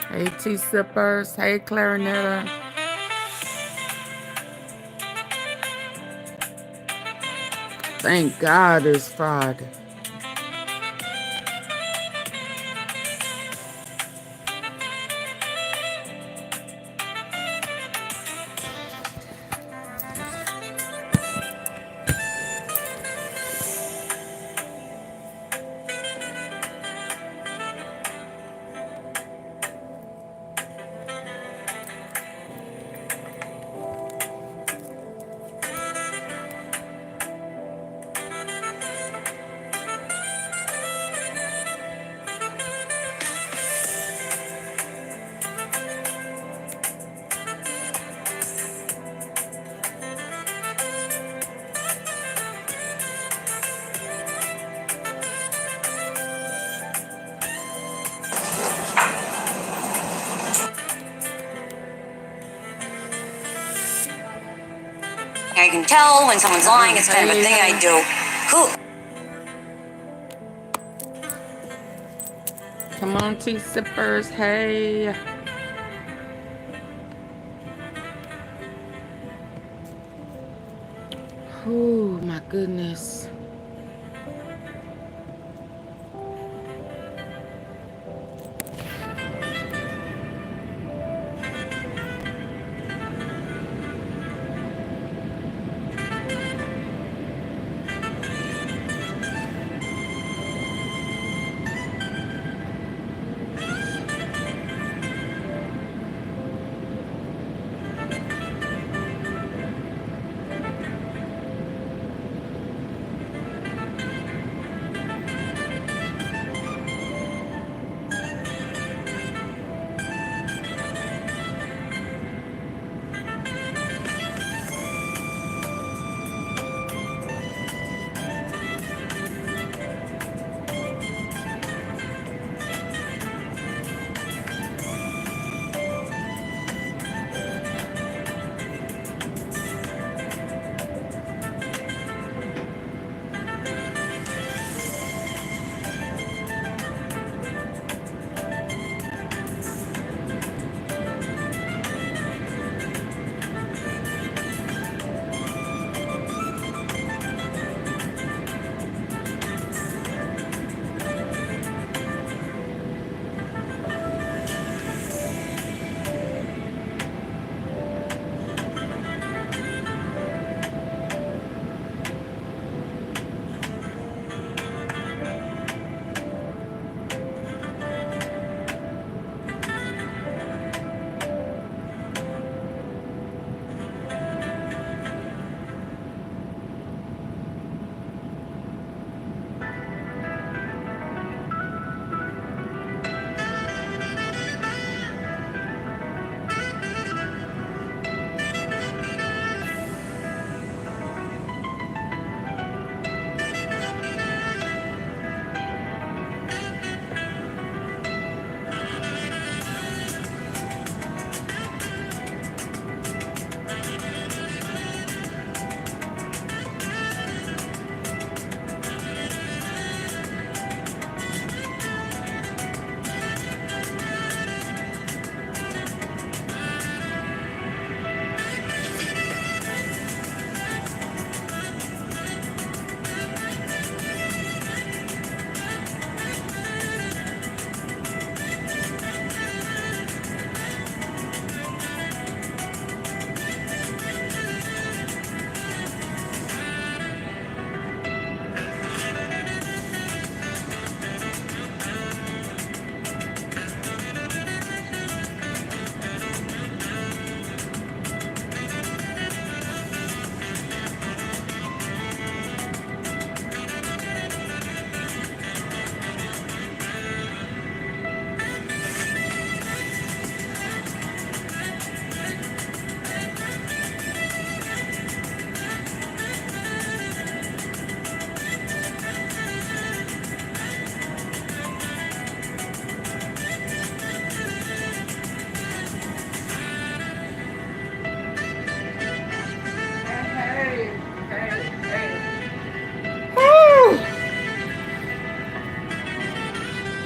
Hey, T Sippers. Hey, Clarinetta. Thank God it's Friday. I can tell when someone's lying. It's kind of a thing I do. Come on, T Sippers. Hey. Oh, my goodness.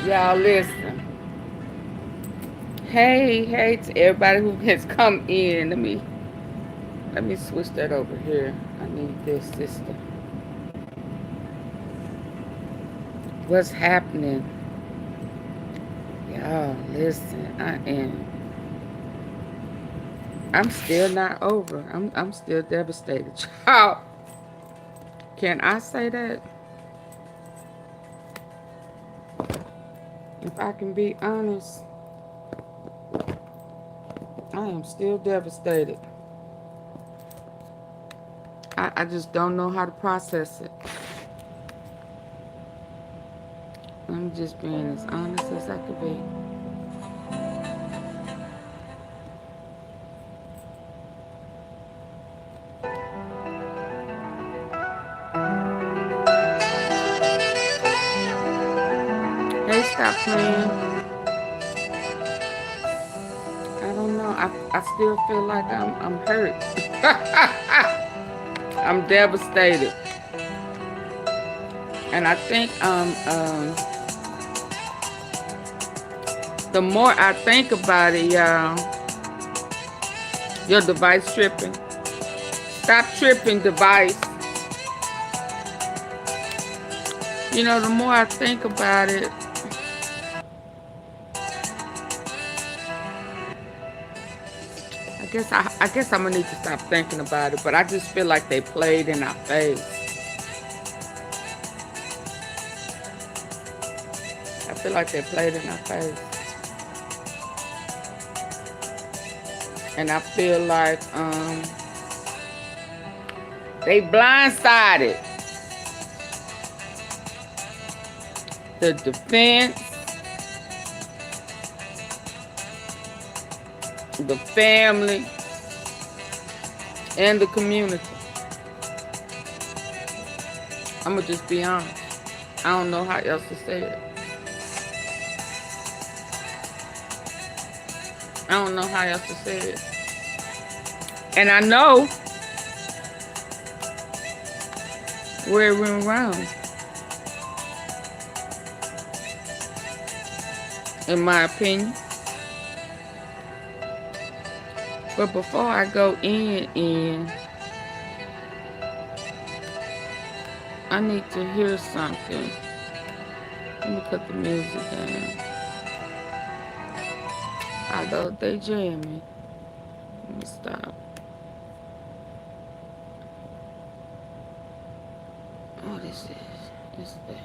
Y'all listen. Hey to everybody who has come in. Let me switch that over here. I need this system. What's happening? Y'all, listen. I'm still not over. I'm still devastated. Y'all, can I say that? If I can be honest, I am still devastated. I just don't know how to process it. I'm just being as honest as I could be. Hey, stop playing. I don't know. I still feel like I'm hurt. I'm devastated. And I think the more I think about it, y'all, your device tripping. Stop tripping, device. You know, the more I think about it, I guess I'm gonna need to stop thinking about it, but I just feel like they played in our face. I feel like they played in our face. And I feel like they blindsided the defense, the family, and the community. I'm gonna just be honest. I don't know how else to say it. I don't know how else to say it. And I know where it went wrong. In my opinion. But before I go in, I need to hear something. Let me cut the music down. Although they jamming. Let me stop. Oh, this is that.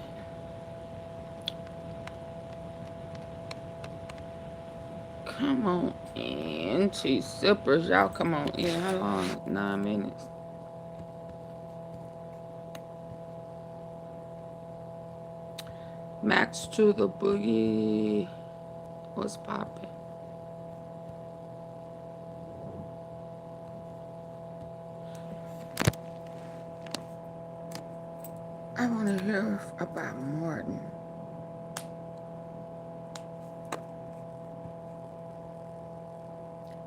Come on in, cheese sippers. Y'all come on in. How long? 9 minutes. Max to the boogie. What's poppin'? I want to hear about Martin.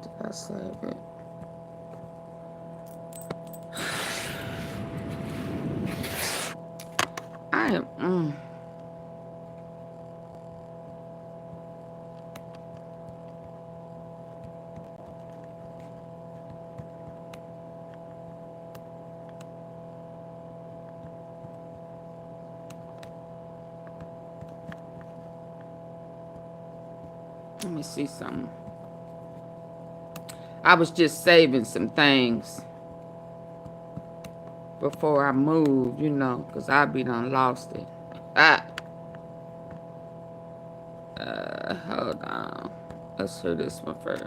Did I save it? I am. Let me see something. I was just saving some things before I moved, you know, because I be done lost it. Hold on. Let's hear this one first.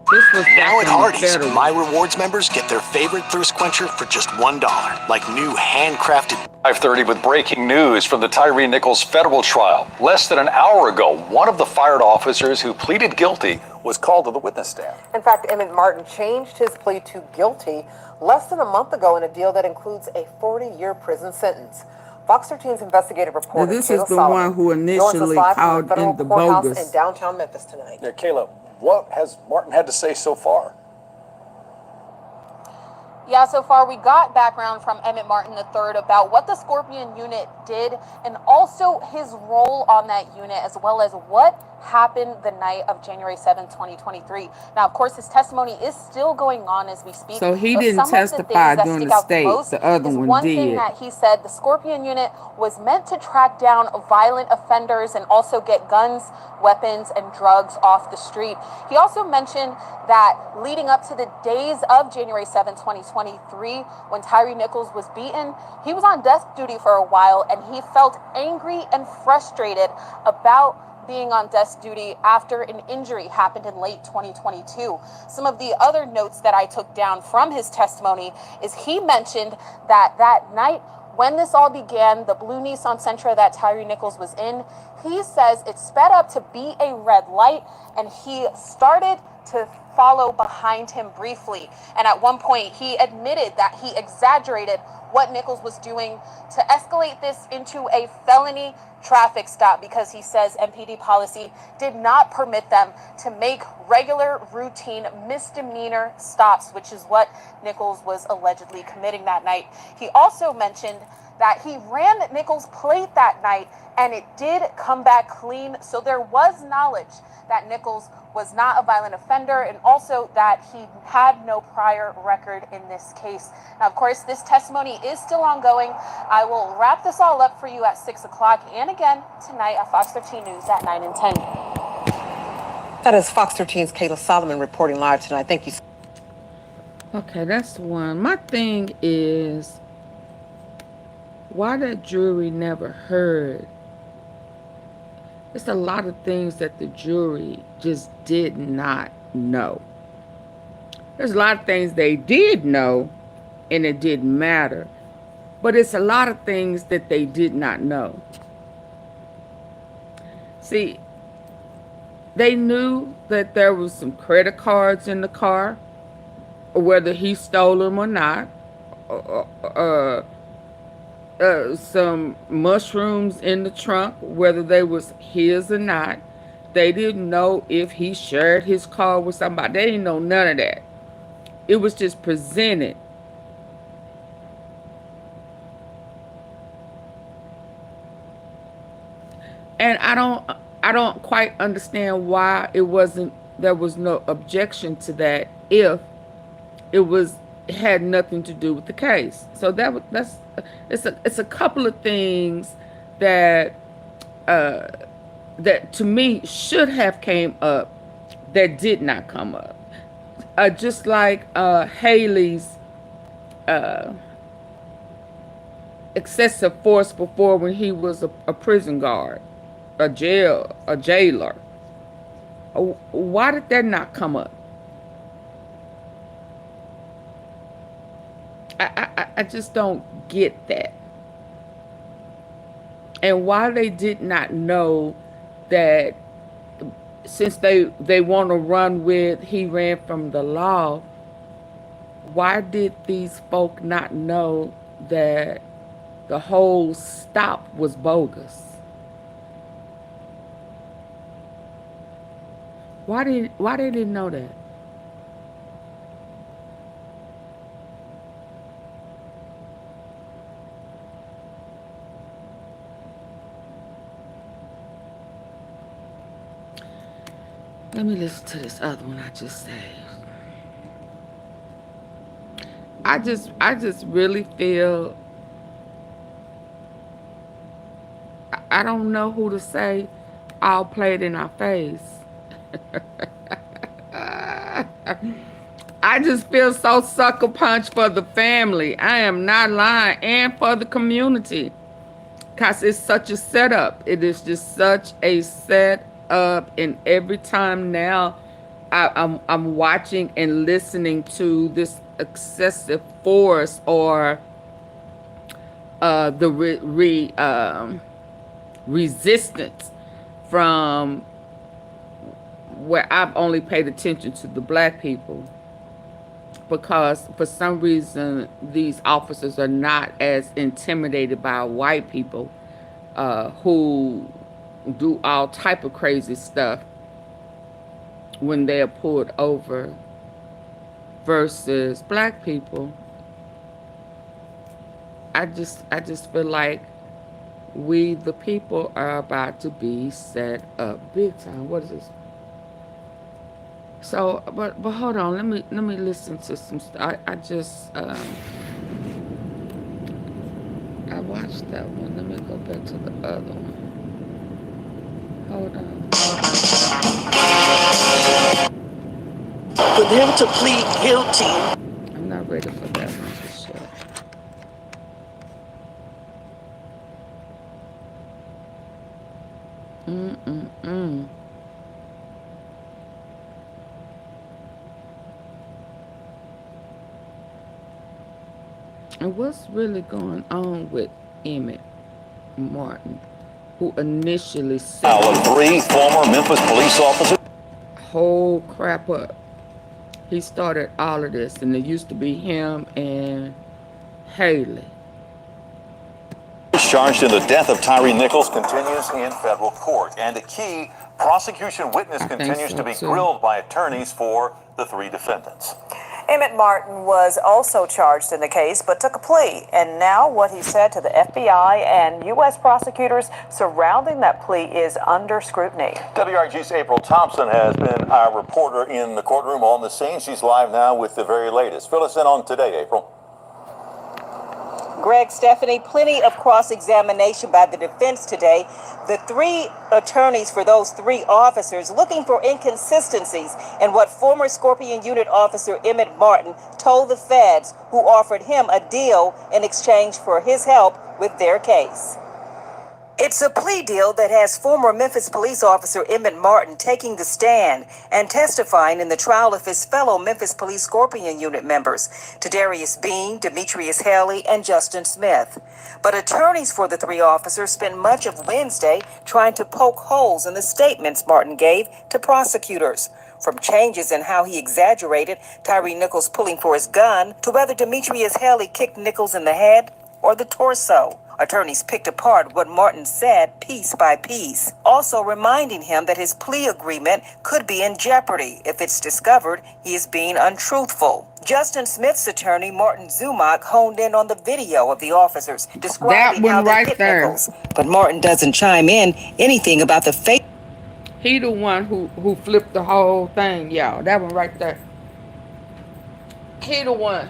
This was now at Hardee's, My Rewards members get their favorite thirst quencher for just $1, like new handcrafted. 5:30 with breaking news from the Tyrie Nichols federal trial. Less than an hour ago, one of the fired officers who pleaded guilty was called to the witness stand. In fact, Emmett Martin changed his plea to guilty less than a month ago in a deal that includes a 40-year prison sentence. Fox 13's investigative reporter, this is the one who initially called in the bogus in downtown Memphis tonight. Yeah, Kayla, what has Martin had to say so far? Yeah, so far we got background from Emmett Martin III about what the Scorpion unit did and also his role on that unit, as well as what happened the night of January 7th, 2023. Now, of course, his testimony is still going on as we speak. So he but didn't some of the testify things that during stick the out state. most The other is one one thing did. that he said the Scorpion unit was meant to track down violent offenders and also get guns, weapons, and drugs off the street. He also mentioned that leading up to the days of January 7th, 2023, when Tyrie Nichols was beaten, he was on desk duty for a while and he felt angry and frustrated about being on desk duty after an injury happened in late 2022. Some of the other notes that I took down from his testimony is he mentioned that that night when this all began, the blue Nissan Sentra that Tyrie Nichols was in, he says it sped up to be a red light and he started to follow behind him briefly. And at one point he admitted that he exaggerated what Nichols was doing to escalate this into a felony traffic stop because he says MPD policy did not permit them to make regular routine misdemeanor stops, which is what Nichols was allegedly committing that night. He also mentioned that he ran Nichols' plate that night and it did come back clean. So there was knowledge that Nichols was not a violent offender and also that he had no prior record in this case. Now, of course, this testimony is still ongoing. I will wrap this all up for you at 6 o'clock and again tonight at Fox 13 News at 9 and 10. That is Fox 13's Kayla Solomon reporting live tonight. Thank you. Okay, that's the one. My thing is, why that jury never heard. It's a lot of things that the jury just did not know. There's a lot of things they did know and it didn't matter. But it's a lot of things that they did not know. See, they knew that there was some credit cards in the car, or whether he stole them or not. Some mushrooms in the trunk, whether they was his or not. They didn't know if he shared his car with somebody. They didn't know none of that. It was just presented. And I don't quite understand why there was no objection to that if it had nothing to do with the case. So it's a couple of things that that to me should have came up that did not come up. Just like Haley's excessive force before when he was a prison guard, a jailer. Why did that not come up? I just don't get that. And why they did not know that, since they want to run with he ran from the law, why did these folk not know that the whole stop was bogus? Why they didn't know that? Let me listen to this other one I just saved. I just really feel, I don't know who to say all played in our face. I just feel so sucker punch for the family. I am not lying. And for the community. Because it's such a setup. It is just such a setup. And every time now I'm watching and listening to this excessive force or the resistance from where I've only paid attention to the black people, because for some reason these officers are not as intimidated by white people who do all type of crazy stuff when they're pulled over versus black people. I just feel like We, the people, are about to be set up big time. What is this? So, but hold on. Let me listen to some stuff. I just I watched that one. Let me go back to the other one. Hold on. For them to plead guilty. I'm not ready for that one just yet. And what's really going on with Emmett Martin, who initially said Of 3 former Memphis police officers. whole crap up. He started all of this, and it used to be him and Haley. Charged in the death of Tyrie Nichols continues in federal court, and a key prosecution witness continues to be grilled by attorneys for the 3 defendants. Emmett Martin was also charged in the case, but took a plea. And now what he said to the FBI and U.S. prosecutors surrounding that plea is under scrutiny. WRG's April Thompson has been our reporter in the courtroom on the scene. She's live now with the very latest. Fill us in on today, April. Greg, Stephanie, plenty of cross-examination by the defense today. The 3 attorneys for those 3 officers looking for inconsistencies in what former Scorpion Unit Officer Emmett Martin told the feds, who offered him a deal in exchange for his help with their case. It's a plea deal that has former Memphis police officer Emmett Martin taking the stand and testifying in the trial of his fellow Memphis Police Scorpion Unit members, TASARRIUSBEAN, Demetrius Haley, and Justin Smith. But attorneys for the 3 officers spent much of Wednesday trying to poke holes in the statements Martin gave to prosecutors, from changes in how he exaggerated Tyrie Nichols pulling for his gun to whether Demetrius Haley kicked Nichols in the head or the torso. Attorneys picked apart what Martin said piece by piece, also reminding him that his plea agreement could be in jeopardy if it's discovered he is being untruthful. Justin Smith's attorney, Martin Zumock, honed in on the video of the officers, describing how they hit Nichols. But Martin doesn't chime in anything about the fake. He the one who flipped the whole thing, y'all. That one right there. He the one.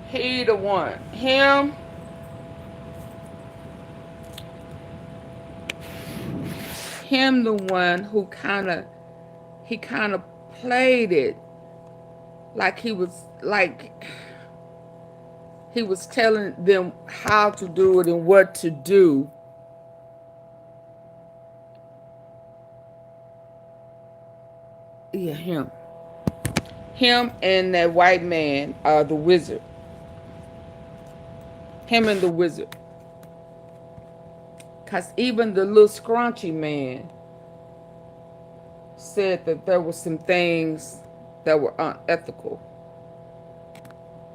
He the one. Him. Him the one who kind of played it like he was telling them how to do it and what to do. Yeah, him and that white man, the wizard. Him and the wizard. Because even the little scrunchy man said that there were some things that were unethical.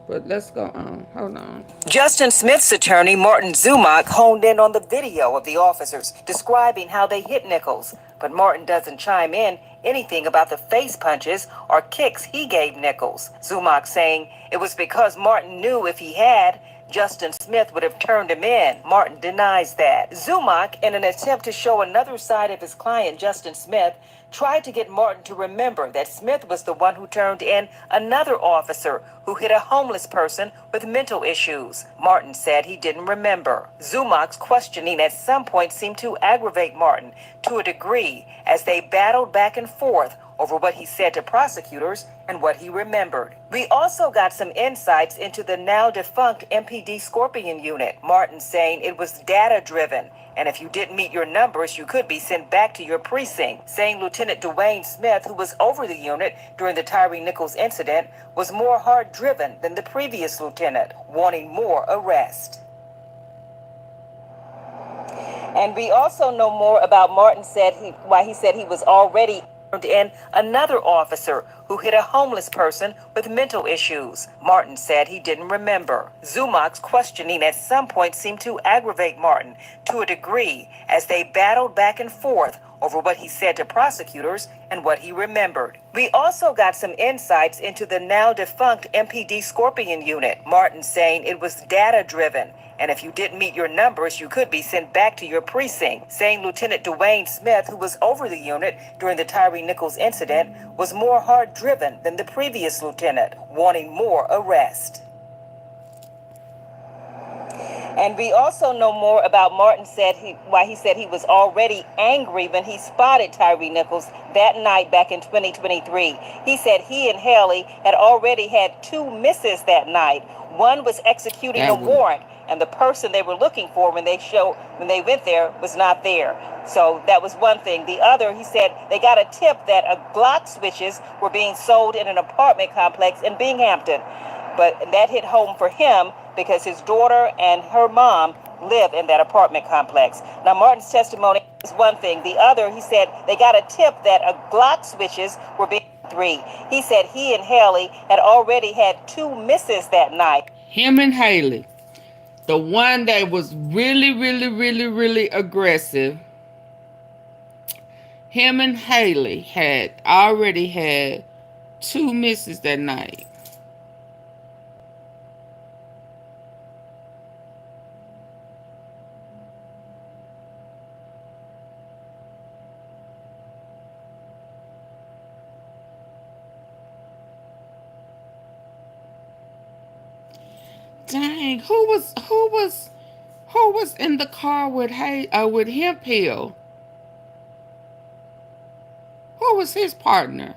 But let's go on. Hold on. Justin Smith's attorney, Martin Zumock, honed in on the video of the officers, describing how they hit Nichols. But Martin doesn't chime in anything about the face punches or kicks he gave Nichols. Zumock saying it was because Martin knew if he had, Justin Smith would have turned him in. Martin denies that. Zumock, in an attempt to show another side of his client, Justin Smith, tried to get Martin to remember that Smith was the one who turned in another officer who hit a homeless person with mental issues. Martin said he didn't remember. Zumock's questioning at some point seemed to aggravate Martin to a degree as they battled back and forth over what he said to prosecutors and what he remembered. We also got some insights into the now defunct MPD Scorpion unit. Martin saying it was data-driven, and if you didn't meet your numbers, you could be sent back to your precinct. Saying Lieutenant Dwayne Smith, who was over the unit during the Tyrie Nichols incident, was more hard-driven than the previous lieutenant, wanting more arrest. And we also know more about Martin why he said he was already in another officer who hit a homeless person with mental issues. Martin said he didn't remember. Zumock's questioning at some point seemed to aggravate Martin to a degree as they battled back and forth over what he said to prosecutors and what he remembered. We also got some insights into the now defunct MPD Scorpion unit. Martin saying it was data-driven, and if you didn't meet your numbers, you could be sent back to your precinct, saying Lieutenant Dwayne Smith, who was over the unit during the Tyrie Nichols incident, was more hard-driven than the previous lieutenant, wanting more arrest. And we also know more about Martin why he said he was already angry when he spotted Tyrie Nichols that night back in 2023. He said he and Haley had already had 2 misses that night. One was executing a warrant, and the person they were looking for when they went there was not there. So that was one thing. The other, he said they got a tip that a Glock switches were being sold in an apartment complex in Binghamton. But that hit home for him because his daughter and her mom live in that apartment complex. Now, Martin's testimony is one thing. The other, he said they got a tip that a Glock switches were being 3. He said he and Haley had already had 2 misses that night. Him and Haley, the one that was really aggressive, him and Haley had already had 2 misses that night. Dang, who was in the car with Hemphill? Who was his partner?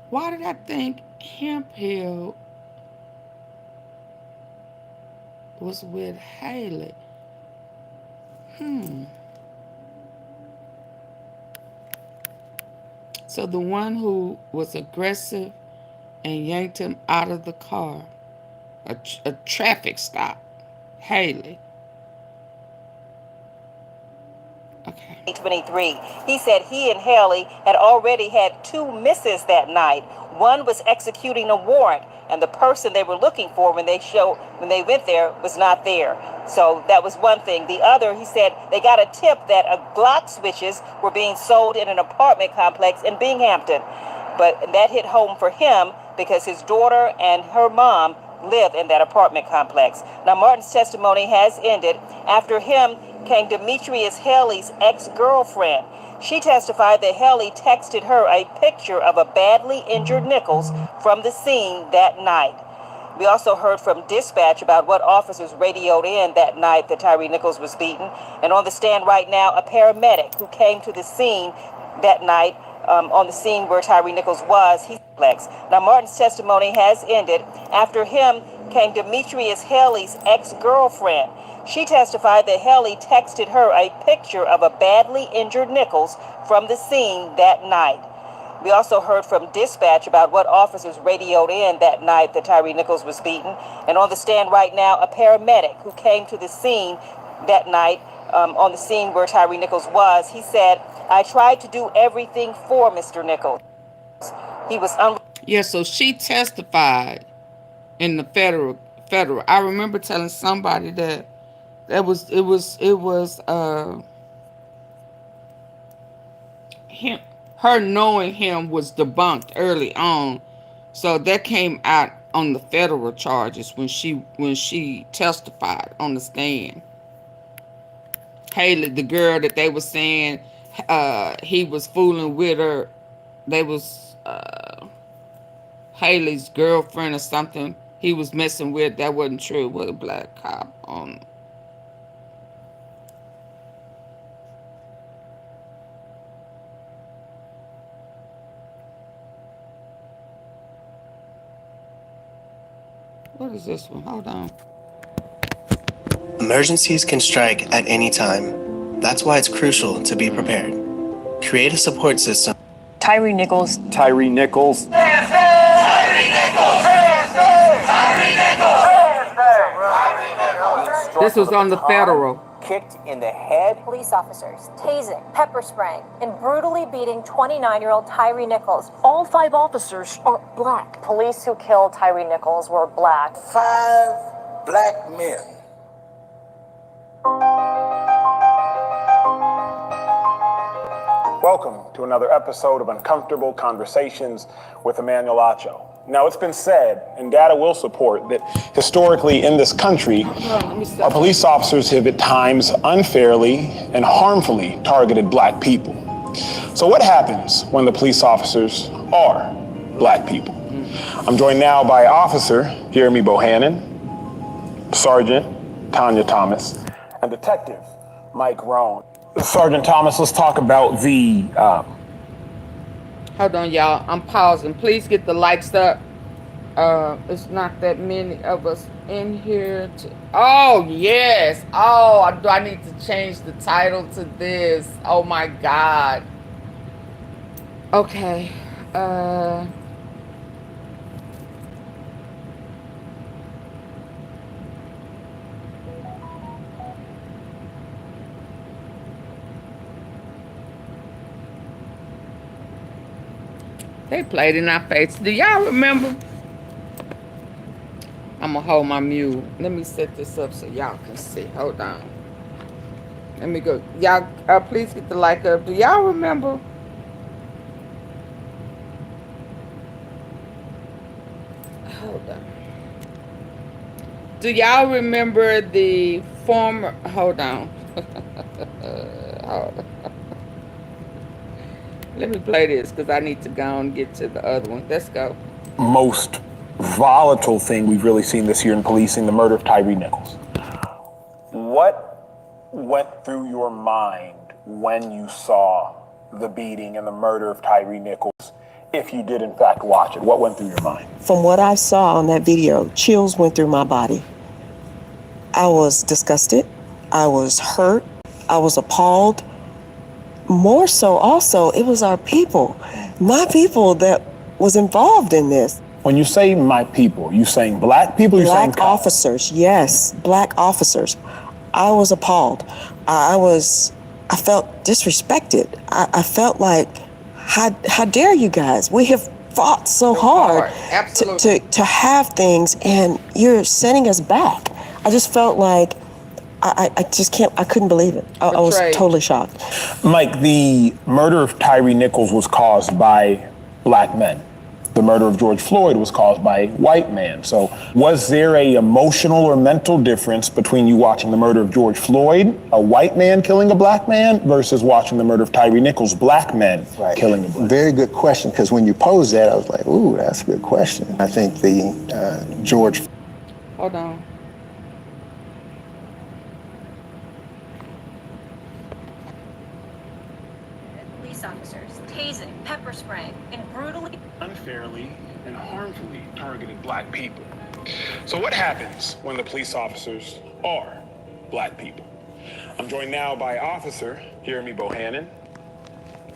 Why did I think Hemphill was with Haley? So the one who was aggressive and yanked him out of the car, a traffic stop, Haley. Okay. 2023. He said he and Haley had already had 2 misses that night. One was executing a warrant, and the person they were looking for when they went there was not there. So that was one thing. The other, he said they got a tip that a Glock switches were being sold in an apartment complex in Binghamton. But that hit home for him because his daughter and her mom live in that apartment complex. Now, Martin's testimony has ended. After him came Demetrius Haley's ex-girlfriend. She testified that Haley texted her a picture of a badly injured Nichols from the scene that night. We also heard from dispatch about what officers radioed in that night that Tyrie Nichols was beaten. And on the stand right now, a paramedic who came to the scene that night, on the scene where Tyrie Nichols was, he's complex. Now, Martin's testimony has ended. After him came Demetrius Haley's ex-girlfriend. She testified that Haley texted her a picture of a badly injured Nichols from the scene that night. We also heard from dispatch about what officers radioed in that night that Tyrie Nichols was beaten. And on the stand right now, a paramedic who came to the scene that night, on the scene where Tyrie Nichols was, he said, "I tried to do everything for Mr. Nichols. He was Yeah, so she testified in the federal. I remember telling somebody that it was him, her knowing him was debunked early on. So that came out on the federal charges when she testified on the stand. Haley, the girl that they were saying he was fooling with her, they was Haley's girlfriend or something he was messing with. That wasn't true. It was a black cop on. What is this one? Hold on. Emergencies can strike at any time. That's why it's crucial to be prepared. Create a support system. Tyrie Nichols. Tyrie Nichols. This was on the federal. Kicked in the head. Police officers tasing, pepper spraying, and brutally beating 29-year-old Tyrie Nichols. All 5 officers are black. Police who killed Tyrie Nichols were black. 5 black men. Welcome to another episode of Uncomfortable Conversations with Emmanuel Acho. Now, it's been said, and data will support, that historically in this country, our police officers have at times unfairly and harmfully targeted black people. So what happens when the police officers are black people? I'm joined now by Officer Jeremy Bohannon, Sergeant Tanya Thomas, and Detective Mike Rohn. Sergeant Thomas, let's talk about the... Hold on, y'all. I'm pausing. Please get the likes up. It's not that many of us in here. Oh, yes. Oh, do I need to change the title to this? Oh, my God. Okay. They played in our face. Do y'all remember? I'm gonna hold my mute. Let me set this up so y'all can see. Hold on. Let me go. Y'all, please get the like up. Do y'all remember? Hold on. Do y'all remember the former? Hold on. Hold on. Let me play this because I need to go and get to the other one. Let's go. Most volatile thing we've really seen this year in policing, the murder of Tyrie Nichols. What went through your mind when you saw the beating and the murder of Tyrie Nichols, if you did in fact watch it? What went through your mind? From what I saw on that video, chills went through my body. I was disgusted. I was hurt. I was appalled. More so also, it was our people, my people that was involved in this. When you say my people, you saying black people? Black officers, yes, black officers. I was appalled. I felt disrespected. I felt like, how dare you guys? We have fought so hard to have things and you're sending us back. I just felt like, I just can't, I couldn't believe it. I was totally shocked. Mike, the murder of Tyrie Nichols was caused by black men. The murder of George Floyd was caused by a white man. So was there a emotional or mental difference between you watching the murder of George Floyd, a white man killing a black man, versus watching the murder of Tyrie Nichols, black men killing a black man? Very good question, because when you posed that, I was like, ooh, that's a good question. I think the George... Hold on. Officers tasing, pepper spraying, and brutally, unfairly, and harmfully targeted black people. So what happens when the police officers are black people? I'm joined now by Officer Jeremy Bohannon,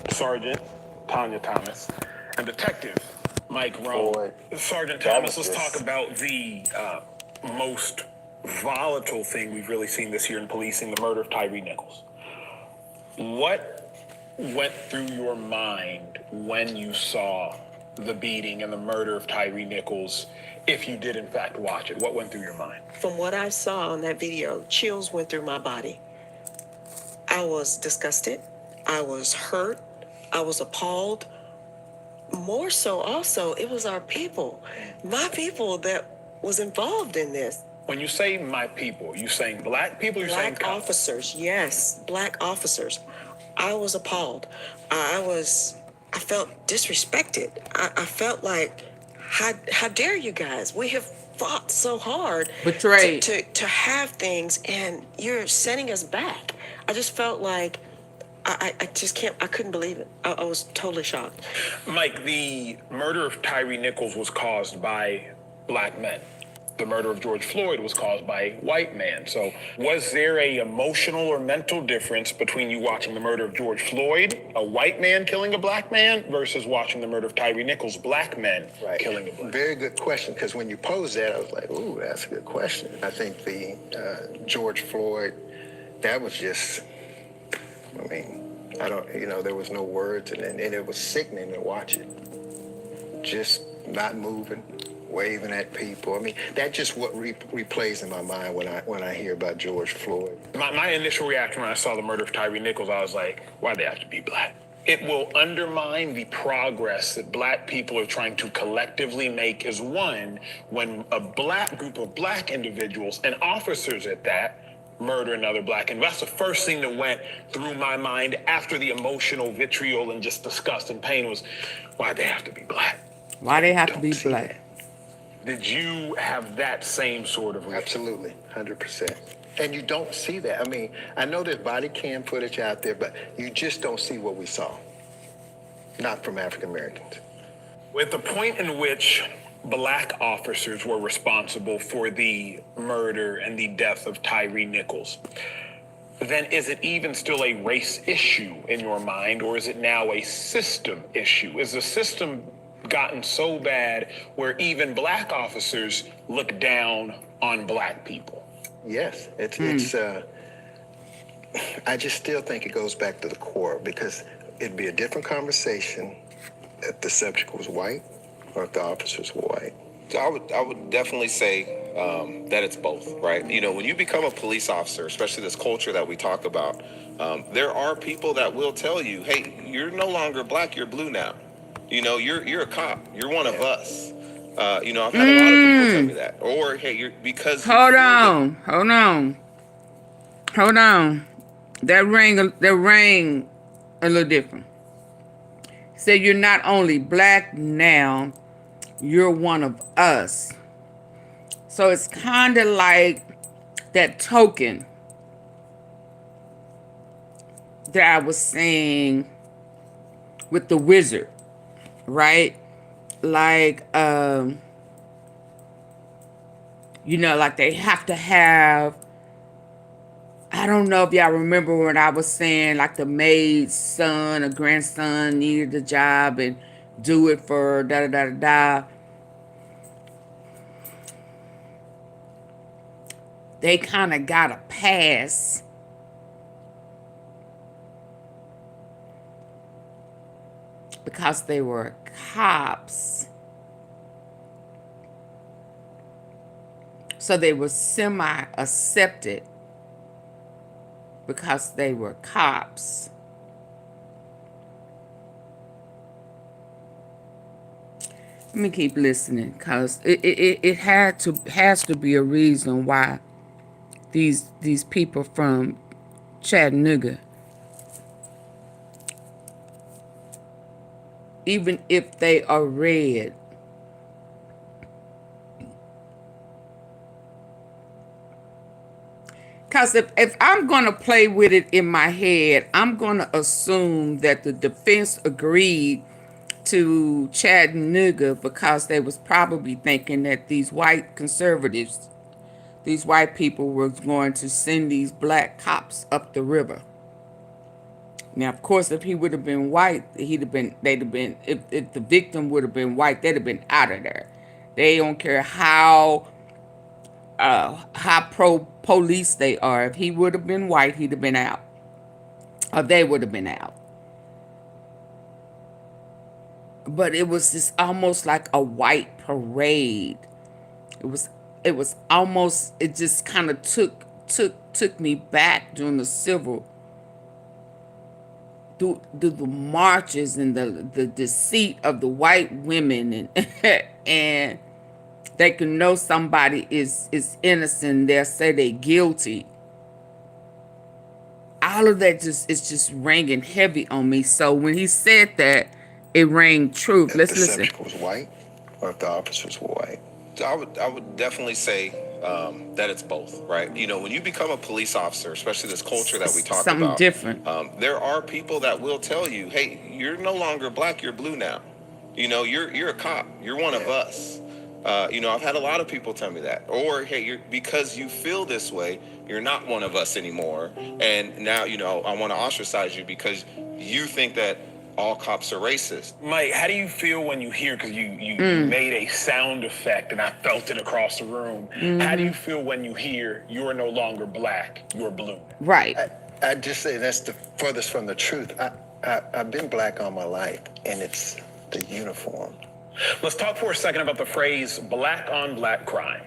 Sergeant Tanya Thomas, and Detective Mike Rohn. Sergeant Thomas, let's talk about the most volatile thing we've really seen this year in policing, the murder of Tyrie Nichols. What went through your mind when you saw the beating and the murder of Tyrie Nichols, if you did in fact watch it? What went through your mind? From what I saw on that video, chills went through my body. I was disgusted. I was hurt. I was appalled. More so also, it was our people, my people that was involved in this. When you say my people, you saying black people? You're saying black officers, yes, black officers. I was appalled. I felt disrespected. I felt like, how dare you guys? We have fought so hard to have things and you're sending us back. I just felt like, I just can't, I couldn't believe it. I was totally shocked. Mike, the murder of Tyrie Nichols was caused by black men. The murder of George Floyd was caused by a white man. So was there a emotional or mental difference between you watching the murder of George Floyd, a white man killing a black man, versus watching the murder of Tyrie Nichols, black men killing a black man? Very good question, because when you posed that, I was like, ooh, that's a good question. I think the George Floyd, that was just, I mean, there was no words, and it was sickening to watch it. Just not moving, waving at people. I mean, that's just what replays in my mind when I hear about George Floyd. My initial reaction when I saw the murder of Tyrie Nichols, I was like, why'd they have to be black? It will undermine the progress that black people are trying to collectively make as one when a black group of black individuals and officers at that murder another black. And that's the first thing that went through my mind after the emotional vitriol and just disgust and pain was, why they have to be black? Why they have to be black? Did you have that same sort of reaction? Absolutely, 100%. And you don't see that. I mean, I know there's body cam footage out there, but you just don't see what we saw. Not from African Americans. At the point in which black officers were responsible for the murder and the death of Tyrie Nichols, then is it even still a race issue in your mind, or is it now a system issue? Is the system gotten so bad where even black officers look down on black people? Yes, it's I just still think it goes back to the core, because it'd be a different conversation if the subject was white or if the officers were white. So I would definitely say that it's both, right? You know, when you become a police officer, especially this culture that we talk about, there are people that will tell you, hey, you're no longer black, you're blue now. You know, you're a cop, you're one of us. You know, I've had a lot of people tell me that. Or, hey, you're because... Hold on. That rang a little different. So you're not only black now, you're one of us. So it's kind of like that token that I was saying with the wizard, right? Like, you know, like they have to have, I don't know if y'all remember when I was saying like the maid's son or grandson needed a job and do it for da-da-da-da-da. They kind of got a pass because they were cops. So they were semi-accepted because they were cops. Let me keep listening, because it has to be a reason why these people from Chattanooga, even if they are red, because if I'm going to play with it in my head, I'm going to assume that the defense agreed to Chattanooga because they was probably thinking that these white conservatives, these white people were going to send these black cops up the river. Now, of course, if he would have been white, they'd have been, if the victim would have been white, they'd have been out of there. They don't care how pro-police they are. If he would have been white, he'd have been out. Or they would have been out. But it was just almost like a white parade. It was almost, it just kind of took me back during the civil, through the marches and the deceit of the white women, and they can know somebody is innocent, they'll say they guilty. All of that is just ringing heavy on me. So when he said that, it rang true. Let's listen. If the subject was white or if the officers were white. So I would definitely say that it's both, right? You know, when you become a police officer, especially this culture that we talk about, something different. There are people that will tell you, hey, you're no longer black, you're blue now. You know, you're a cop, you're one of us. You know, I've had a lot of people tell me that. Or, hey, because you feel this way, you're not one of us anymore. And now, you know, I want to ostracize you because you think that all cops are racist. Mike, how do you feel when you hear, because you made a sound effect and I felt it across the room. How do you feel when you hear you're no longer black, you're blue? Right. I just say that's the furthest from the truth. I've been black all my life, and it's the uniform. Let's talk for a second about the phrase black on black crime.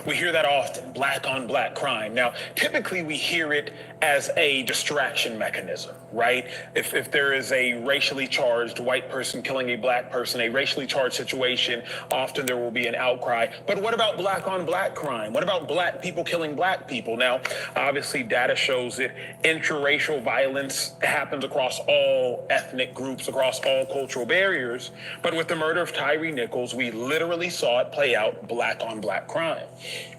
We hear that often, black on black crime. Now, typically we hear it as a distraction mechanism, right? If there is a racially charged white person killing a black person, a racially charged situation, often there will be an outcry. But what about black on black crime? What about black people killing black people? Now, obviously data shows that interracial violence happens across all ethnic groups, across all cultural barriers. But with the murder of Tyrie Nichols, we literally saw it play out black on black crime.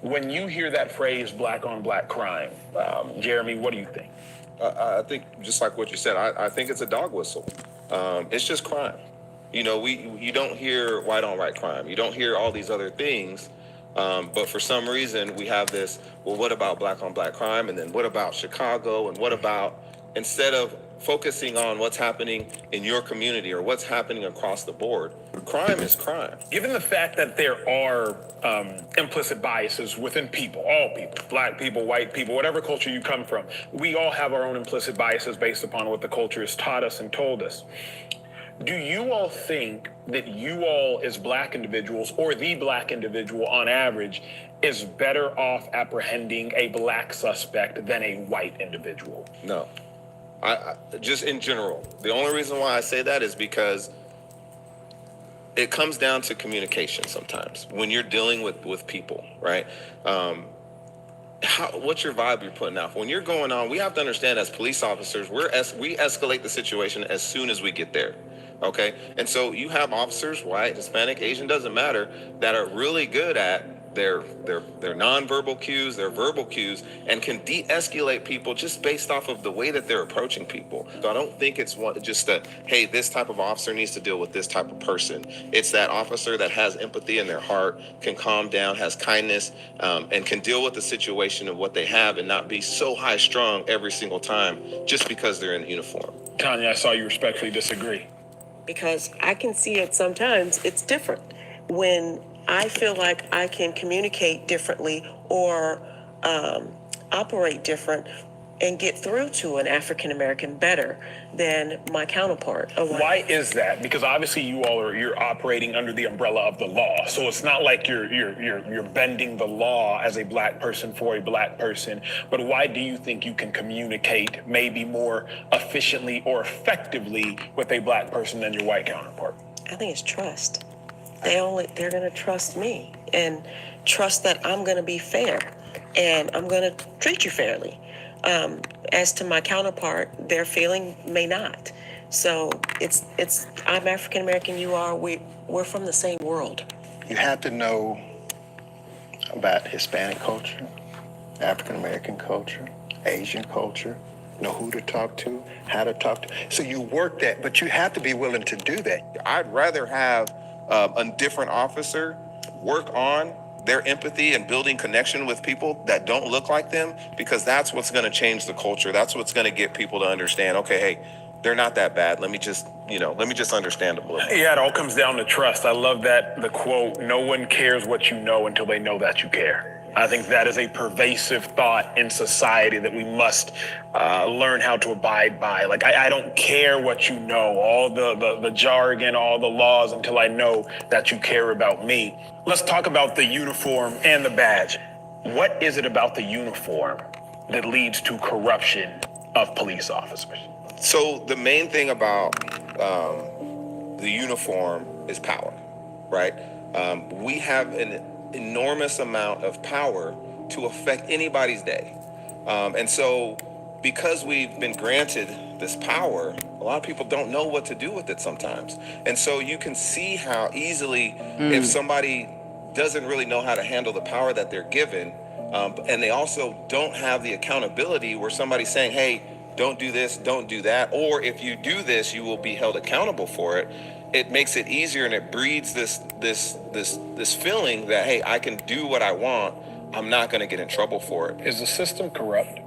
When you hear that phrase, black on black crime, Jeremy, what do you think? I think just like what you said, I think it's a dog whistle. It's just crime. You know, you don't hear white on white crime. You don't hear all these other things. But for some reason we have this, well, what about black on black crime? And then what about Chicago? And what about, instead of focusing on what's happening in your community or what's happening across the board, crime is crime. Given the fact that there are implicit biases within people, all people, black people, white people, whatever culture you come from, we all have our own implicit biases based upon what the culture has taught us and told us. Do you all think that you all as black individuals, or the black individual on average, is better off apprehending a black suspect than a white individual? No. I just in general, the only reason why I say that is because it comes down to communication sometimes when you're dealing with people, right? What's your vibe you're putting out? When you're going on, we have to understand as police officers, we escalate the situation as soon as we get there, okay? And so you have officers, white, Hispanic, Asian, doesn't matter, that are really good at their nonverbal cues, their verbal cues, and can de-escalate people just based off of the way that they're approaching people. So I don't think it's just that, hey, this type of officer needs to deal with this type of person. It's that officer that has empathy in their heart, can calm down, has kindness, and can deal with the situation of what they have and not be so high-strung every single time just because they're in uniform. Tanya, I saw you respectfully disagree. Because I can see it sometimes, it's different. When I feel like I can communicate differently or operate different and get through to an African American better than my counterpart. Why is that? Because obviously you're operating under the umbrella of the law. So it's not like you're bending the law as a black person for a black person. But why do you think you can communicate maybe more efficiently or effectively with a black person than your white counterpart? I think it's trust. They're going to trust me and trust that I'm going to be fair and I'm going to treat you fairly. As to my counterpart, their feeling may not. So I'm African American, you are, we're from the same world. You have to know about Hispanic culture, African American culture, Asian culture, know who to talk to, how to talk to. So you work that, but you have to be willing to do that. I'd rather have a different officer work on their empathy and building connection with people that don't look like them, because that's what's going to change the culture. That's what's going to get people to understand, okay, hey, they're not that bad. Let me just understand them a little bit. Yeah, it all comes down to trust. I love that, the quote, no one cares what you know until they know that you care. I think that is a pervasive thought in society that we must learn how to abide by. Like, I don't care what you know, all the jargon, all the laws, until I know that you care about me. Let's talk about the uniform and the badge. What is it about the uniform that leads to corruption of police officers? So the main thing about the uniform is power, right? We have an enormous amount of power to affect anybody's day. And so because we've been granted this power, a lot of people don't know what to do with it sometimes. And so you can see how easily, if somebody doesn't really know how to handle the power that they're given, and they also don't have the accountability where somebody's saying, hey, don't do this, don't do that, or if you do this, you will be held accountable for it. It makes it easier, and it breeds this feeling that, hey, I can do what I want. I'm not going to get in trouble for it. Is the system corrupt?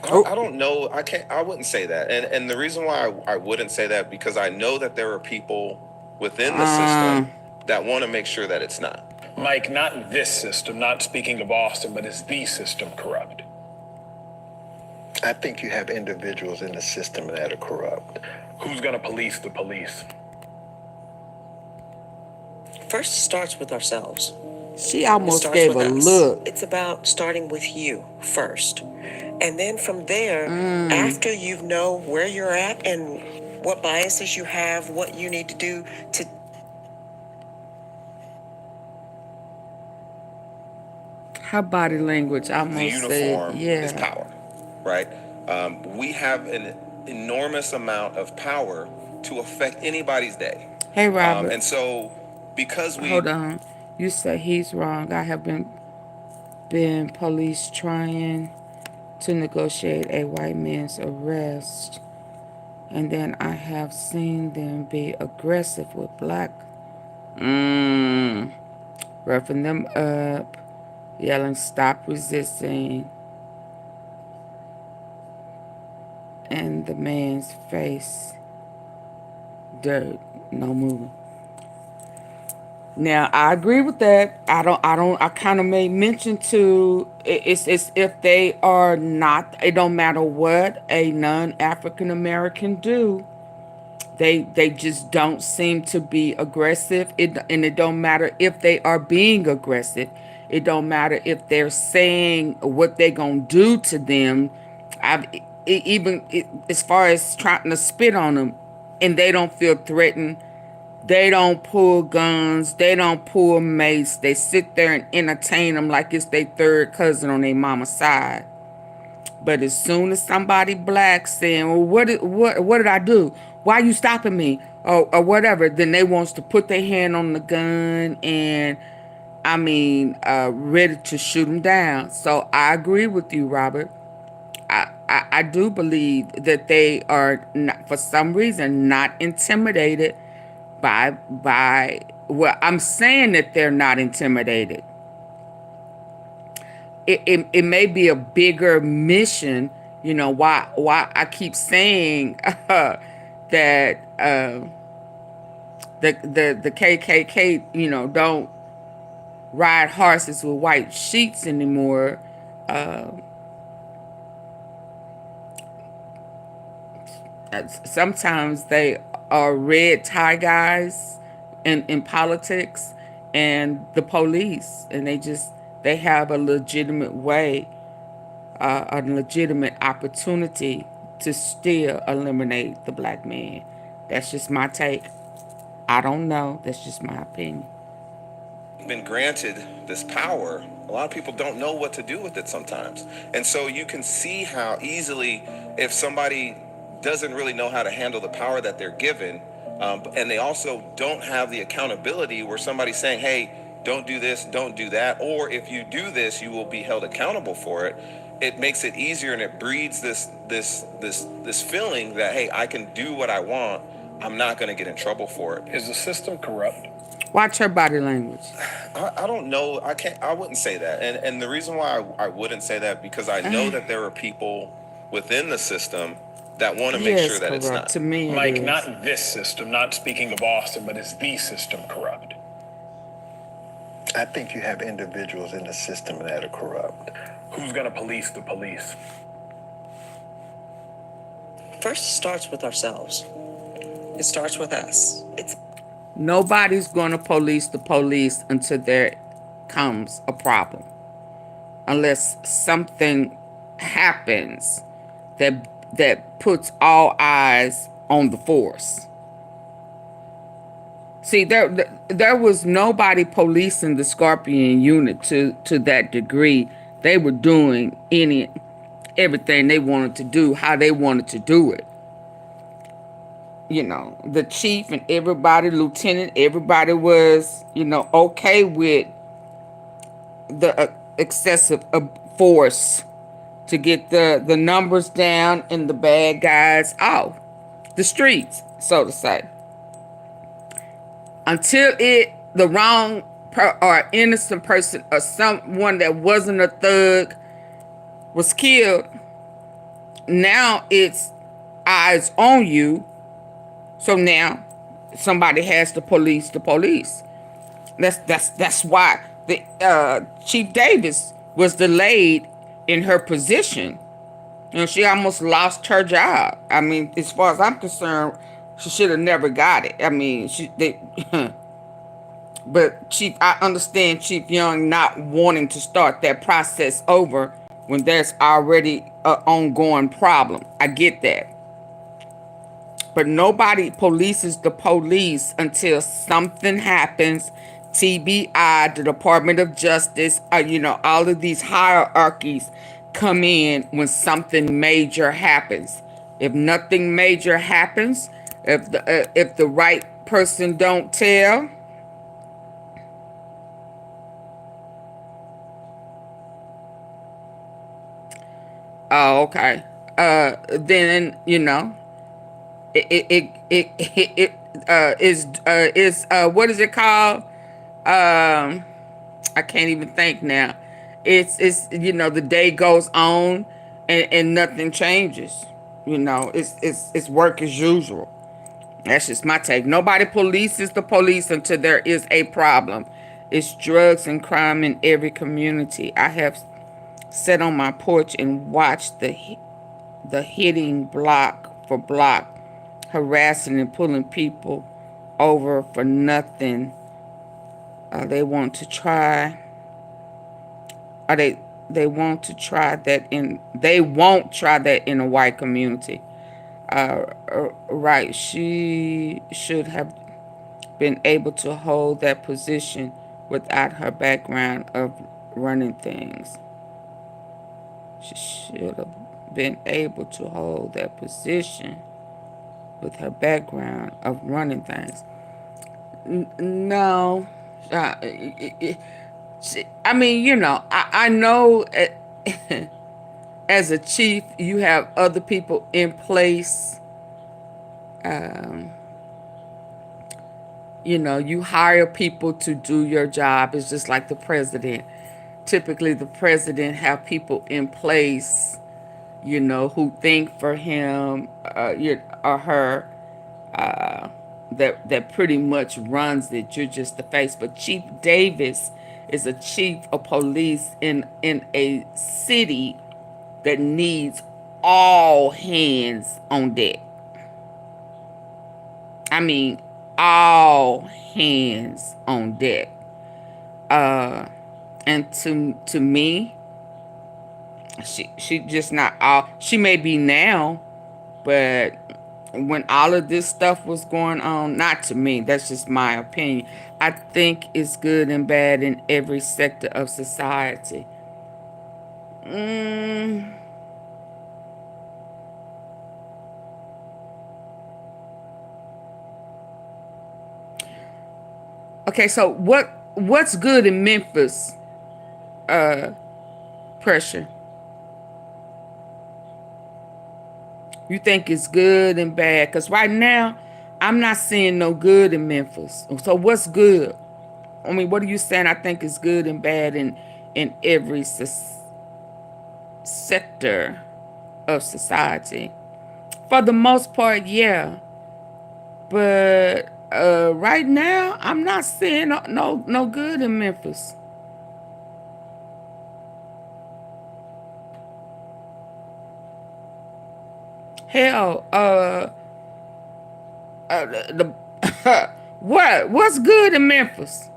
I don't know. I wouldn't say that. And the reason why I wouldn't say that, because I know that there are people within the system that want to make sure that it's not. Mike, not this system, not speaking of Austin, but is the system corrupt? I think you have individuals in the system that are corrupt. Who's going to police the police? First, it starts with ourselves. She It almost starts gave with a us. look. It's about starting with you first. And then from there, after you know where you're at and what biases you have, what you need to do to Her body language The almost said, uniform is yeah. power, right? We have an enormous amount of power to affect anybody's day. Hey, Robert. And so, because we Hold on. You say he's wrong. I have been police trying to negotiate a white man's arrest, and then I have seen them be aggressive with black, roughing them up, yelling, "Stop resisting," and the man's face, dirt, no moving. Now, I agree with that. I kind of made mention to it's if they are not, it don't matter what a non-African American do, they just don't seem to be aggressive. And it don't matter if they are being aggressive. It don't matter if they're saying what they gonna do to them. As far as trying to spit on them, and they don't feel threatened. They don't pull guns. They don't pull mace. They sit there and entertain them like it's their third cousin on their mama's side. But as soon as somebody black saying, "Well, what did I do? Why you stopping me?" Or whatever, then they wants to put their hand on the gun and, ready to shoot them down. So I agree with you, Robert. I do believe that they are, not, for some reason, not intimidated by well, I'm saying that they're not intimidated. It may be a bigger mission, why I keep saying that the KKK, don't ride horses with white sheets anymore. Sometimes they are red tie guys in politics and the police, and they have a legitimate way, a legitimate opportunity to still eliminate the black man. That's just my take. I don't know. That's just my opinion. been granted this power, a lot of people don't know what to do with it sometimes. And so you can see how easily, if somebody doesn't really know how to handle the power that they're given, and they also don't have the accountability where somebody's saying, hey, don't do this, don't do that, or if you do this, you will be held accountable for it. It makes it easier, and it breeds this feeling that, hey, I can do what I want. I'm not going to get in trouble for it. Is the system corrupt? Watch her body language. I don't know. I wouldn't say that. And the reason why I wouldn't say that, because I know that there are people within the system that want to make sure that it's not. To me, like, not this system, not speaking of Austin, but is the system corrupt? I think you have individuals in the system that are corrupt. Who's going to police the police? First, it starts with ourselves. It starts with us. Nobody's going to police the police until there comes a problem. Unless something happens that puts all eyes on the force. See, there was nobody policing the Scorpion unit to that degree. They were doing everything they wanted to do, how they wanted to do it. You know, the chief and everybody, lieutenant, everybody was, okay with the excessive force to get the numbers down and the bad guys off the streets, so to say. Until the wrong or innocent person or someone that wasn't a thug was killed, now it's eyes on you. So now somebody has to police the police. That's why the Chief Davis was delayed in her position. She almost lost her job. I mean, as far as I'm concerned, she should have never got it. I mean, But Chief, I understand Chief Young not wanting to start that process over when there's already an ongoing problem. I get that. But nobody polices the police until something happens. TBI, the Department of Justice, you know, all of these hierarchies come in when something major happens. If nothing major happens, if the right person don't tell, oh, okay. Then, you know, is what is it called? I can't even think now. It's you know, the day goes on and nothing changes. You know, it's work as usual. That's just my take. Nobody polices the police until there is a problem. It's drugs and crime in every community. I have sat on my porch and watched the hitting block for block, harassing and pulling people over for nothing. They want to try. They want to try that in. They won't try that in a white community. Right? She should have been able to hold that position without her background of running things. She should have been able to hold that position with her background of running things. No. I mean, you know, I know as a chief, you have other people in place. You know, you hire people to do your job. It's just like the president. Typically, the president have people in place, you know, who think for him or her, that pretty much runs it. You're just the face. But Chief Davis is a chief of police in a city that needs all hands on deck. I mean, all hands on deck. And to me, she just not all. She may be now, but when all of this stuff was going on, not to me, that's just my opinion. I think it's good and bad in every sector of society. Okay, so what's good in Memphis? Pressure. You think it's good and bad? Because right now, I'm not seeing no good in Memphis. So what's good? I mean, what are you saying? I think it's good and bad in every sector of society. For the most part, yeah. But right now, I'm not seeing no good in Memphis. Hell, what's good in Memphis?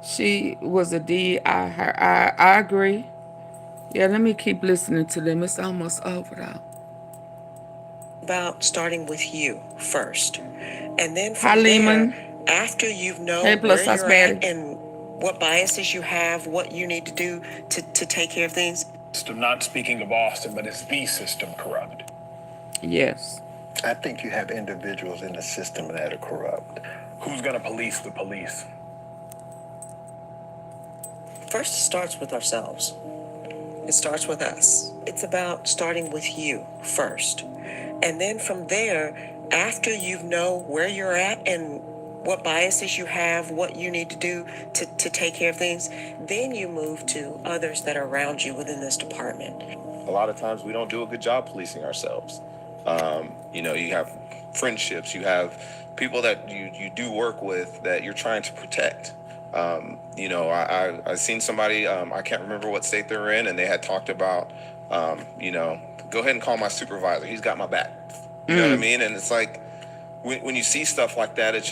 She was a DI. I agree. Yeah, let me keep listening to them. It's almost over though. About starting with you first, and then from there, after you know where you're at and what biases you have, what you need to do to take care of things. I'm not speaking of Austin, but is the system corrupt? Yes. I think you have individuals in the system that are corrupt. Who's going to police the police? First, it starts with ourselves. It starts with us. It's about starting with you first. And then from there, after you know where you're at and what biases you have, what you need to do to take care of things, then you move to others that are around you within this department. A lot of times we don't do a good job policing ourselves. You know, you have friendships, you have people that you do work with that you're trying to protect. You know, I seen somebody, I can't remember what state they're in, and they had talked about, you know, go ahead and call my supervisor. He's got my back. You know what I mean? And it's like, when you see stuff like that, it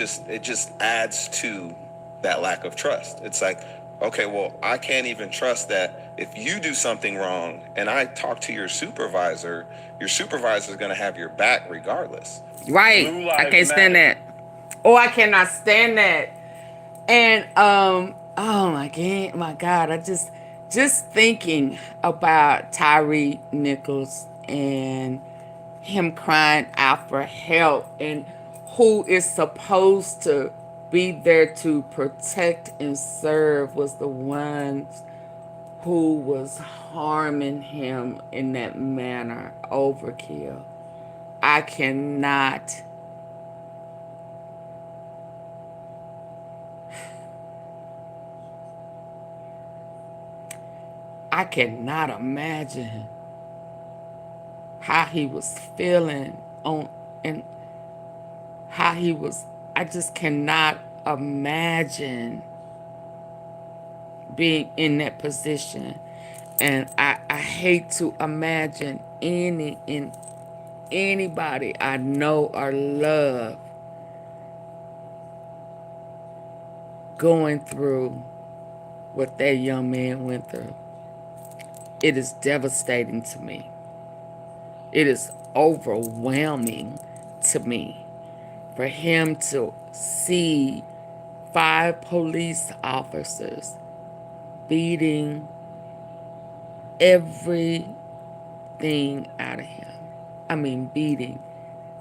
just adds to that lack of trust. It's like, okay, well, I can't even trust that if you do something wrong and I talk to your supervisor is going to have your back regardless. Right. I can't stand that. Oh, I cannot stand that. And oh my God, I just thinking about Tyrie Nichols and him crying out for help, and who is supposed to be there to protect and serve was the ones who was harming him in that manner. Overkill. I cannot. I cannot imagine how he was feeling and how he was. I just cannot imagine being in that position. And I hate to imagine anybody I know or love going through what that young man went through. It is devastating to me. It is overwhelming to me for him to see 5 police officers beating everything out of him. I mean, beating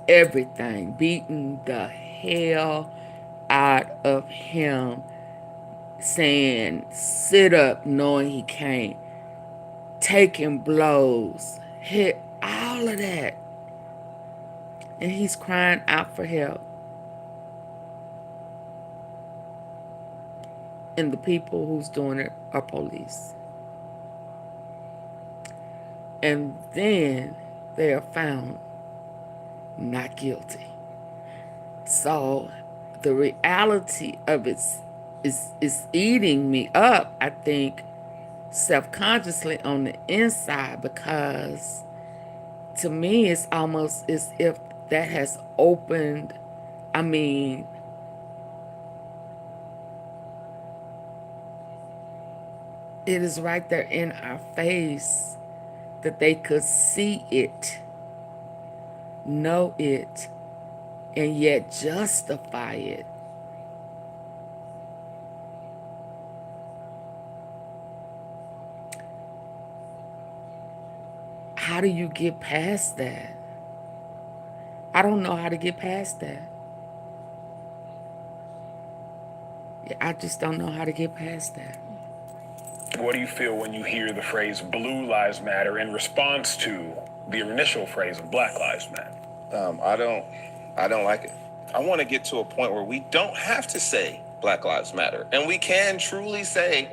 everything. Beating the hell out of him. Saying, sit up, knowing he can't. Taking blows. Hit all of that. And he's crying out for help. And the people who's doing it are police. And then they are found not guilty. So the reality of it is eating me up, I think, self-consciously on the inside, because to me it's almost as if that has opened, I mean, it is right there in our face that they could see it, know it, and yet justify it. How do you get past that? I don't know how to get past that. I just don't know how to get past that. What do you feel when you hear the phrase Blue Lives Matter in response to the initial phrase of Black Lives Matter? I don't like it. I want to get to a point where we don't have to say Black Lives Matter, and we can truly say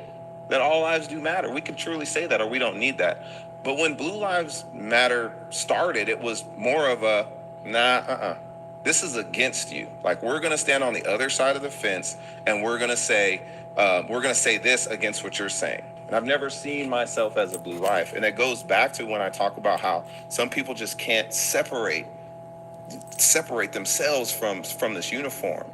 that all lives do matter. We can truly say that, or we don't need that. But when Blue Lives Matter started, it was more of a, this is against you. Like, we're going to stand on the other side of the fence, and we're going to say this against what you're saying. And I've never seen myself as a blue life. And it goes back to when I talk about how some people just can't separate themselves from this uniform.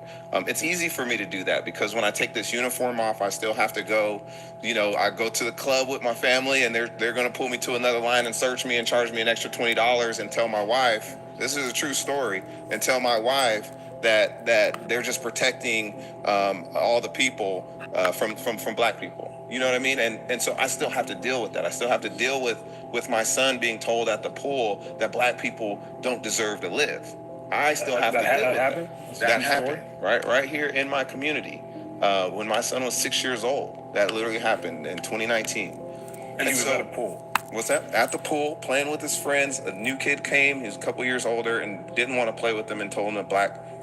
It's easy for me to do that because when I take this uniform off, I still have to go, I go to the club with my family, and they're going to pull me to another line and search me and charge me an extra $20 and tell my wife, this is a true story, and tell my wife that they're just protecting all the people from Black people. You know what I mean? And so I still have to deal with that. I still have to deal with my son being told at the pool that Black people don't deserve to live. I still have to deal with that. That happened right here in my community when my son was 6 years old. That literally happened in 2019. And he was at a pool. What's that? At the pool, playing with his friends. A new kid came. He was a couple years older and didn't want to play with them and told him that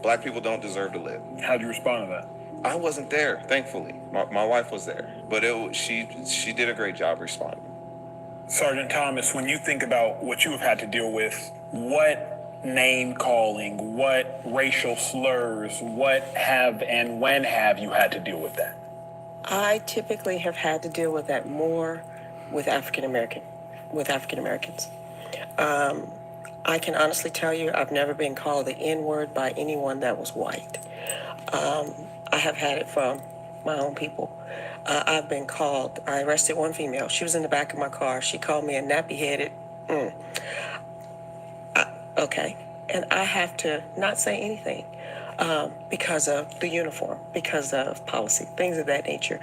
black people don't deserve to live. How'd you respond to that? I wasn't there, thankfully. My wife was there, but she did a great job responding. Sergeant Thomas, when you think about what you have had to deal with, what name calling, what racial slurs, what have and when have you had to deal with that? I typically have had to deal with that more with African Americans. I can honestly tell you I've never been called the N-word by anyone that was white. I have had it from my own people. I've been called, I arrested one female. She was in the back of my car. She called me a nappy-headed, okay. And I have to not say anything because of the uniform, because of policy, things of that nature.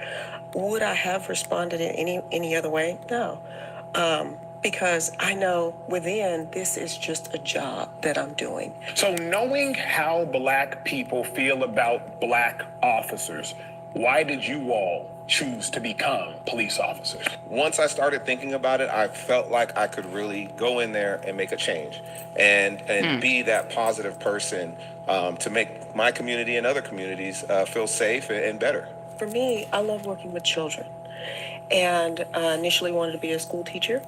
Would I have responded in any other way? No. Because I know within this is just a job that I'm doing. So knowing how Black people feel about Black officers, why did you all choose to become police officers? Once I started thinking about it, I felt like I could really go in there and make a change and be that positive person to make my community and other communities feel safe and better. For me, I love working with children. And I initially wanted to be a school teacher,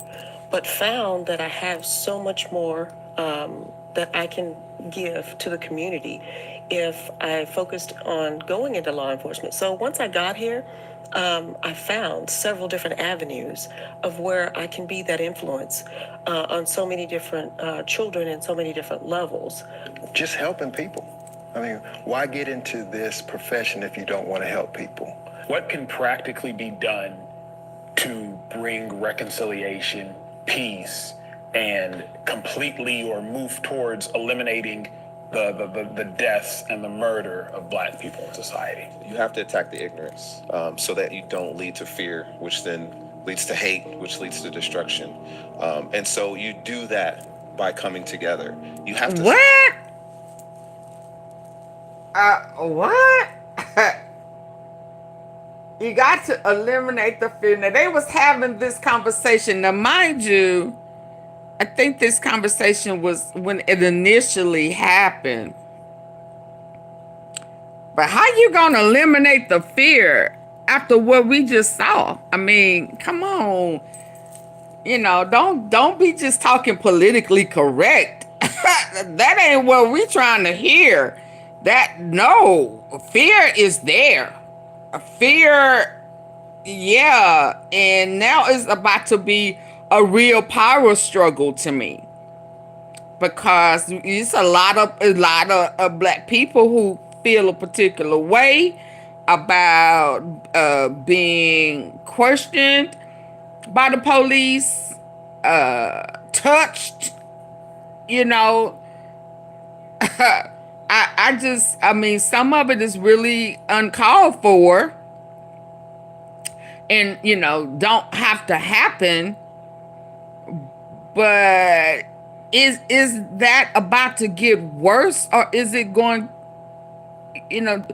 but found that I have so much more that I can give to the community if I focused on going into law enforcement. So once I got here, I found several different avenues of where I can be that influence on so many different children and so many different levels. Just helping people. I mean, why get into this profession if you don't want to help people? What can practically be done to bring reconciliation, peace, and completely or move towards eliminating the deaths and the murder of Black people in society? You have to attack the ignorance so that you don't lead to fear, which then leads to hate, which leads to destruction. And so you do that by coming together. You have to... What? What? You got to eliminate the fear. Now, they was having this conversation. Now, mind you, I think this conversation was when it initially happened. But how you going to eliminate the fear after what we just saw? I mean, come on. You know, don't be just talking politically correct. That ain't what we trying to hear. No, fear is there. Fear, yeah, and now it's about to be a real power struggle to me, because it's a lot of Black people who feel a particular way about being questioned by the police, touched, you know. I mean, some of it is really uncalled for and, you know, don't have to happen. But is that about to get worse, or is it going, you know,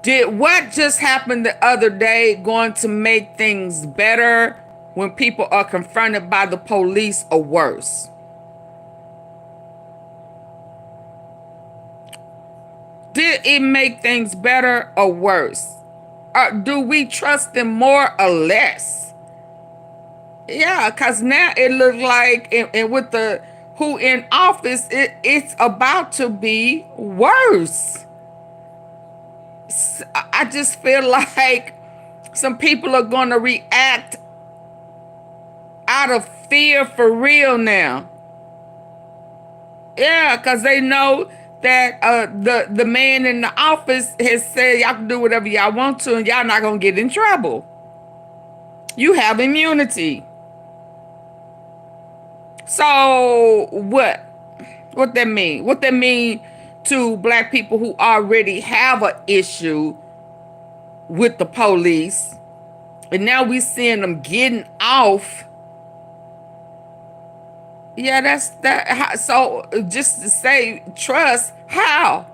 did what just happened the other day going to make things better when people are confronted by the police, or worse? Did it make things better or worse? Or do we trust them more or less? Yeah, because now it looks like, and with the who in office, it's about to be worse. I just feel like some people are going to react out of fear for real now. Yeah, because they know that the man in the office has said y'all can do whatever y'all want to and y'all not gonna get in trouble. You have immunity. So what that mean? What that mean to Black people who already have an issue with the police, and now we seeing them getting off? Yeah, that's that. So just to say trust, how?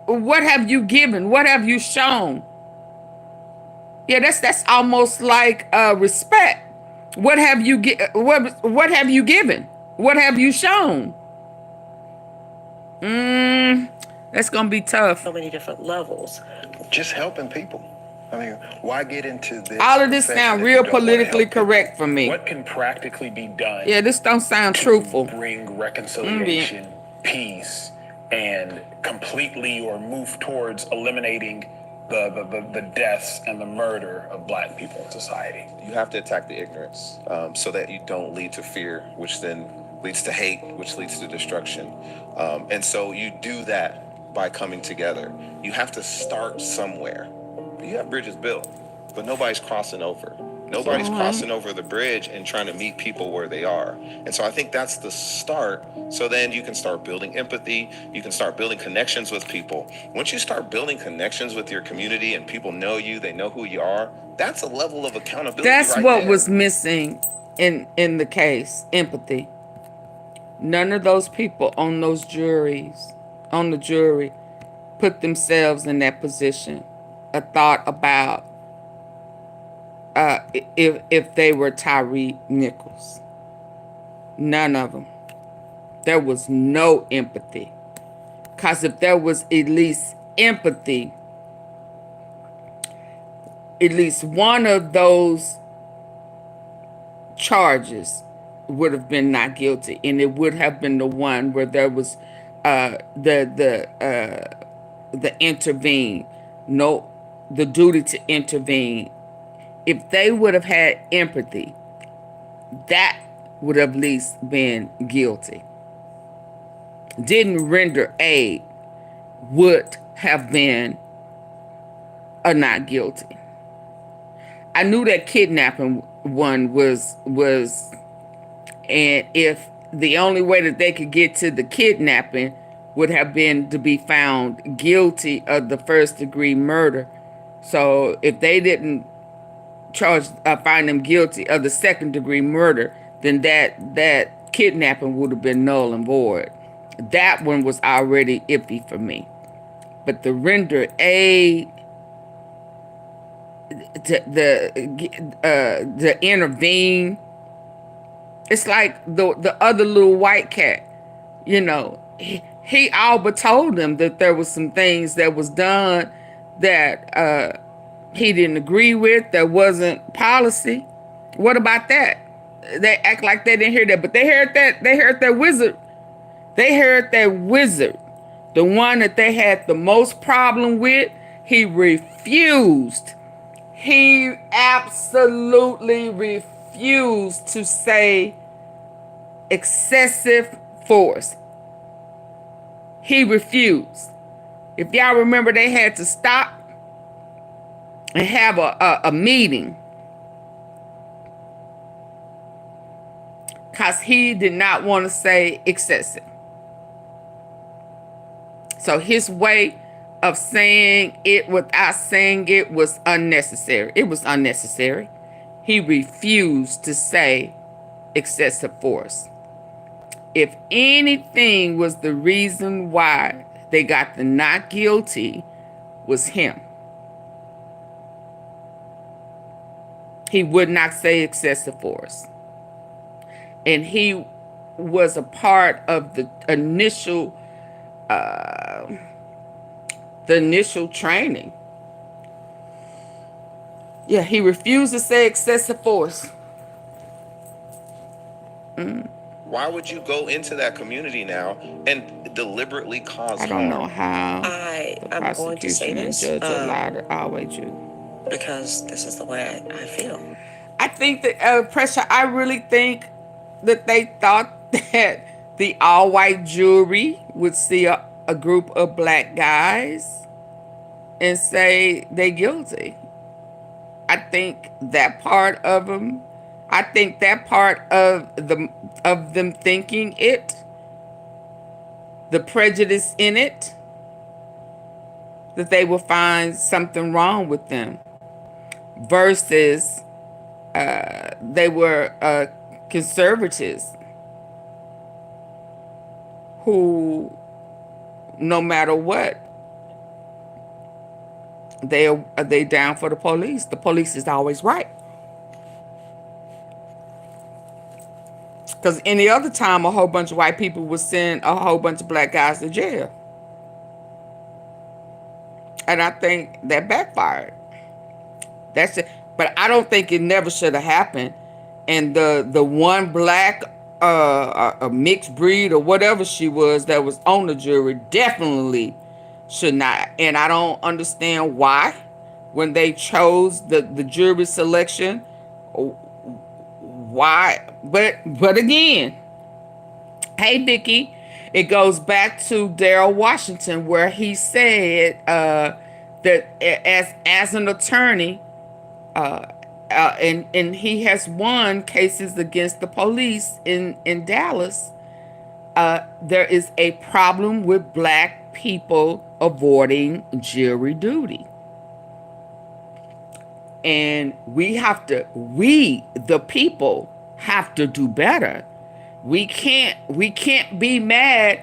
What have you given? What have you shown? Yeah, that's almost like respect. What have you what have you given? What have you shown? That's gonna be tough. So many different levels. Just helping people. I mean, why get into this? All of this sound real politically correct for me. What can practically be done? Yeah, this don't sound truthful. Bring reconciliation, peace, and completely or move towards eliminating the deaths and the murder of black people in society. You have to attack the ignorance so that you don't lead to fear, which then leads to hate, which leads to destruction. And so you do that by coming together. You have to start somewhere. You have bridges built, but nobody's crossing over. Nobody's crossing over the bridge and trying to meet people where they are. And so I think that's the start. So then you can start building empathy. You can start building connections with people. Once you start building connections with your community and people know you, they know who you are, that's a level of accountability. That's right what there. was missing in the case, empathy. None of those people on those juries, on the jury, put themselves in that position, a thought about if they were Tyrie Nichols. None of them. There was no empathy. Because if there was at least empathy, at least one of those charges would have been not guilty, and it would have been the one where there was the intervene, the duty to intervene. If they would have had empathy, that would have at least been guilty. Didn't render aid would have been a not guilty. I knew that kidnapping one was, and if the only way that they could get to the kidnapping would have been to be found guilty of the first-degree murder. So if they didn't find them guilty of the second-degree murder, then that kidnapping would have been null and void. That one was already iffy for me. But the render aid, the intervene, it's like the other little white cat, you know, he all but told them that there was some things that was done that he didn't agree with, that wasn't policy. What about that? They act like they didn't hear that, but they heard that wizard. They heard that wizard, the one that they had the most problem with. He refused. He absolutely refused to say excessive force. He refused. If y'all remember, they had to stop and have a meeting because he did not want to say excessive. So his way of saying it without saying it was unnecessary. It was unnecessary. He refused to say excessive force. If anything was the reason why they got the not guilty, was him. He would not say excessive force. And he was a part of the initial training. Yeah, he refused to say excessive force. Why would you go into that community now and deliberately cause harm? I don't know how. I'm going to say this. Judge allowed it. Always you. Because this is the way I feel. I think that pressure. I really think that they thought that the all-white jury would see a group of black guys and say they're guilty. I think that part of them. I think that part of them thinking it, the prejudice in it, that they will find something wrong with them, versus they were conservatives who, no matter what, they down for the police. The police is always right. Because any other time, a whole bunch of white people would send a whole bunch of black guys to jail. And I think that backfired. That's it. But I don't think it never should have happened. And the one black, a mixed breed or whatever she was that was on the jury definitely should not. And I don't understand why, when they chose the jury selection, why. But again, hey Vicky, it goes back to Daryl Washington, where he said that as an attorney, and he has won cases against the police in Dallas. There is a problem with black people avoiding jury duty. And we, the people, have to do better. We can't be mad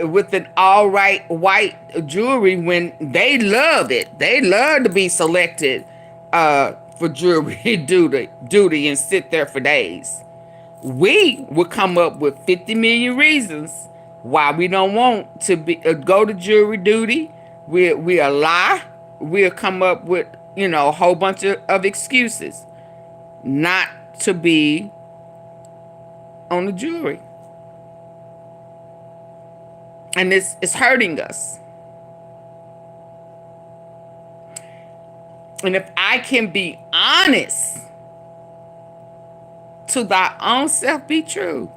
with an all right white jury when they love it. They love to be selected for jury duty and sit there for days. We would come up with 50 million reasons why we don't want to go to jury duty. We'll lie. We'll come up with, a whole bunch of excuses not to be on the jury. And it's hurting us. And if I can be honest, to thy own self be true.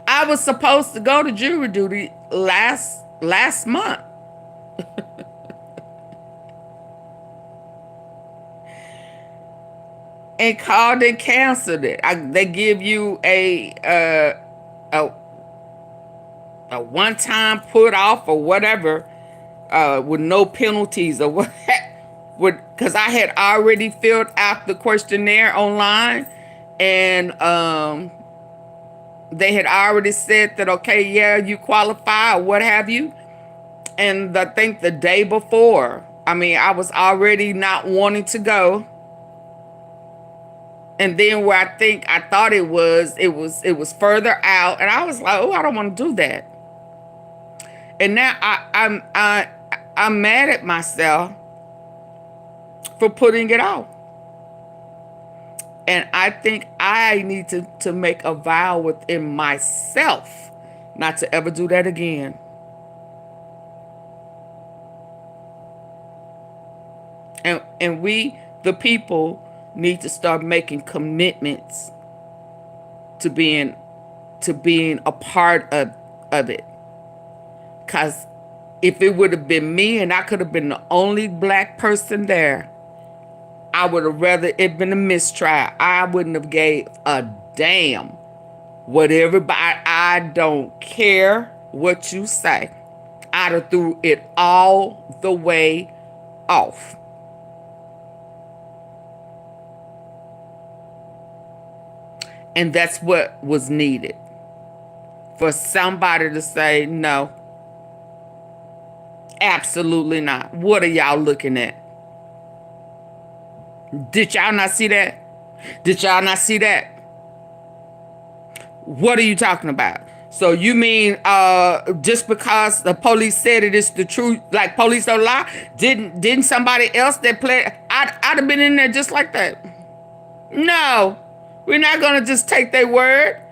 I was supposed to go to jury duty last month. And called and canceled it. They give you a one-time put off or whatever, with no penalties or what. Because I had already filled out the questionnaire online, and they had already said that, okay, yeah, you qualify or what have you. And I think the day before, I was already not wanting to go. And then where I thought it was further out, and I was like, oh, I don't want to do that. And now I'm mad at myself for putting it off. And I think I need to make a vow within myself not to ever do that again. And we, the people, need to start making commitments to being a part of it. Because if it would have been me and I could have been the only black person there, I would have rather it been a mistrial. I wouldn't have gave a damn what everybody. I don't care what you say. I'd have threw it all the way off. And that's what was needed. For somebody to say, no, absolutely not. What are y'all looking at? Did y'all not see that? Did y'all not see that? What are you talking about? So you mean just because the police said it is the truth, like police don't lie? Didn't somebody else that played? I'd have been in there just like that. No. We're not going to just take their word.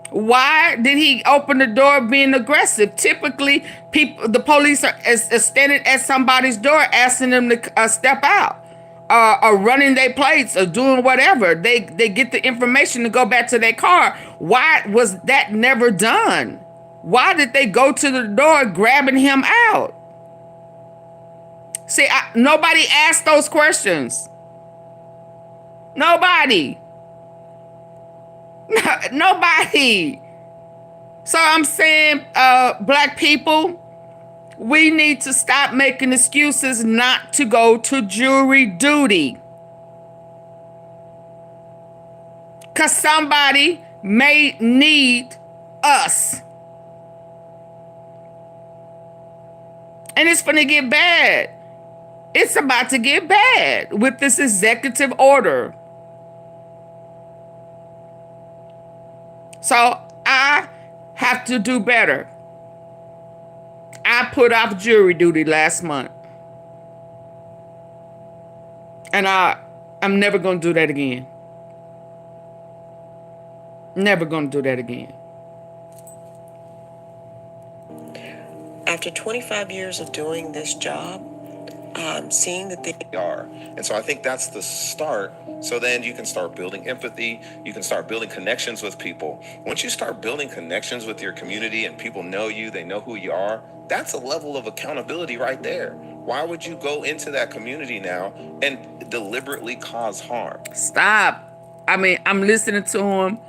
Why did he open the door being aggressive? Typically, the police are standing at somebody's door asking them to step out, or running their plates, or doing whatever. They get the information to go back to their car. Why was that never done? Why did they go to the door grabbing him out? See, nobody asked those questions. Nobody. Nobody. So I'm saying, black people, we need to stop making excuses not to go to jury duty. Because somebody may need us. And it's going to get bad. It's about to get bad with this executive order. So I have to do better. I put off jury duty last month. And I'm never going to do that again. Never going to do that again. After 25 years of doing this job, seeing the thing are. And so I think that's the start. So then you can start building empathy. You can start building connections with people. Once you start building connections with your community and people know you, they know who you are, that's a level of accountability right there. Why would you go into that community now and deliberately cause harm? Stop. I mean, I'm listening to him,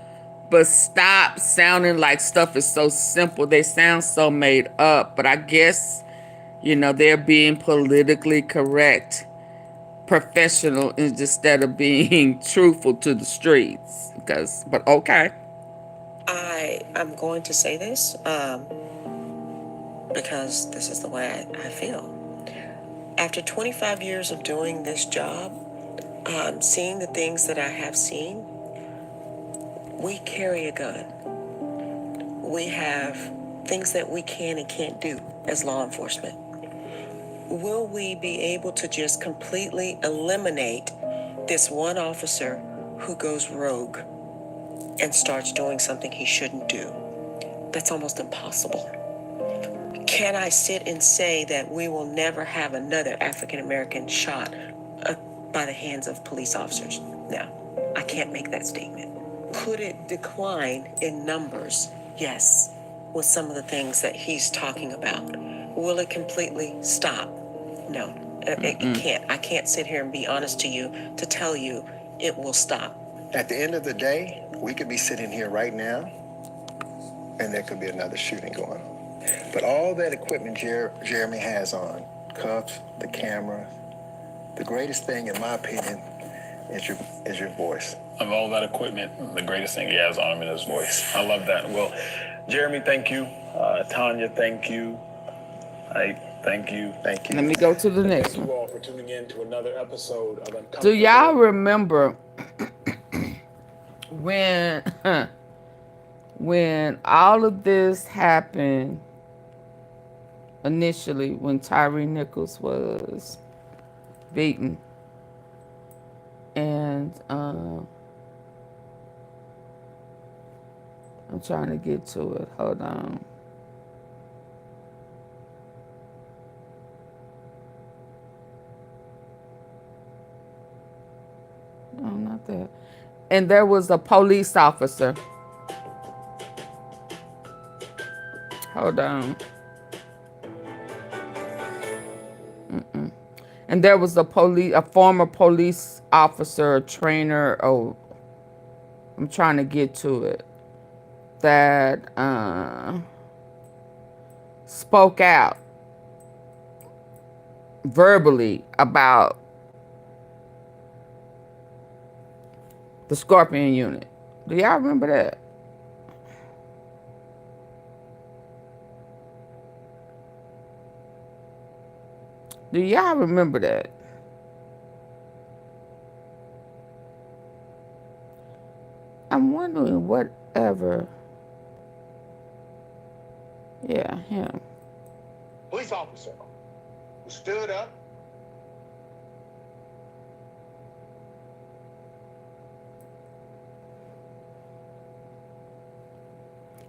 but stop sounding like stuff is so simple. They sound so made up, but I guess, you know, they're being politically correct, professional, instead of being truthful to the streets. But okay. I'm going to say this because this is the way I feel. After 25 years of doing this job, seeing the things that I have seen, we carry a gun. We have things that we can and can't do as law enforcement. Will we be able to just completely eliminate this one officer who goes rogue and starts doing something he shouldn't do? That's almost impossible. Can I sit and say that we will never have another African American shot by the hands of police officers? No, I can't make that statement. Could it decline in numbers? Yes, with some of the things that he's talking about. Will it completely stop? No, it can't. I can't sit here and be honest to you to tell you it will stop. At the end of the day, we could be sitting here right now, and there could be another shooting going on. But all that equipment Jeremy has on, cuffs, the camera, the greatest thing, in my opinion, is your voice. Of all that equipment, the greatest thing he has on him is his voice. I love that. Well, Jeremy, thank you. Tanya, thank you. Thank you. Thank you. Let me go to the next Thank one. you all for tuning in to another episode of Uncomfortable. Do y'all remember when all of this happened initially, when Tyrie Nichols was beaten, and I'm trying to get to it. Hold on. No, not that. And there was a police officer. Hold on. And there was a former police officer, trainer. Oh, I'm trying to get to it. That spoke out verbally about the Scorpion unit. Do y'all remember that? Do y'all remember that? I'm wondering whatever. Yeah, him. Police officer who stood up.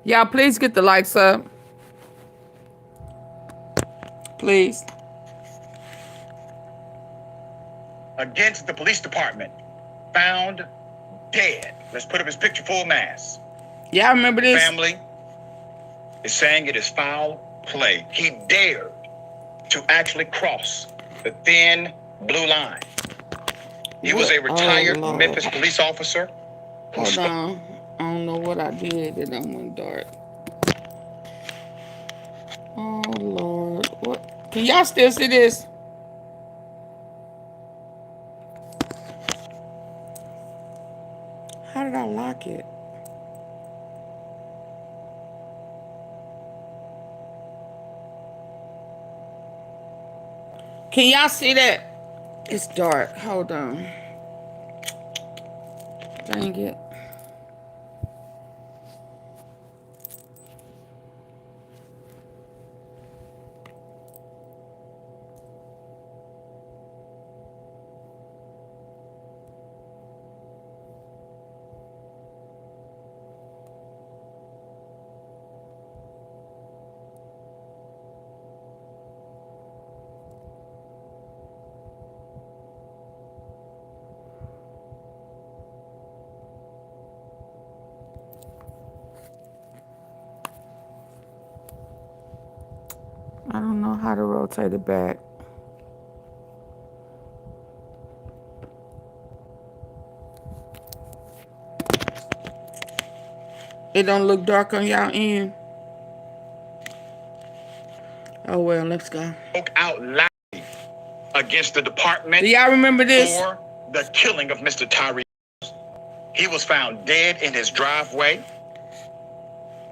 Y'all, please get the likes up. Please. Against the police department. Found dead. Let's put up his picture full mass. Y'all remember this? Family is saying it is foul play. He dared to actually cross the thin blue line. He was a retired Memphis police officer. Hold on. I don't know what I did. It done went dark. Oh, Lord. What? Can y'all still see this? How did I lock it? Can y'all see that? It's dark. Hold on. Dang it. I don't know how to rotate it back. It don't look dark on y'all end. Oh well, let's go. Spoke out loud against the department. Do y'all remember this? For the killing of Mr. Tyrie. He was found dead in his driveway.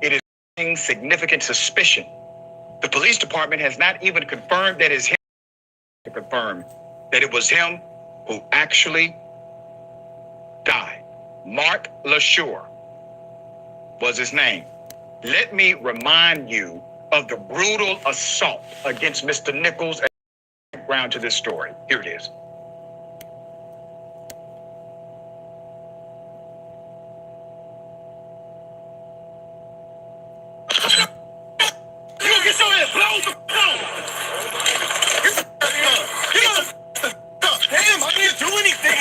It is significant suspicion. The police department has not even confirmed that it's him. To confirm that it was him who actually died. Mark Lashure was his name. Let me remind you of the brutal assault against Mr. Nichols and the background to this story. Here it is. Damn, I didn't do anything.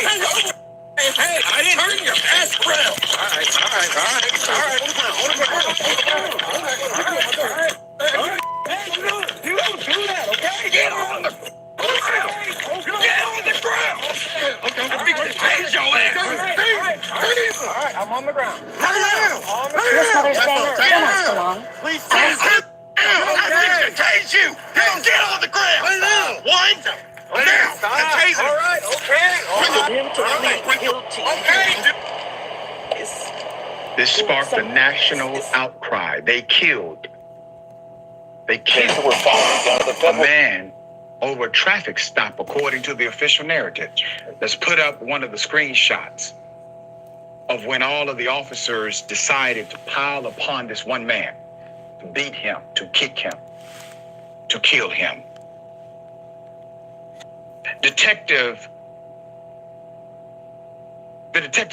Hey, I didn't turn your ass around. All right. You don't do that, okay? Get on the ground. Okay, I'm gonna change your ass. All right, I'm on the ground. This mother's saying don't ask for long. Please tase him. I'm tase you. Get on the ground. One. Now, tase him. All right, okay. This sparked a national outcry. They killed a man over a traffic stop, according to the official narrative. Let's put up one of the screenshots of when all of the officers decided to pile upon this one man, to beat him, to kick him, to kill him. The detective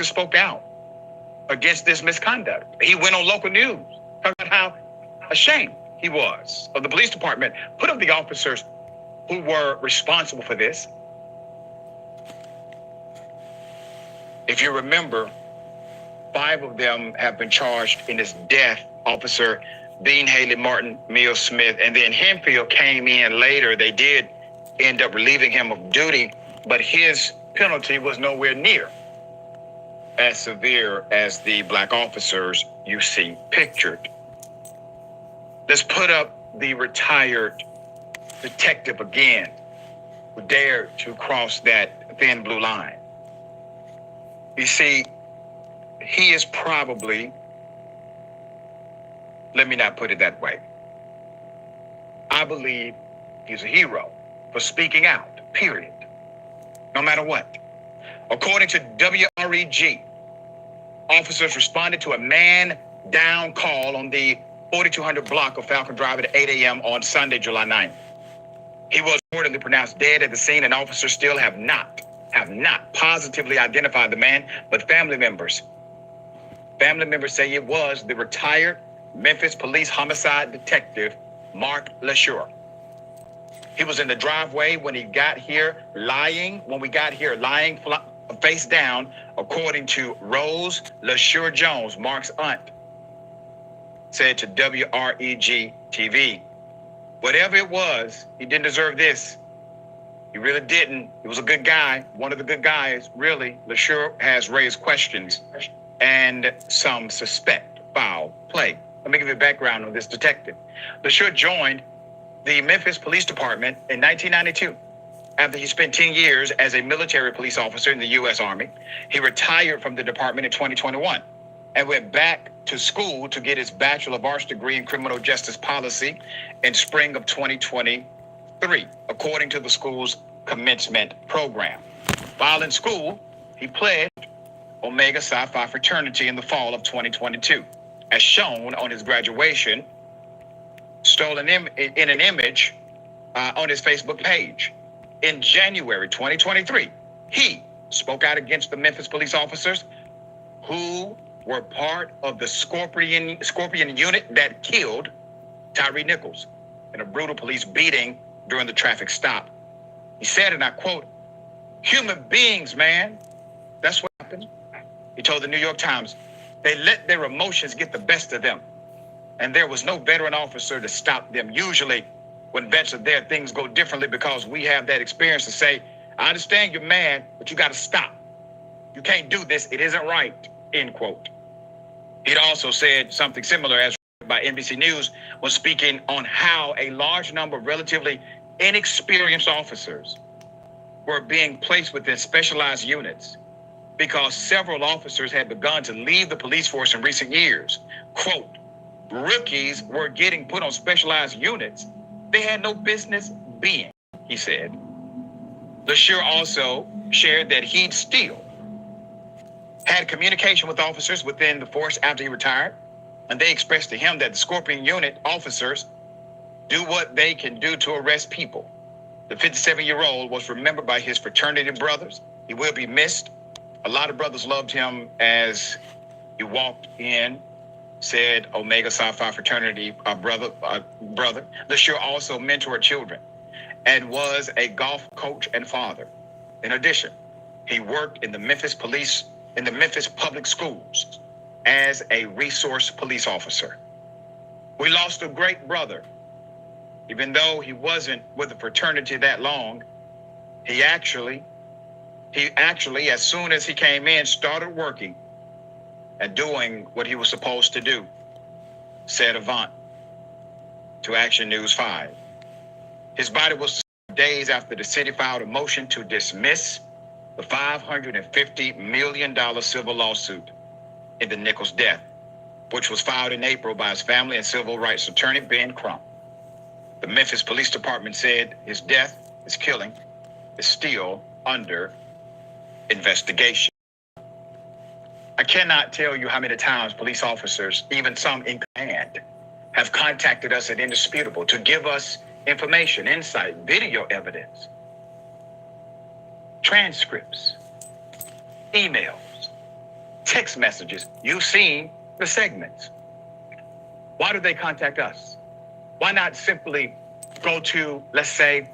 spoke out against this misconduct. He went on local news, talking about how ashamed he was of the police department, put up the officers who were responsible for this. If you remember, 5 of them have been charged in this death. Officer Bean Haley, Martin Mills Smith, and then Hemphill came in later. They did end up relieving him of duty, but his penalty was nowhere near as severe as the black officers you see pictured. Let's put up the retired detective again, who dared to cross that thin blue line. You see, he is probably, let me not put it that way. I believe he's a hero for speaking out, period. No matter what. According to WREG, officers responded to a man down call on the 4200 block of Falcon Drive at 8 a.m. on Sunday, July 9th. He was reportedly pronounced dead at the scene, and officers still have not positively identified the man, but family members say it was the retired Memphis police homicide detective, Mark Lashure. He was in the driveway when we got here lying face down, according to Rose Lashure Jones, Mark's aunt, said to WREG TV. Whatever it was, he didn't deserve this. He really didn't. He was a good guy, one of the good guys, really. Lashure has raised questions and some suspect foul play. Let me give you a background on this detective. Lashure joined the Memphis Police Department in 1992 after he spent 10 years as a military police officer in the U.S. Army. He retired from the department in 2021 and went back to school to get his Bachelor of Arts degree in Criminal Justice Policy in spring of 2023, according to the school's commencement program. While in school, he pledged Omega Psi Phi fraternity in the fall of 2022, as shown on his graduation, stolen in an image on his Facebook page. In January 2023, he spoke out against the Memphis police officers who were part of the Scorpion unit that killed Tyrie Nichols in a brutal police beating during the traffic stop. He said, and I quote, "Human beings, man, that's what happened." He told the New York Times, "They let their emotions get the best of them, and there was no veteran officer to stop them. Usually when vets are there, things go differently because we have that experience to say, I understand you're mad, but you got to stop. You can't do this. It isn't right, end quote. He'd also said something similar as by NBC News when speaking on how a large number of relatively inexperienced officers were being placed within specialized units because several officers had begun to leave the police force in recent years. Quote, rookies were getting put on specialized units they had no business being, he said. Lashure also shared that he'd still had communication with officers within the force after he retired, and they expressed to him that the Scorpion Unit officers do what they can do to arrest people. The 57-year-old was remembered by his fraternity brothers. He will be missed. A lot of brothers loved him as he walked in, said Omega Psi Phi fraternity brother. Lashure also mentored children and was a golf coach and father. In addition, he worked in the Memphis public schools as a resource police officer. We lost a great brother. Even though he wasn't with the fraternity that long, he actually, as soon as he came in, started working and doing what he was supposed to do, said Avant to Action News 5. His body was days after the city filed a motion to dismiss the $550 million civil lawsuit in the Nichols death, which was filed in April by his family and civil rights attorney, Ben Crump. The Memphis Police Department said his killing, is still under investigation. I cannot tell you how many times police officers, even some in command, have contacted us at Indisputable to give us information, insight, video evidence, transcripts, emails, text messages. You've seen the segments. Why do they contact us? Why not simply go to, let's say,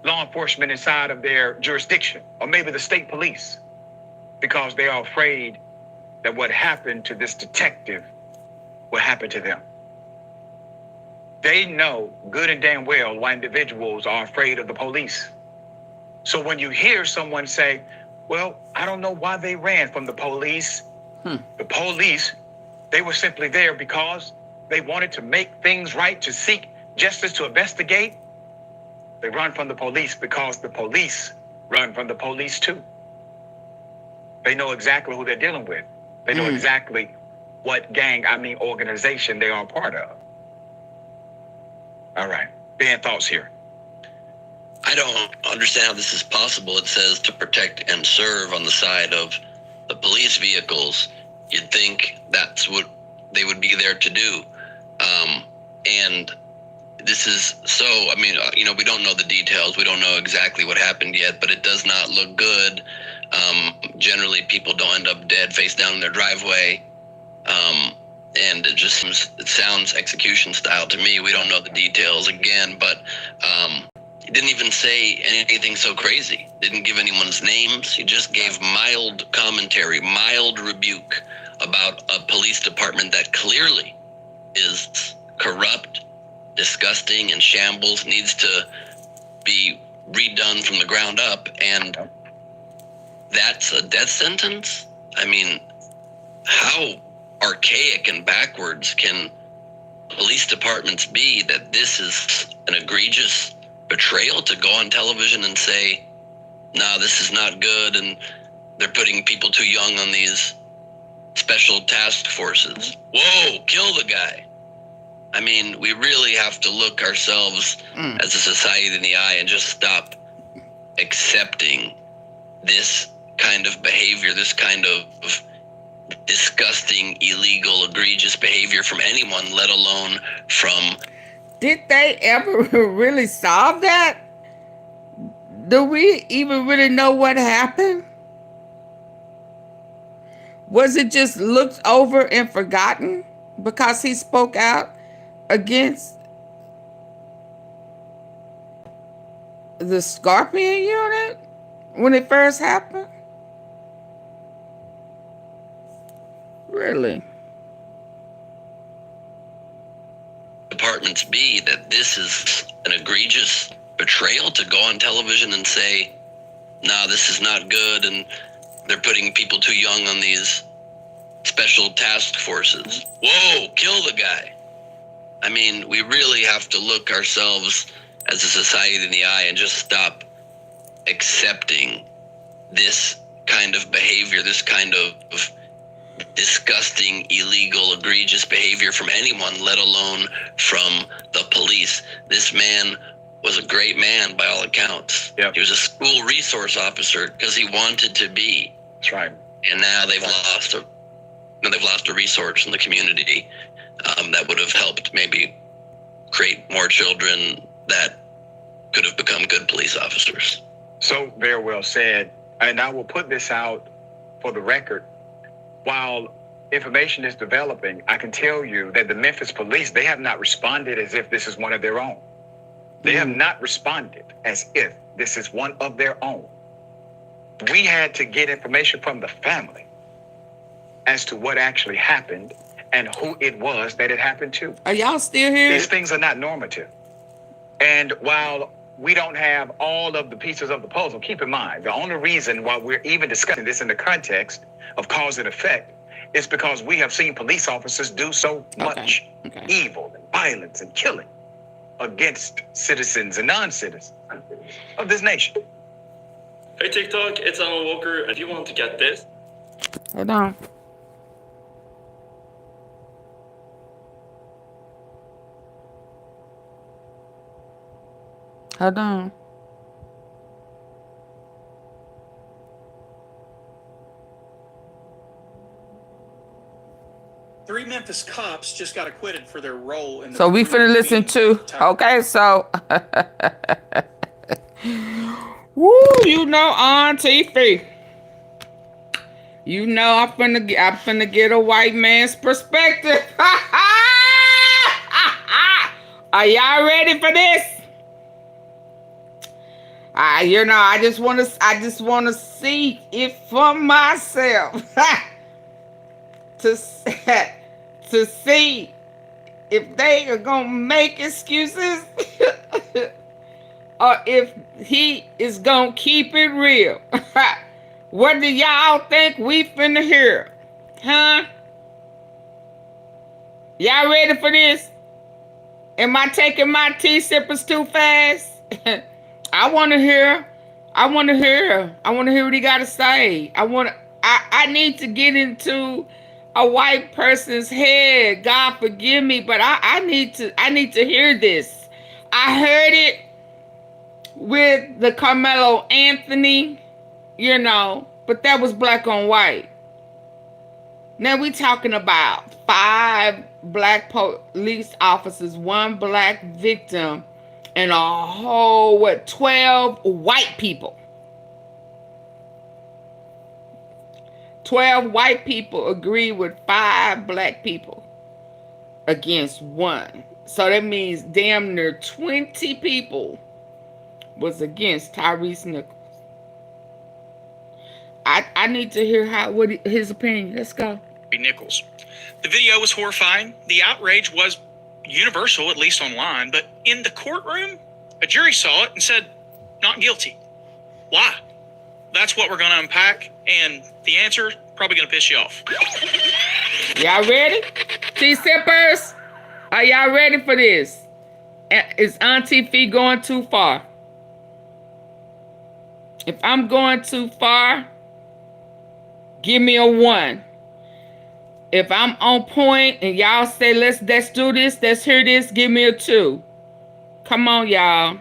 law enforcement inside of their jurisdiction, or maybe the state police, because they are afraid that what happened to this detective will happen to them. They know good and damn well why individuals are afraid of the police. So when you hear someone say, well, I don't know why they ran from the police. The police, they were simply there because they wanted to make things right, to seek justice, to investigate. They run from the police because the police run from the police too. They know exactly who they're dealing with. They know exactly what organization they are a part of. All right, Ben, thoughts here. I don't understand how this is possible. It says to protect and serve on the side of the police vehicles. You'd think that's what they would be there to do. And this is so, we don't know the details. We don't know exactly what happened yet, but it does not look good. Generally, people don't end up dead face down in their driveway. And it sounds execution style to me. We don't know the details again, but he didn't even say anything so crazy. Didn't give anyone's names. He just gave mild commentary, mild rebuke about a police department that clearly is corrupt, disgusting, and shambles, needs to be redone from the ground up. And that's a death sentence? How archaic and backwards can police departments be that this is an egregious betrayal to go on television and say, nah, this is not good, and they're putting people too young on these special task forces. Whoa, kill the guy. We really have to look ourselves as a society in the eye and just stop accepting this kind of behavior, this kind of disgusting, illegal, egregious behavior from anyone, let alone from... Did they ever really solve that? Do we even really know what happened? Was it just looked over and forgotten because he spoke out against the Scorpion unit when it first happened? Really? departments be that this is an egregious betrayal to go on television and say, nah, this is not good, and they're putting people too young on these special task forces. Whoa, kill the guy. I mean, we really have to look ourselves as a society in the eye and just stop accepting this kind of behavior, this kind of disgusting, illegal, egregious behavior from anyone, let alone from the police. This man was a great man by all accounts. Yep. He was a school resource officer because he wanted to be. That's right. And now they've lost a resource in the community that would have helped maybe create more children that could have become good police officers. So very well said. And I will put this out for the record. While information is developing, I can tell you that the Memphis police, they have not responded as if this is one of their own. They have not responded as if this is one of their own. We had to get information from the family as to what actually happened and who it was that it happened to. Are y'all still here? These things are not normative. And while we don't have all of the pieces of the puzzle, keep in mind, the only reason why we're even discussing this in the context of cause and effect is because we have seen police officers do so much evil and violence and killing against citizens and non-citizens of this nation. Hey TikTok, it's Alan Walker. If you want to get this, hold on. Hold on. Three Memphis cops just got acquitted for their role in the... So we finna listen to, okay, so woo, you know AunTeaFee. You know I'm finna get a white man's perspective. Are y'all ready for this? You know, I just wanna see it for myself. To see if they are gonna make excuses or if he is gonna keep it real. What do y'all think we finna hear? Huh? Y'all ready for this? Am I taking my tea sippers too fast? I wanna hear what he gotta say. I need to get into a white person's head. God forgive me, but I need to hear this. I heard it with the Carmelo Anthony, you know, but that was black on white. Now we talking about 5 black police officers, 1 black victim, and a whole 12 white people. 12 white people agree with 5 black people against 1. So that means damn near 20 people was against Tyrie Nichols. I need to hear his opinion. Let's go. Nichols. The video was horrifying. The outrage was universal, at least online, but in the courtroom, a jury saw it and said, not guilty. Why? That's what we're going to unpack, and the answer probably going to piss you off. Y'all ready? Tea sippers, are y'all ready for this? Is AunTeaFee going too far? If I'm going too far, give me a 1. If I'm on point and y'all say let's do this, let's hear this, give me a 2. Come on, y'all.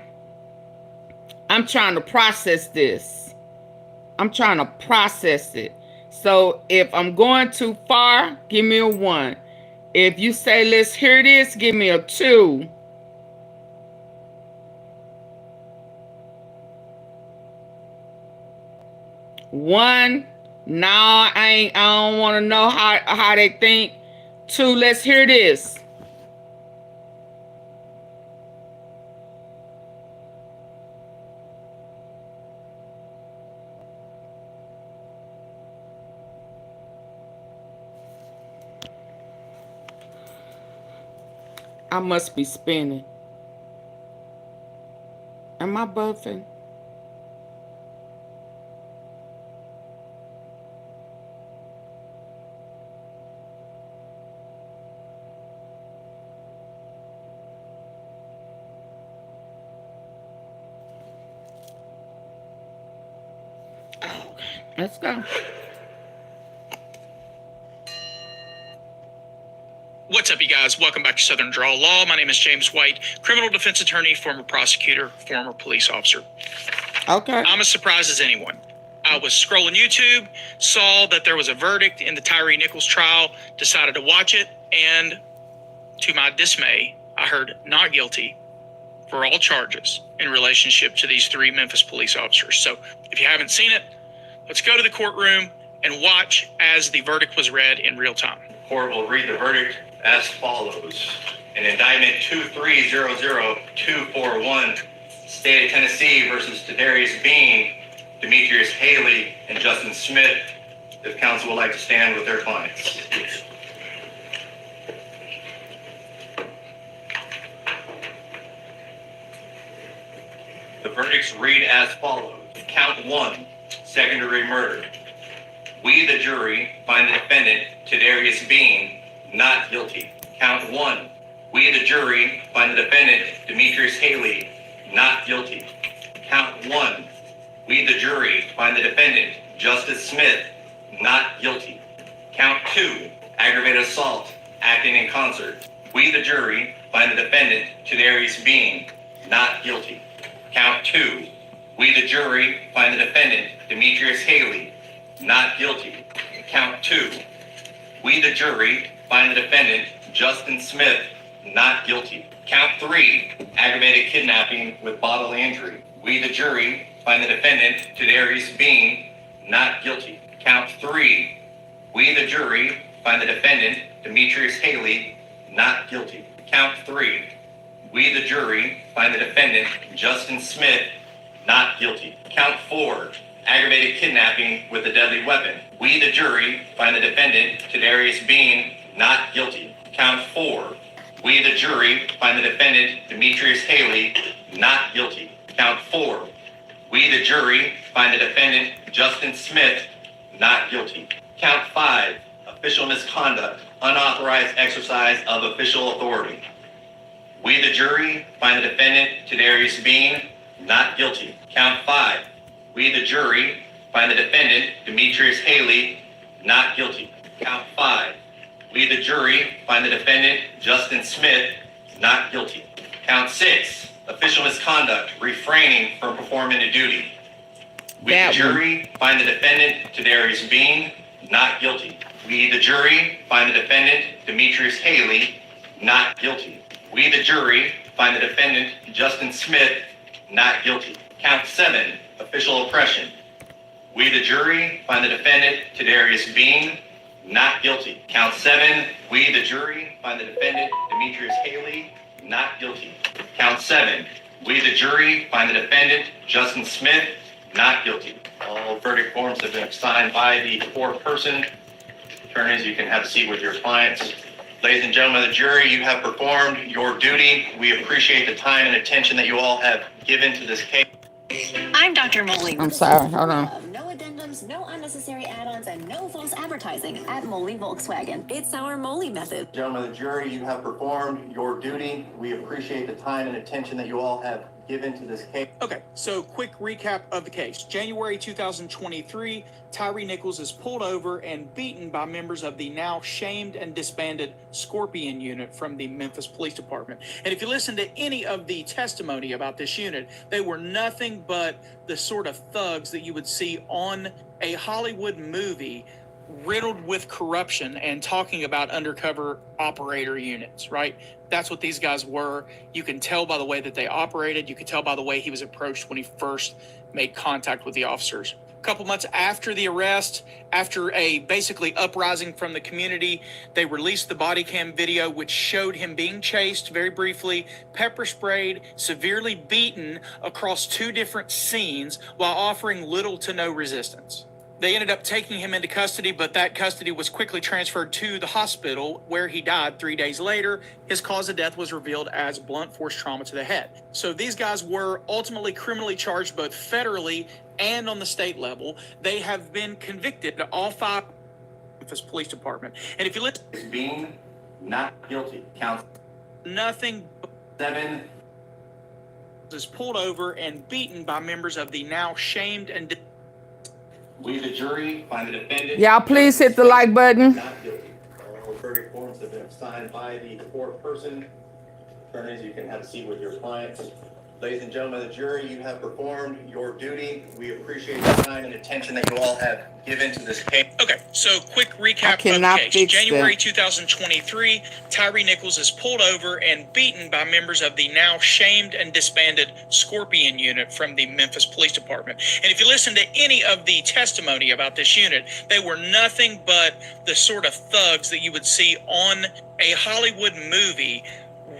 I'm trying to process this. I'm trying to process it. So if I'm going too far, give me a 1. If you say let's hear this, give me a 2. One, no, I don't want to know how they think. 2, let's hear this. I must be spinning. Am I buffing? Let's go. What's up, you guys? Welcome back to Southern Draw Law. My name is James White, criminal defense attorney, former prosecutor, former police officer. Okay. I'm as surprised as anyone. I was scrolling YouTube, saw that there was a verdict in the Tyrie Nichols trial, decided to watch it, and to my dismay, I heard not guilty for all charges in relationship to these 3 Memphis police officers. So if you haven't seen it, let's go to the courtroom and watch as the verdict was read in real time. Court will read the verdict as follows. In indictment 2300241, State of Tennessee versus Tadarius Bean, Demetrius Haley, and Justin Smith, if counsel would like to stand with their clients. The verdicts read as follows. Count 1, second-degree murder. We, the jury, find the defendant, Tadarius Bean, not guilty. Count 1. We, the jury, find the defendant, Demetrius Haley, not guilty. Count 1. We, the jury, find the defendant, Justice Smith, not guilty. Count 2. Aggravated assault, acting in concert. We, the jury, find the defendant, Tadarius Bean, not guilty. Count 2. We, the jury, find the defendant, Demetrius Haley, not guilty. Count 2. We, the jury, find the defendant, Justin Smith, not guilty. Count 3. Aggravated kidnapping with bodily injury. We, the jury, find the defendant, Tadarius Bean, not guilty. Count 3. We, the jury, find the defendant, Demetrius Haley, not guilty. Count 3. We, the jury, find the defendant, Justin Smith, not guilty. Count 4. Aggravated kidnapping with a deadly weapon. We, the jury, find the defendant, Tadarius Bean, not guilty. Count 4. We, the jury, find the defendant, Demetrius Haley, not guilty. Count 4. We, the jury, find the defendant, Justin Smith, not guilty. Count 5. Official misconduct, unauthorized exercise of official authority. We, the jury, find the defendant, Tadarius Bean, not guilty. Count 5. We, the jury, find the defendant, Demetrius Haley, not guilty. Count 5. We, the jury, find the defendant, Justin Smith, not guilty. Count 6. Official misconduct, refraining from performing a duty. We, the jury, find the defendant, Tadarius Bean, not guilty. We, the jury, find the defendant, Demetrius Haley, not guilty. We, the jury, find the defendant, Justin Smith, not guilty. Count 7. Official oppression. We, the jury, find the defendant, Tadarius Bean, not guilty. Count 7. We, the jury, find the defendant, Demetrius Haley, not guilty. Count 7. We, the jury, find the defendant, Justin Smith, not guilty. All verdict forms have been signed by the foreperson. Attorneys, you can have a seat with your clients. Ladies and gentlemen of the jury, you have performed your duty. We appreciate the time and attention that you all have given to this case. I'm Dr. Moley. I'm sorry, hold on. No addendums, no unnecessary add-ons, and no false advertising at Moley Volkswagen. It's our Moley method. Gentlemen of the jury, you have performed your duty. We appreciate the time and attention that you all have given to this case. Okay, so quick recap of the case. January 2023, Tyrie Nichols is pulled over and beaten by members of the now shamed and disbanded Scorpion unit from the Memphis Police Department. And if you listen to any of the testimony about this unit, they were nothing but the sort of thugs that you would see on a Hollywood movie riddled with corruption and talking about undercover operator units, right? That's what these guys were. You can tell by the way that they operated. You can tell by the way he was approached when he first made contact with the officers. A couple months after the arrest, after a basically uprising from the community, they released the body cam video, which showed him being chased very briefly, pepper sprayed, severely beaten across 2 different scenes while offering little to no resistance. They ended up taking him into custody, but that custody was quickly transferred to the hospital where he died 3 days later. His cause of death was revealed as blunt force trauma to the head. So these guys were ultimately criminally charged both federally and on the state level. They have been convicted, all 5 Memphis Police Department. And if you listen, Being not guilty counts nothing 7. is pulled over and beaten by members of the now shamed and We, the jury, find the defendant. Y'all please hit the like button. Not guilty. All verdict forms have been signed by the court person. Attorneys, you can have a seat with your clients. Ladies and gentlemen of the jury, you have performed your duty. We appreciate the time and attention that you all have given to this case. Okay, so quick recap of the cannot case. fix January that. 2023, Tyrie Nichols is pulled over and beaten by members of the now shamed and disbanded Scorpion unit from the Memphis Police Department. And if you listen to any of the testimony about this unit, they were nothing but the sort of thugs that you would see on a Hollywood movie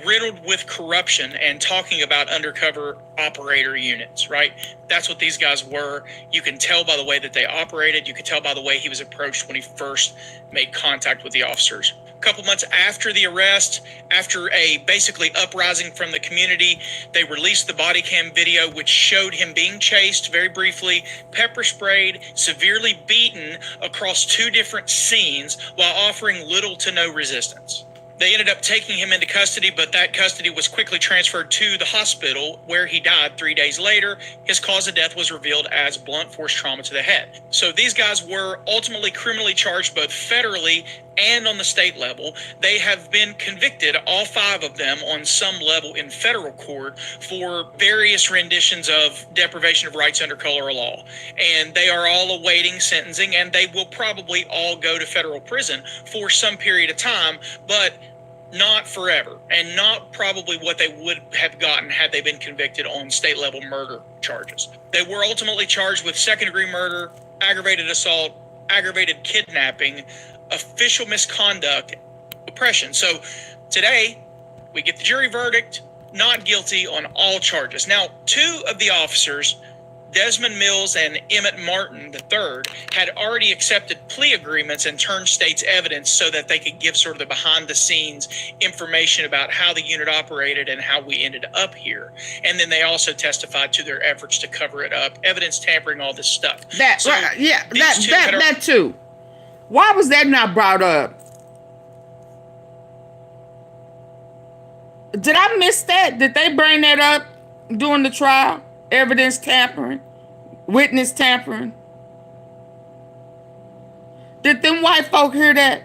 riddled with corruption and talking about undercover operator units, right? That's what these guys were. You can tell by the way that they operated. You can tell by the way he was approached when he first made contact with the officers. A couple months after the arrest, after a basically uprising from the community, they released the body cam video, which showed him being chased very briefly, pepper sprayed, severely beaten across 2 different scenes while offering little to no resistance. They ended up taking him into custody, but that custody was quickly transferred to the hospital where he died 3 days later. His cause of death was revealed as blunt force trauma to the head. So these guys were ultimately criminally charged both federally and on the state level. They have been convicted, all 5 of them, on some level in federal court for various renditions of deprivation of rights under color of law. And they are all awaiting sentencing, and they will probably all go to federal prison for some period of time, but not forever, and not probably what they would have gotten had they been convicted on state level murder charges. They were ultimately charged with second-degree murder, aggravated assault, aggravated kidnapping, official misconduct, oppression. So today we get the jury verdict, not guilty on all charges. Now, 2 of the officers, Desmond Mills and Emmett Martin III, had already accepted plea agreements and turned state's evidence so that they could give sort of the behind the scenes information about how the unit operated and how we ended up here. And then they also testified to their efforts to cover it up, evidence tampering, all this stuff. That So right, yeah, these two that too. Why was that not brought up? Did I miss that? Did they bring that up during the trial? Evidence tampering, witness tampering. Did them white folk hear that?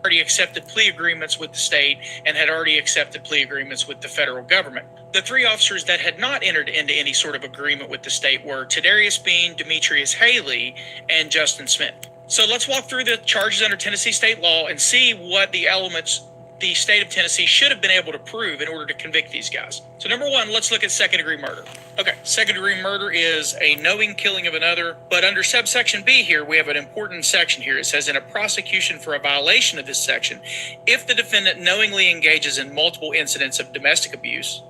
already accepted plea agreements with the state and had already accepted plea agreements with the federal government. The 3 officers that had not entered into any sort of agreement with the state were TASARRIUSBEAN, Demetrius Haley, and Justin Smith. So let's walk through the charges under Tennessee state law and see what the elements the state of Tennessee should have been able to prove in order to convict these guys. So number 1, let's look at second-degree murder. Okay, second-degree murder is a knowing killing of another, but under subsection B here, we have an important section here. It says, in a prosecution for a violation of this section, if the defendant knowingly engages in multiple incidents of domestic abuse,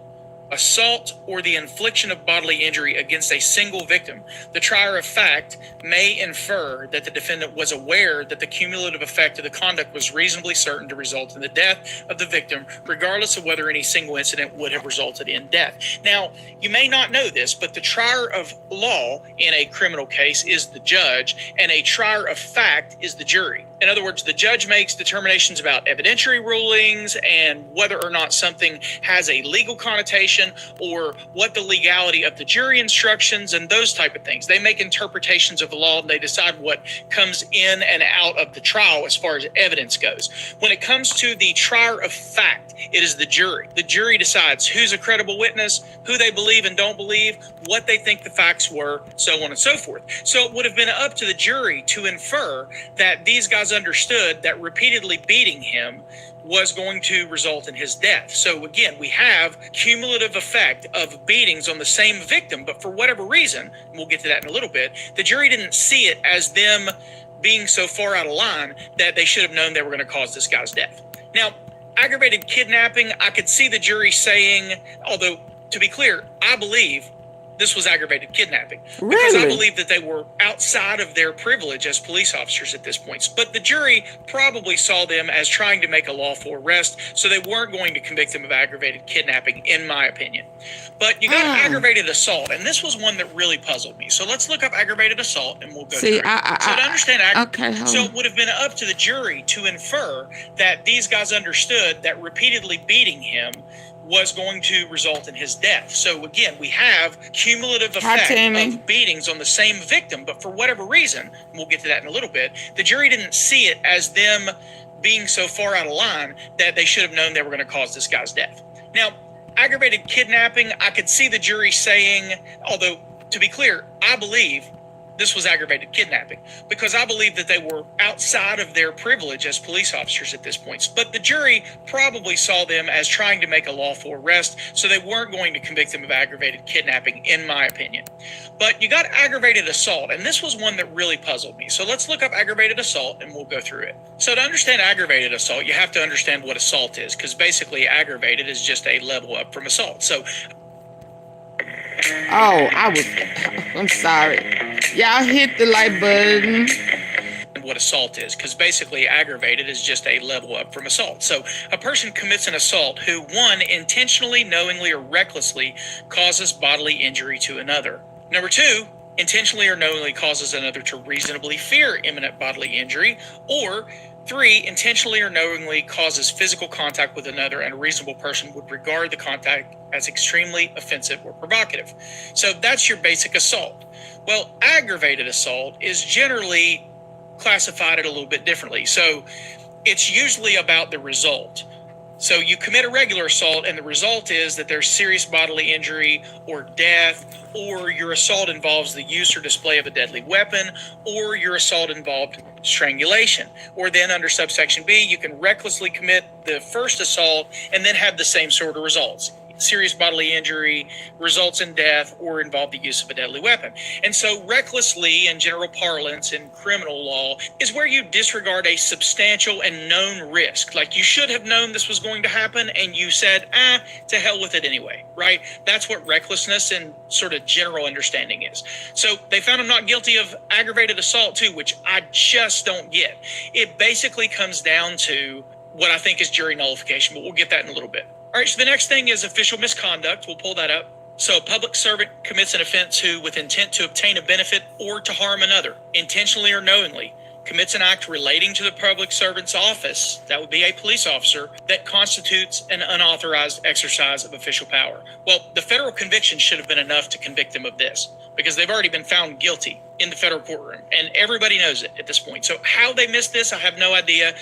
assault, or the infliction of bodily injury against a single victim, the trier of fact may infer that the defendant was aware that the cumulative effect of the conduct was reasonably certain to result in the death of the victim, regardless of whether any single incident would have resulted in death. Now, you may not know this, but the trier of law in a criminal case is the judge, and a trier of fact is the jury. In other words, the judge makes determinations about evidentiary rulings and whether or not something has a legal connotation or what the legality of the jury instructions and those type of things. They make interpretations of the law and they decide what comes in and out of the trial as far as evidence goes. When it comes to the trier of fact, it is the jury. The jury decides who's a credible witness, who they believe and don't believe, what they think the facts were, so on and so forth. So it would have been up to the jury to infer that these guys understood that repeatedly beating him was going to result in his death. So again, we have cumulative effect of beatings on the same victim, but for whatever reason, and we'll get to that in a little bit, the jury didn't see it as them being so far out of line that they should have known they were going to cause this guy's death. Now, aggravated kidnapping, I could see the jury saying, although to be clear, I believe this was aggravated kidnapping. Because I believe that they were outside of their privilege as police officers at this point. But the jury probably saw them as trying to make a lawful arrest, so they weren't going to convict them of aggravated kidnapping, in my opinion. But you got aggravated assault, and this was one that really puzzled me. So let's look up aggravated assault, and we'll go through it. So to understand so it would have been up to the jury to infer that these guys understood that repeatedly beating him was going to result in his death. So again, we have cumulative effect of beatings on the same victim, but for whatever reason, and we'll get to that in a little bit, the jury didn't see it as them being so far out of line that they should have known they were going to cause this guy's death. Now, aggravated kidnapping, I could see the jury saying, although to be clear, I believe this was aggravated kidnapping, because I believe that they were outside of their privilege as police officers at this point. But the jury probably saw them as trying to make a lawful arrest, so they weren't going to convict them of aggravated kidnapping, in my opinion. But you got aggravated assault, and this was one that really puzzled me. So let's look up aggravated assault, and we'll go through it. So to understand aggravated assault, you have to understand what assault is, because basically aggravated is just a level up from assault. So I'm sorry. Y'all hit the like button. What assault is, because basically aggravated is just a level up from assault. So a person commits an assault who, one, intentionally, knowingly, or recklessly causes bodily injury to another. Number two, intentionally or knowingly causes another to reasonably fear imminent bodily injury. Or three, intentionally or knowingly causes physical contact with another, and a reasonable person would regard the contact as extremely offensive or provocative. So that's your basic assault. Well, aggravated assault is generally classified it a little bit differently. So it's usually about the result. So you commit a regular assault, and the result is that there's serious bodily injury or death, or your assault involves the use or display of a deadly weapon, or your assault involved strangulation. Or then under subsection B, you can recklessly commit the first assault and then have the same sort of results. Serious bodily injury, results in death, or involve the use of a deadly weapon. And so recklessly, in general parlance in criminal law, is where you disregard a substantial and known risk. Like, you should have known this was going to happen, and you said, to hell with it anyway, right? That's what recklessness and sort of general understanding is. So they found him not guilty of aggravated assault too, which I just don't get. It basically comes down to what I think is jury nullification, but we'll get that in a little bit. All right, so the next thing is official misconduct. We'll pull that up. So a public servant commits an offense who, with intent to obtain a benefit or to harm another, intentionally or knowingly, commits an act relating to the public servant's office, that would be a police officer, that constitutes an unauthorized exercise of official power. Well, the federal conviction should have been enough to convict them of this, because they've already been found guilty in the federal courtroom, and everybody knows it at this point. So how they missed this, I have no idea.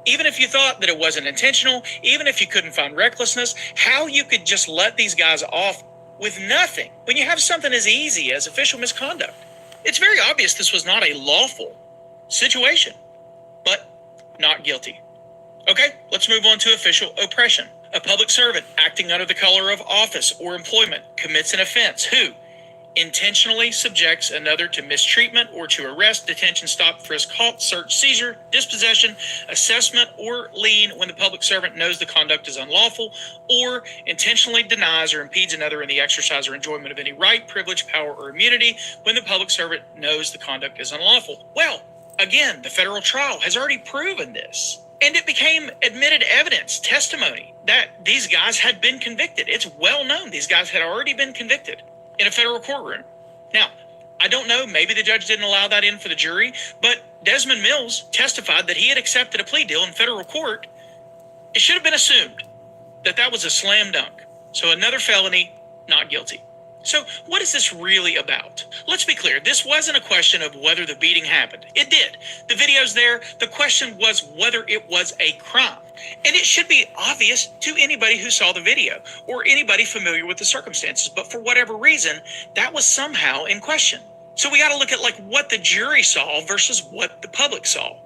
Even if you thought that it wasn't intentional, even if you couldn't find recklessness, how you could just let these guys off with nothing when you have something as easy as official misconduct. It's very obvious this was not a lawful situation, but not guilty. Okay, let's move on to official oppression. A public servant acting under the color of office or employment commits an offense who intentionally subjects another to mistreatment or to arrest, detention, stop, frisk, halt, search, seizure, dispossession, assessment, or lien when the public servant knows the conduct is unlawful, or intentionally denies or impedes another in the exercise or enjoyment of any right, privilege, power, or immunity when the public servant knows the conduct is unlawful. Well, again, the federal trial has already proven this. And it became admitted evidence, testimony, that these guys had been convicted. It's well known these guys had already been convicted in a federal courtroom. Now, I don't know, maybe the judge didn't allow that in for the jury, but Desmond Mills testified that he had accepted a plea deal in federal court. It should have been assumed that that was a slam dunk. So another felony, not guilty. So what is this really about? Let's be clear, this wasn't a question of whether the beating happened. It did. The video's there. The question was whether it was a crime. And it should be obvious to anybody who saw the video or anybody familiar with the circumstances. But for whatever reason, that was somehow in question. So we got to look at like what the jury saw versus what the public saw.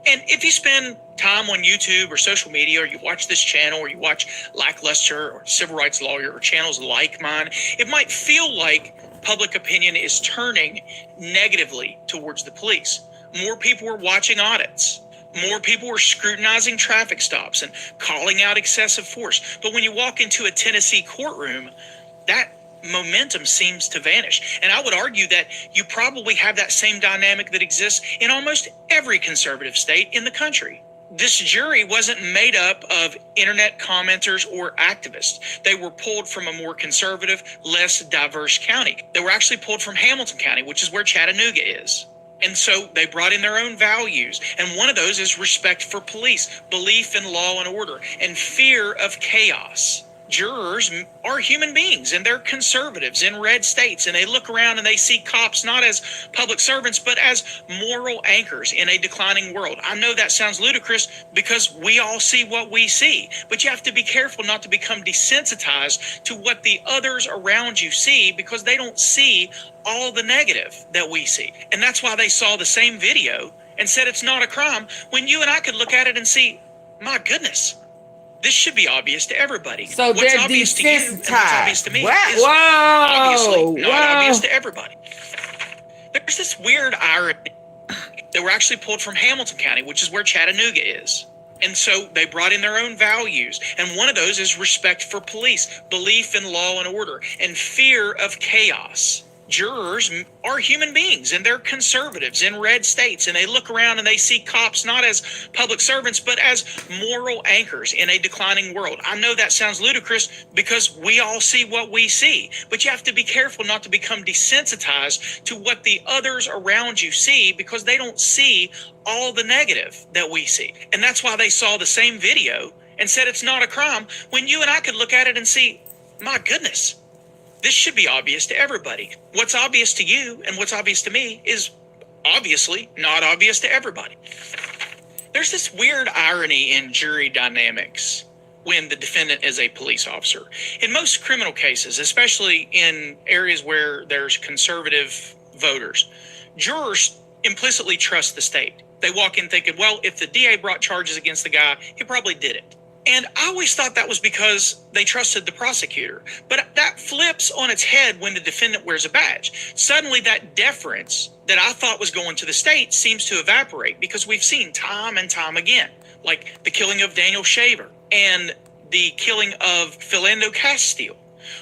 And if you spend time on YouTube or social media, or you watch this channel, or you watch Lackluster or Civil Rights Lawyer or channels like mine, it might feel like public opinion is turning negatively towards the police. More people are watching audits. More people were scrutinizing traffic stops and calling out excessive force. But when you walk into a Tennessee courtroom, that momentum seems to vanish. And I would argue that you probably have that same dynamic that exists in almost every conservative state in the country. This jury wasn't made up of internet commenters or activists. They were pulled from a more conservative, less diverse county. They were actually pulled from Hamilton County, which is where Chattanooga is. And so they brought in their own values. And one of those is respect for police, belief in law and order, and fear of chaos. Jurors are human beings, and they're conservatives in red states, and they look around and they see cops not as public servants, but as moral anchors in a declining world. I know that sounds ludicrous because we all see what we see, but you have to be careful not to become desensitized to what the others around you see because they don't see all the negative that we see. And that's why they saw the same video and said it's not a crime when you and I could look at it and see, my goodness, this should be obvious to everybody. So what's they're obvious to you and what's obvious to me desensitized. is obviously Whoa, not whoa. obvious to everybody. There's this weird irony. They were actually pulled from Hamilton County, which is where Chattanooga is. And so they brought in their own values. And one of those is respect for police, belief in law and order, and fear of chaos. Jurors are human beings, and they're conservatives in red states, and they look around and they see cops not as public servants, but as moral anchors in a declining world. I know that sounds ludicrous because we all see what we see, but you have to be careful not to become desensitized to what the others around you see because they don't see all the negative that we see. And that's why they saw the same video and said it's not a crime when you and I could look at it and see, my goodness, this should be obvious to everybody. What's obvious to you and what's obvious to me is obviously not obvious to everybody. There's this weird irony in jury dynamics when the defendant is a police officer. In most criminal cases, especially in areas where there's conservative voters, jurors implicitly trust the state. They walk in thinking, well, if the DA brought charges against the guy, he probably did it. And I always thought that was because they trusted the prosecutor. But that flips on its head when the defendant wears a badge. Suddenly that deference that I thought was going to the state seems to evaporate because we've seen time and time again, like the killing of Daniel Shaver and the killing of Philando Castile,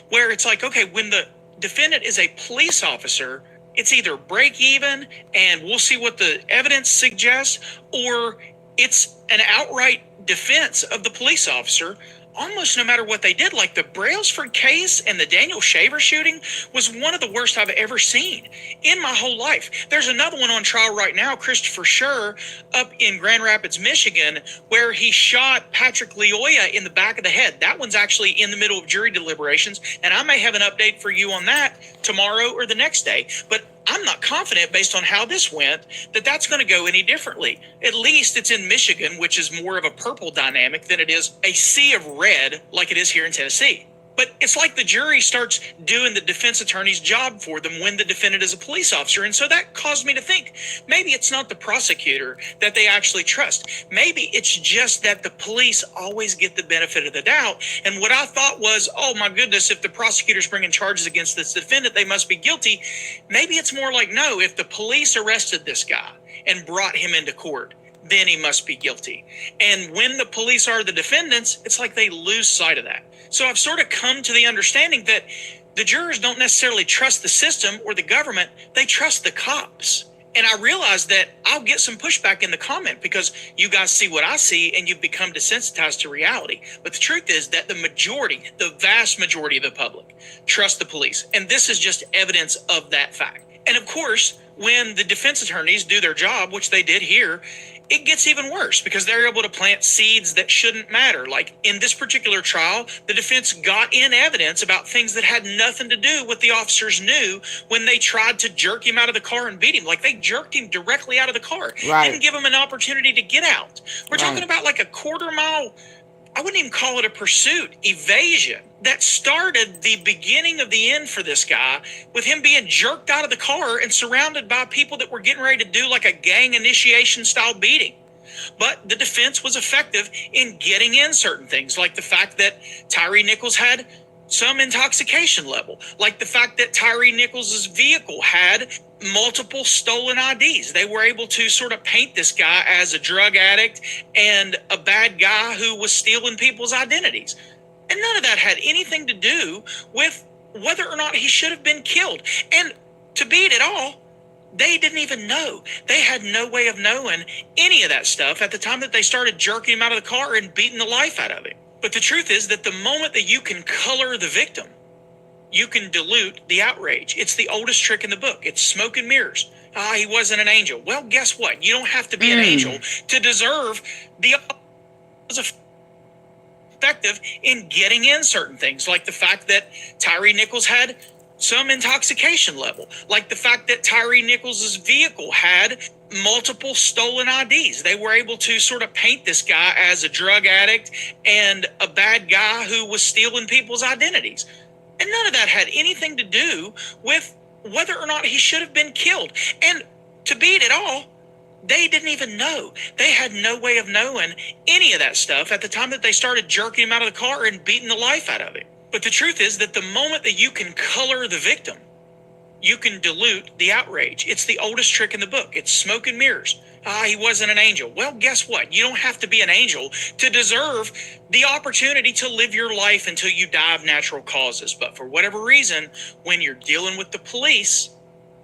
where it's like, okay, when the defendant is a police officer, it's either break even and we'll see what the evidence suggests, or it's an outright defense of the police officer almost no matter what they did. Like the Brailsford case and the Daniel Shaver shooting was one of the worst I've ever seen in my whole life. There's another one on trial right now, Christopher Scher up in Grand Rapids, Michigan, where he shot Patrick Leoya in the back of the head. That one's actually in the middle of jury deliberations, and I may have an update for you on that tomorrow or the next day. But I'm not confident, based on how this went, that that's going to go any differently. At least it's in Michigan, which is more of a purple dynamic than it is a sea of red like it is here in Tennessee. But it's like the jury starts doing the defense attorney's job for them when the defendant is a police officer. And so that caused me to think, maybe it's not the prosecutor that they actually trust. Maybe it's just that the police always get the benefit of the doubt. And what I thought was, oh my goodness, if the prosecutor's bringing charges against this defendant, they must be guilty. Maybe it's more like, no, if the police arrested this guy and brought him into court, then he must be guilty. And when the police are the defendants, it's like they lose sight of that. So I've sort of come to the understanding that the jurors don't necessarily trust the system or the government, they trust the cops. And I realize that I'll get some pushback in the comment because you guys see what I see and you've become desensitized to reality. But the truth is that the vast majority of the public trust the police. And this is just evidence of that fact. And of course, when the defense attorneys do their job, which they did here, it gets even worse because they're able to plant seeds that shouldn't matter. Like in this particular trial, the defense got in evidence about things that had nothing to do with the officers knew when they tried to jerk him out of the car and beat him. Like they jerked him directly out of the car. Right. Didn't give him an opportunity to get out. We're talking about like a quarter-mile, I wouldn't even call it a pursuit, evasion that started the beginning of the end for this guy with him being jerked out of the car and surrounded by people that were getting ready to do like a gang initiation style beating. But the defense was effective in getting in certain things, like the fact that Tyrie Nichols had some intoxication level, like the fact that Tyrie Nichols' vehicle had multiple stolen IDs. They were able to sort of paint this guy as a drug addict and a bad guy who was stealing people's identities. And none of that had anything to do with whether or not he should have been killed. And to beat it all, they didn't even know. They had no way of knowing any of that stuff at the time that they started jerking him out of the car and beating the life out of him. But the truth is that the moment that you can color the victim, you can dilute the outrage. It's the oldest trick in the book. It's smoke and mirrors. He wasn't an angel. Well, guess what? You don't have to be an angel to deserve the effective in getting in certain things, like the fact that Tyrie Nichols had some intoxication level, like the fact that Tyrie Nichols' vehicle had multiple stolen IDs. They were able to sort of paint this guy as a drug addict and a bad guy who was stealing people's identities. And none of that had anything to do with whether or not he should have been killed. And to beat it all, they didn't even know. They had no way of knowing any of that stuff at the time that they started jerking him out of the car and beating the life out of him. But the truth is that the moment that you can color the victim, you can dilute the outrage. It's the oldest trick in the book. It's smoke and mirrors. He wasn't an angel. Well, guess what? You don't have to be an angel to deserve the opportunity to live your life until you die of natural causes. But for whatever reason, when you're dealing with the police,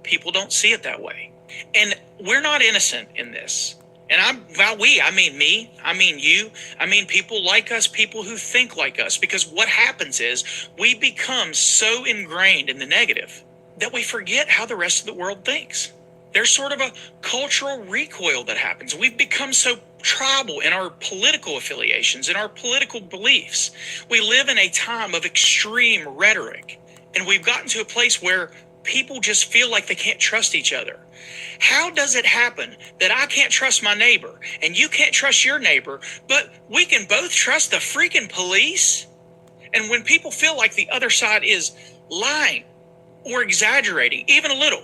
people don't see it that way. And we're not innocent in this. And by we, I mean me, I mean you, I mean people like us, people who think like us. Because what happens is we become so ingrained in the negative that we forget how the rest of the world thinks. There's sort of a cultural recoil that happens. We've become so tribal in our political affiliations, in our political beliefs. We live in a time of extreme rhetoric, and we've gotten to a place where people just feel like they can't trust each other. How does it happen that I can't trust my neighbor and you can't trust your neighbor, but we can both trust the freaking police? And when people feel like the other side is lying or exaggerating, even a little,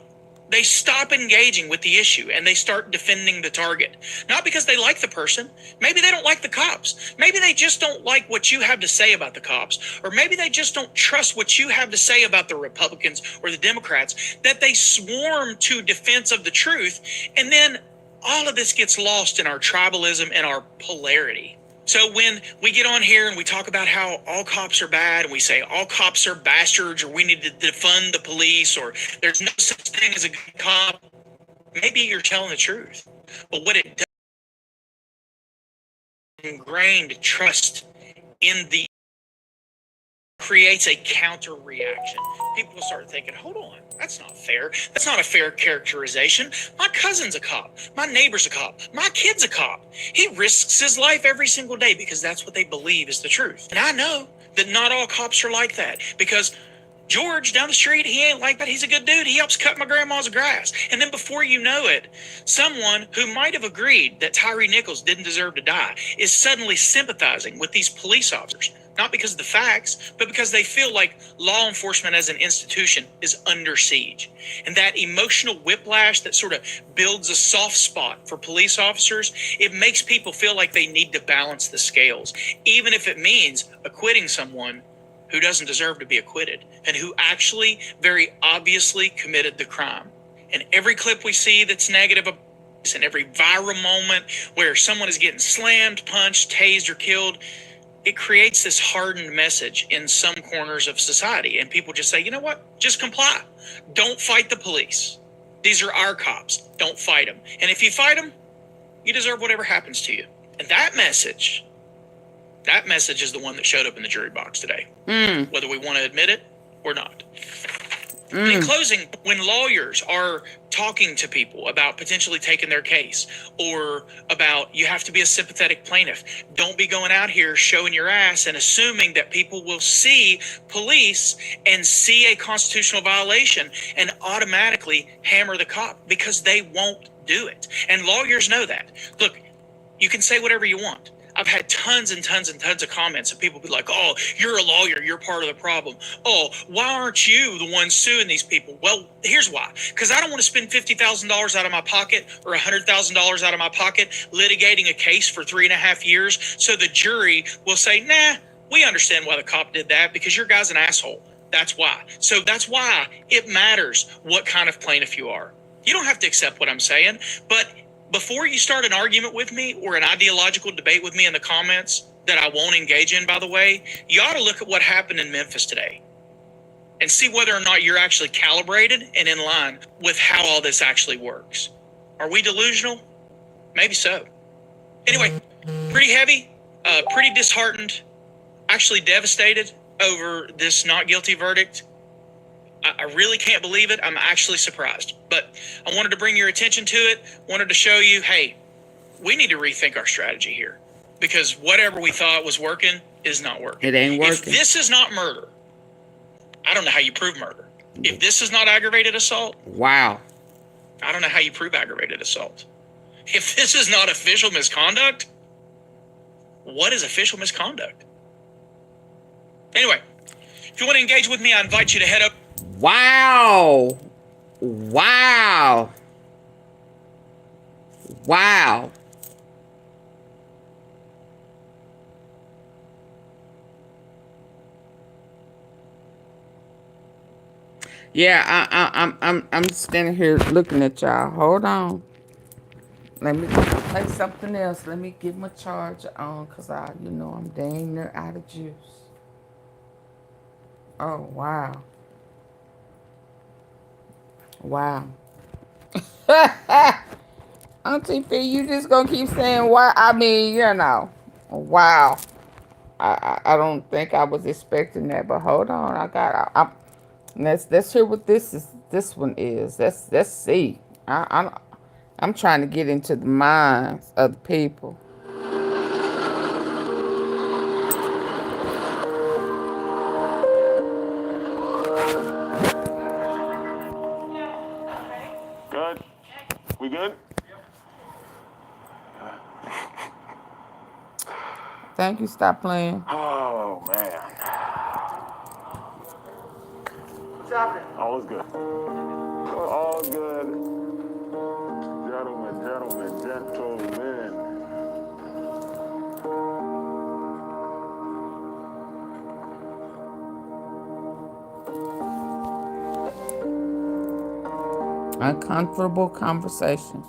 they stop engaging with the issue and they start defending the target. Not because they like the person. Maybe they don't like the cops. Maybe they just don't like what you have to say about the cops. Or maybe they just don't trust what you have to say about the Republicans or the Democrats, that they swarm to defense of the truth. And then all of this gets lost in our tribalism and our polarity. So when we get on here and we talk about how all cops are bad and we say all cops are bastards, or we need to defund the police, or there's no such thing as a good cop, maybe you're telling the truth. But what it does is ingrained trust in the creates a counter reaction. People start thinking, hold on, that's not fair. That's not a fair characterization. My cousin's a cop. My neighbor's a cop. My kid's a cop. He risks his life every single day because that's what they believe is the truth. And I know that not all cops are like that, because George down the street, he ain't like that. He's a good dude. He helps cut my grandma's grass. And then before you know it, someone who might have agreed that Tyrie Nichols didn't deserve to die is suddenly sympathizing with these police officers. Not because of the facts, but because they feel like law enforcement as an institution is under siege. And that emotional whiplash that sort of builds a soft spot for police officers, it makes people feel like they need to balance the scales, even if it means acquitting someone who doesn't deserve to be acquitted and who actually very obviously committed the crime. And every clip we see that's negative, and every viral moment where someone is getting slammed, punched, tased, or killed, it creates this hardened message in some corners of society. And people just say, you know what? Just comply. Don't fight the police. These are our cops. Don't fight them. And if you fight them, you deserve whatever happens to you. And that message is the one that showed up in the jury box today, whether we want to admit it or not. And in closing, when lawyers are talking to people about potentially taking their case, or about you have to be a sympathetic plaintiff, don't be going out here showing your ass and assuming that people will see police and see a constitutional violation and automatically hammer the cop, because they won't do it. And lawyers know that. Look, you can say whatever you want. I've had tons and tons and tons of comments of people be like, oh, you're a lawyer, you're part of the problem. Oh, why aren't you the one suing these people? Well, here's why. Because I don't want to spend $50,000 out of my pocket or $100,000 out of my pocket litigating a case for 3.5 years so the jury will say, nah, we understand why the cop did that, because your guy's an asshole. That's why. So that's why it matters what kind of plaintiff you are. You don't have to accept what I'm saying, but before you start an argument with me or an ideological debate with me in the comments that I won't engage in, by the way, you ought to look at what happened in Memphis today and see whether or not you're actually calibrated and in line with how all this actually works. Are we delusional? Maybe so. Anyway, pretty heavy, pretty disheartened, actually devastated over this not guilty verdict. I really can't believe it. I'm actually surprised. But I wanted to bring your attention to it, wanted to show you, hey, we need to rethink our strategy here. Because whatever we thought was working is not working. It ain't working. If this is not murder, I don't know how you prove murder. If this is not aggravated assault, wow, I don't know how you prove aggravated assault. If this is not official misconduct, what is official misconduct? Anyway, if you want to engage with me, I invite you to head up. Wow. Wow. Wow. Yeah, I'm standing here looking at y'all. Hold on. Let me play something else. Let me get my charger on, cause I'm dang near out of juice. Oh wow. Wow. AunTeaFee, you just gonna keep saying why? I mean, wow. I don't think I was expecting that, but hold on. Let's hear what this one is. Let's see. I'm trying to get into the minds of the people. Good? We good? Thank you. Stop playing. Oh, man. What's happening? All is good. All good. Gentlemen. Uncomfortable conversations.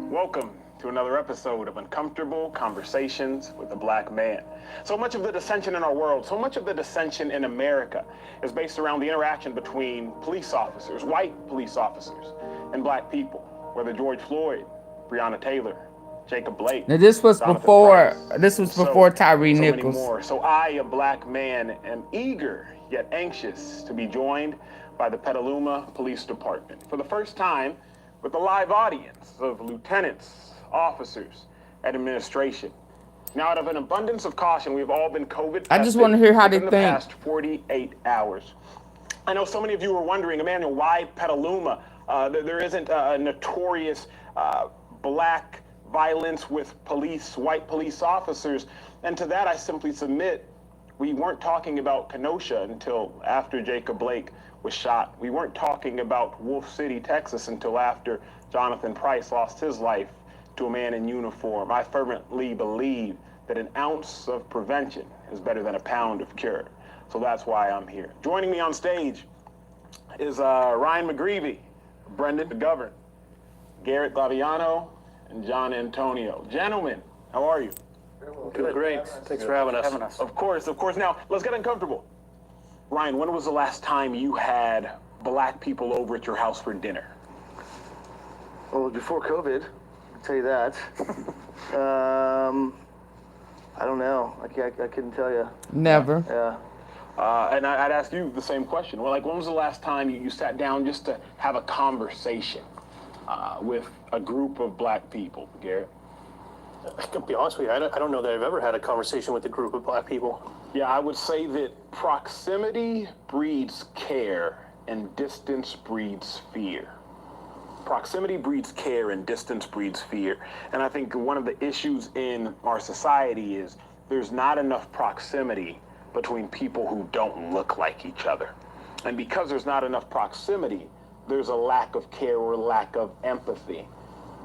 Welcome to another episode of Uncomfortable Conversations with a Black Man. So much of the dissension in our world, so much of the dissension in America is based around the interaction between police officers, white police officers, and black people, whether George Floyd, Breonna Taylor, Jacob Blake. Now this was Jonathan before Price, Tyrie so Nichols. many more. So I, a black man, am eager yet anxious to be joined by the Petaluma Police Department for the first time with a live audience of lieutenants, officers, and administration. Now, out of an abundance of caution, we've all been COVID tested. I just want to hear how they within think. the past 48 hours. I know so many of you were wondering, Emmanuel, why Petaluma? There isn't a notorious black violence with white police officers. And to that, I simply submit, we weren't talking about Kenosha until after Jacob Blake was shot. We weren't talking about Wolf City, Texas until after Jonathan Price lost his life to a man in uniform. I fervently believe that an ounce of prevention is better than a pound of cure. So that's why I'm here. Joining me on stage is Ryan McGreevy, Brendan McGovern, Garrett Glaviano, and John Antonio. Gentlemen, how are you? Doing great. Thanks for having us. Of course. Now, let's get uncomfortable. Ryan, when was the last time you had black people over at your house for dinner? Well, before COVID, I'll tell you that. I don't know. I couldn't tell you. Never. Yeah. And I'd ask you the same question. Well, like, when was the last time you sat down just to have a conversation with a group of black people, Garrett? To be honest with you, I don't know that I've ever had a conversation with a group of black people. Yeah, I would say that proximity breeds care and distance breeds fear. Proximity breeds care and distance breeds fear. And I think one of the issues in our society is there's not enough proximity between people who don't look like each other. And because there's not enough proximity, there's a lack of care or lack of empathy.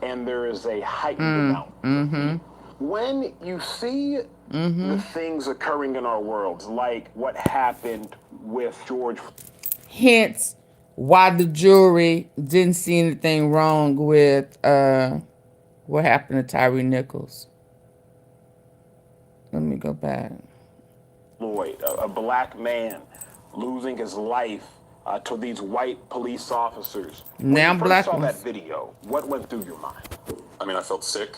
And there is a heightened amount. Mm-hmm. When you see the things occurring in our worlds, like what happened with George. Hence, why the jury didn't see anything wrong with what happened to Tyrie Nichols. Let me go back. Floyd, a black man losing his life to these white police officers. Now When you black first saw ones. that video, what went through your mind? I mean, I felt sick.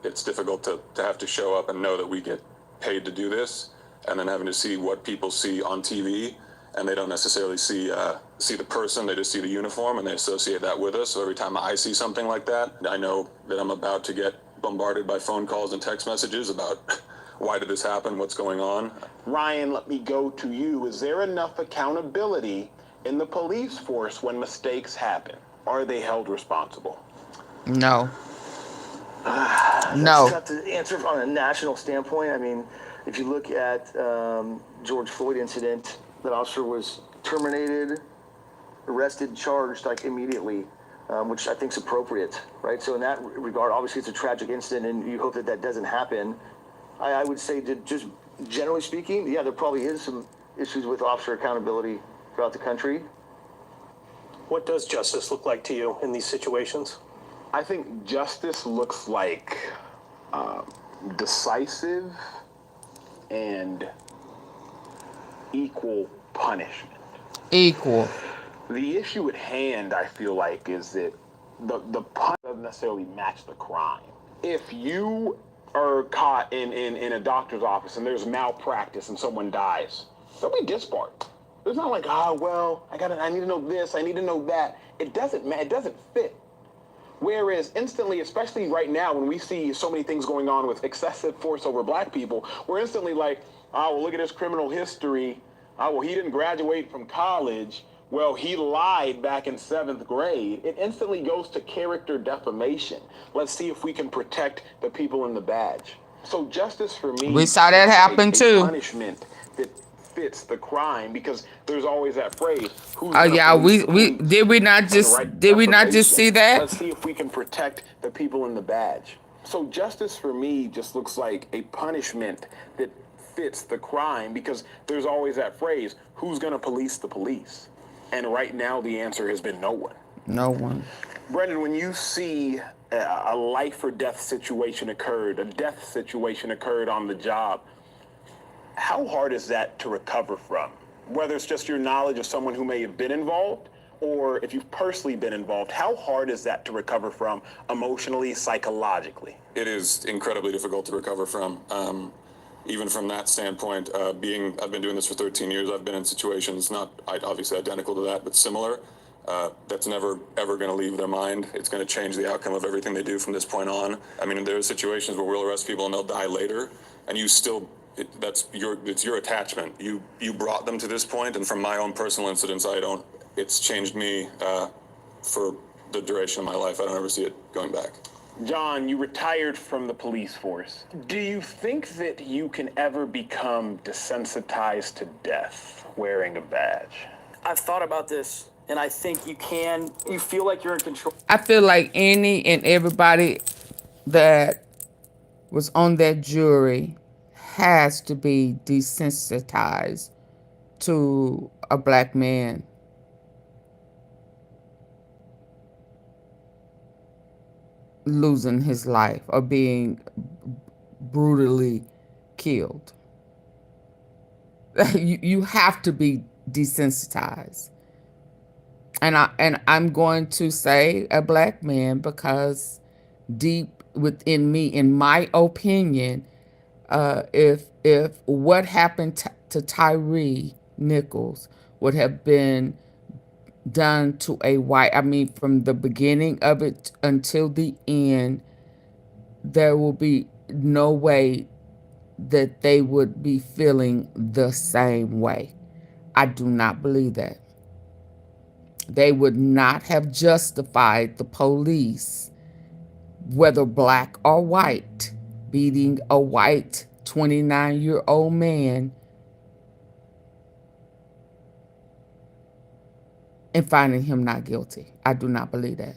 It's difficult to have to show up and know that we get paid to do this, and then having to see what people see on TV, and they don't necessarily see the person, they just see the uniform, and they associate that with us. So every time I see something like that, I know that I'm about to get bombarded by phone calls and text messages about why did this happen, what's going on. Ryan, let me go to you. Is there enough accountability in the police force when mistakes happen? Are they held responsible? No. That's tough to answer on a national standpoint. I mean, if you look at George Floyd incident, that officer was terminated, arrested, charged like immediately, which I think is appropriate, right? So in that regard, obviously it's a tragic incident, and you hope that that doesn't happen. I would say that just generally speaking, yeah, there probably is some issues with officer accountability throughout the country. What does justice look like to you in these situations? I think justice looks like decisive and equal punishment. Equal. The issue at hand, I feel like, is that the punishment doesn't necessarily match the crime. If you are caught in a doctor's office and there's malpractice and someone dies, they'll be disbarred. It's not like, well, I need to know this, I need to know that. It doesn't fit. Whereas instantly, especially right now, when we see so many things going on with excessive force over black people, we're instantly like, well, look at his criminal history. Well, he didn't graduate from college. Well, he lied back in 7th grade. It instantly goes to character defamation. Let's see if we can protect the people in the badge. So justice for me, We saw that happen too. Punishment that fits the crime, because there's always that phrase. Who's Oh yeah, we did we not just see that? Let's see if we can protect the people in the badge. So justice for me just looks like a punishment that fits the crime, because there's always that phrase, who's going to police the police? And right now the answer has been no one. No one. Brendan, when you see a life or death situation occurred, a death situation occurred on the job, how hard is that to recover from? Whether it's just your knowledge of someone who may have been involved, or if you've personally been involved, how hard is that to recover from emotionally, psychologically? It is incredibly difficult to recover from. Even from that standpoint, I've been doing this for 13 years. I've been in situations, not obviously identical to that, but similar. That's never, ever going to leave their mind. It's going to change the outcome of everything they do from this point on. I mean, there are situations where we'll arrest people and they'll die later, and you still, it's your attachment. You brought them to this point, and from my own personal incidents, it's changed me for the duration of my life. I don't ever see it going back. John, you retired from the police force. Do you think that you can ever become desensitized to death wearing a badge? I've thought about this, and I think you can. You feel like you're in control. I feel like any and everybody that was on that jury has to be desensitized to a black man. Losing his life or being brutally killed. You have to be desensitized. And I'm going to say a black man, because deep within me, in my opinion, if what happened to Tyrie Nichols would have been done to a white, I mean, from the beginning of it until the end, there will be no way that they would be feeling the same way. I do not believe that. They would not have justified the police, whether black or white, beating a white 29-year-old man and finding him not guilty. I do not believe that.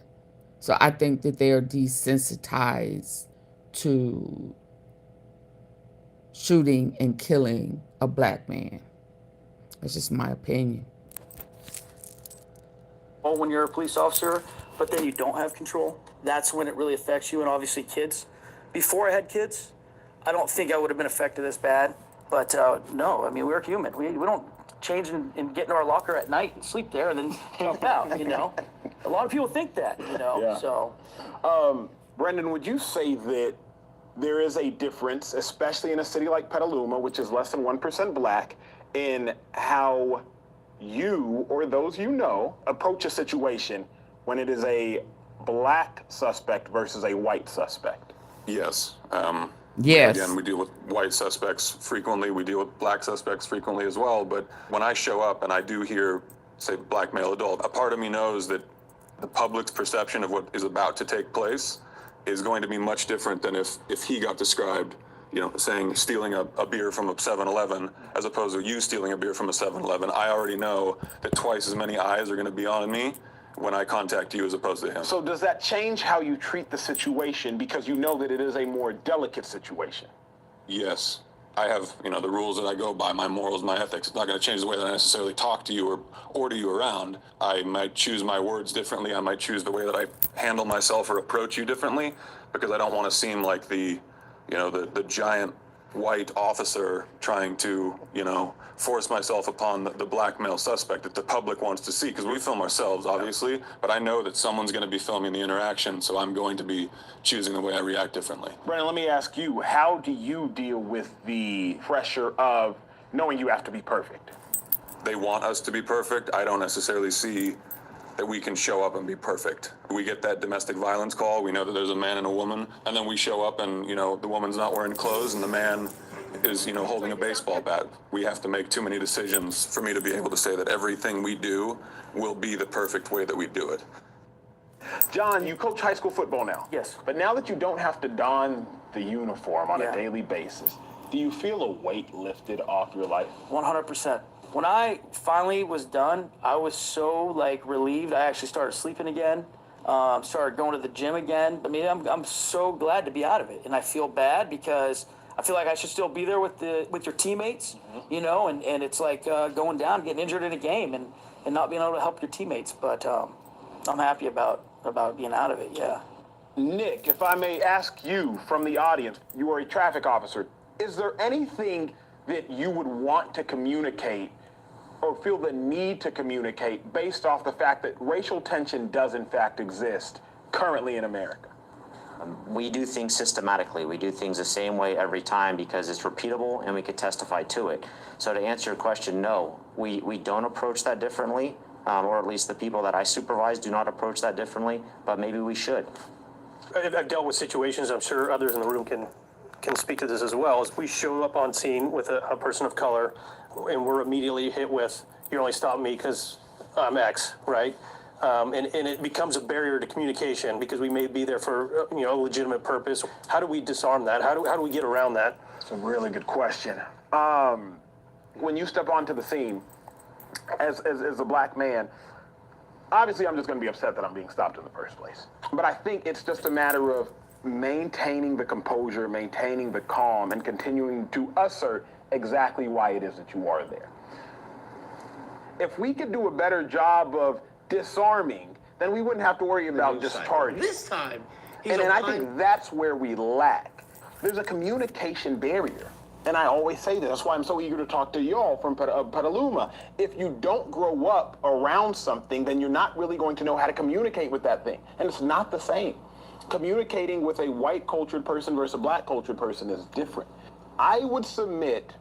So I think that they are desensitized to shooting and killing a black man. That's just my opinion. When you're a police officer, but then you don't have control, that's when it really affects you, and obviously kids. Before I had kids, I don't think I would have been affected this bad, but no, I mean, we're human. We don't change and get in our locker at night and sleep there and then jump out, you know? A lot of people think that, you know, Yeah. so. Brendan, would you say that there is a difference, especially in a city like Petaluma, which is less than 1% black, in how you or those you know approach a situation when it is a black suspect versus a white suspect? Yes. Yes. Again, we deal with white suspects frequently. We deal with black suspects frequently as well. But when I show up and I do hear, say, black male adult, a part of me knows that the public's perception of what is about to take place is going to be much different than if he got described, you know, saying stealing a beer from a 7-Eleven as opposed to you stealing a beer from a 7-Eleven. I already know that twice as many eyes are going to be on me when I contact you as opposed to him. So does that change how you treat the situation because you know that it is a more delicate situation? Yes. I have, you know, the rules that I go by, my morals, my ethics. It's not going to change the way that I necessarily talk to you or order you around. I might choose my words differently. I might choose the way that I handle myself or approach you differently because I don't want to seem like the, you know, the giant white officer trying to, you know, force myself upon the black male suspect that the public wants to see, because we film ourselves, obviously, but I know that someone's going to be filming the interaction, so I'm going to be choosing the way I react differently. Brandon, let me ask you, how do you deal with the pressure of knowing you have to be perfect? They want us to be perfect. I don't necessarily see that we can show up and be perfect. We get that domestic violence call, we know that there's a man and a woman, and then we show up and, you know, the woman's not wearing clothes and the man is, you know, holding a baseball bat. We have to make too many decisions for me to be able to say that everything we do will be the perfect way that we do it. John, you coach high school football now. Yes. But now that you don't have to don the uniform on a daily basis, do you feel a weight lifted off your life? 100%. When I finally was done, I was so like relieved. I actually started sleeping again, started going to the gym again. I mean, I'm so glad to be out of it, and I feel bad because I feel like I should still be there with your teammates, you know, and it's like going down, getting injured in a game, and not being able to help your teammates. But I'm happy about being out of it. Yeah. Nick, if I may ask you from the audience, you are a traffic officer. Is there anything that you would want to communicate or feel the need to communicate based off the fact that racial tension does in fact exist currently in America? We do things systematically. We do things the same way every time because it's repeatable and we could testify to it. So to answer your question, no, we don't approach that differently, or at least the people that I supervise do not approach that differently, but maybe we should. I've dealt with situations, I'm sure others in the room can speak to this as well, as we show up on scene with a person of color and we're immediately hit with, you're only stopping me because I'm X, right? And it becomes a barrier to communication because we may be there for, you know, a legitimate purpose. How do we disarm that? How do we get around that? That's a really good question. When you step onto the scene as a black man, obviously I'm just going to be upset that I'm being stopped in the first place. But I think it's just a matter of maintaining the composure, maintaining the calm, and continuing to assert exactly why it is that you are there. If we could do a better job of disarming, then we wouldn't have to worry about discharging. This time, And I think that's where we lack. There's a communication barrier. And I always say this, that's why I'm so eager to talk to y'all from Petaluma. If you don't grow up around something, then you're not really going to know how to communicate with that thing. And it's not the same. Communicating with a white cultured person versus a black cultured person is different. I would submit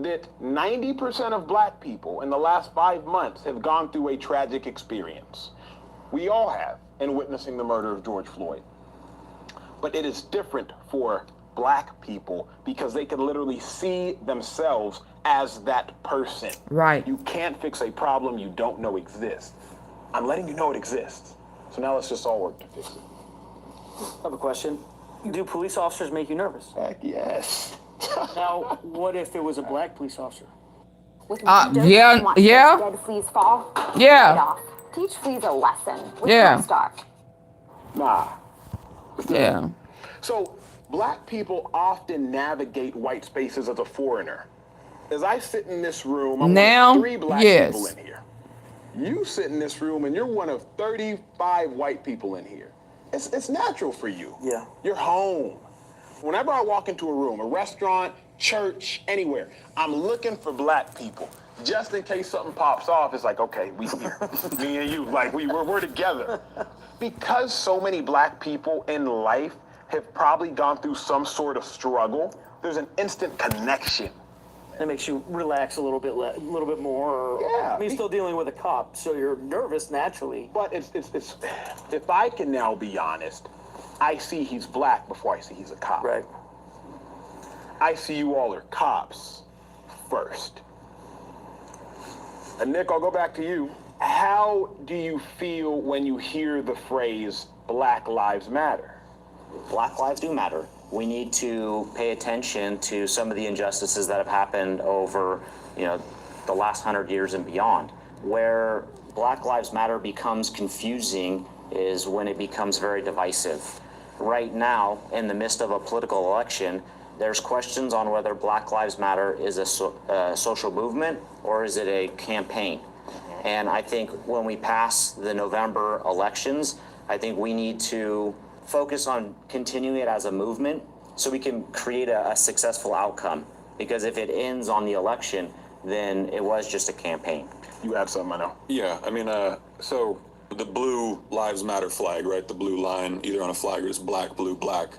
that 90% of black people in the last 5 months have gone through a tragic experience. We all have in witnessing the murder of George Floyd. But it is different for black people because they can literally see themselves as that person. Right. You can't fix a problem you don't know exists. I'm letting you know it exists. So now let's just all work to fix it. I have a question. Do police officers make you nervous? Heck yes. Now, what if it was a black police officer? Yeah. Dead fleas fall. Yeah. Get off. Teach fleas a lesson. Yeah. Start. Nah. Yeah. So Black people often navigate white spaces as a foreigner. As I sit in this room, I'm Now, one of 3 black yes. people in here. You sit in this room and you're one of 35 white people in here. It's natural for you. Yeah. You're home. Whenever I walk into a room, a restaurant, church, anywhere, I'm looking for black people. Just in case something pops off, it's like, okay, we here. Me and you, like we're together. Because so many black people in life have probably gone through some sort of struggle, there's an instant connection. It makes you relax a little bit more. Yeah. I mean, you're still dealing with a cop, so you're nervous naturally. But it's if I can now be honest, I see he's black before I see he's a cop. Right. I see you all are cops first. And Nick, I'll go back to you. How do you feel when you hear the phrase Black Lives Matter? Black lives do matter. We need to pay attention to some of the injustices that have happened over, the last 100 years and beyond. Where Black Lives Matter becomes confusing is when it becomes very divisive. Right now, in the midst of a political election, there's questions on whether Black Lives Matter is a social movement or is it a campaign. And I think when we pass the November elections, I think we need to focus on continuing it as a movement so we can create a successful outcome. Because if it ends on the election, then it was just a campaign. You have something, I know. Yeah, I mean, so the blue Lives Matter flag, right? The blue line, either on a flag or it's black, blue, black,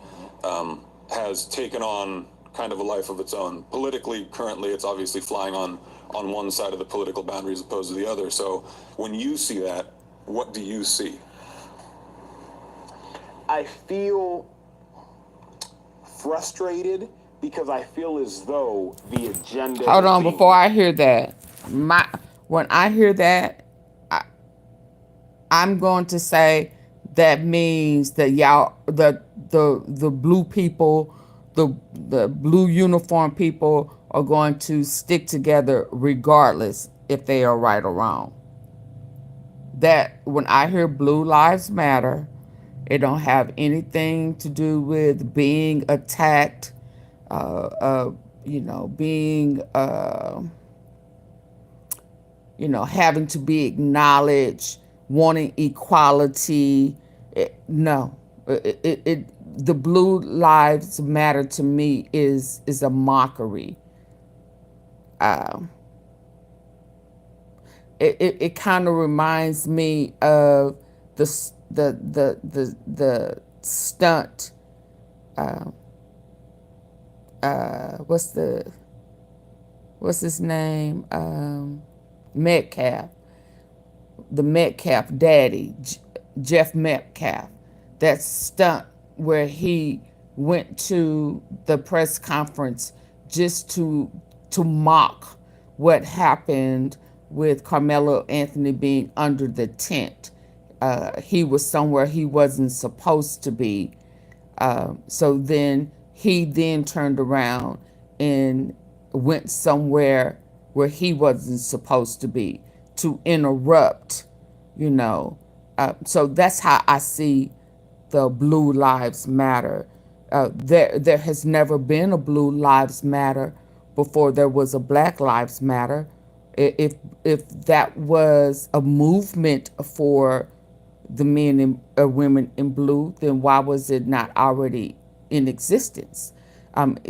has taken on kind of a life of its own. Politically, currently, it's obviously flying on one side of the political boundary as opposed to the other. So when you see that, what do you see? I feel frustrated because I feel as though the agenda... Hold on, before I hear that. When I hear that, I'm going to say that means that y'all, the blue people, the blue uniform people are going to stick together regardless if they are right or wrong. That when I hear Blue Lives Matter, it don't have anything to do with being attacked, being, having to be acknowledged, wanting equality. The Blue Lives Matter to me is a mockery. It kind of reminds me of the stunt. What's his name? Metcalf. The Metcalf daddy, Jeff Metcalf. That stunt where he went to the press conference just to mock what happened with Carmelo Anthony being under the tent. He was somewhere he wasn't supposed to be. So then he turned around and went somewhere where he wasn't supposed to be to interrupt, So that's how I see the Blue Lives Matter. There has never been a Blue Lives Matter before there was a Black Lives Matter. If that was a movement for the men and women in blue, then why was it not already in existence?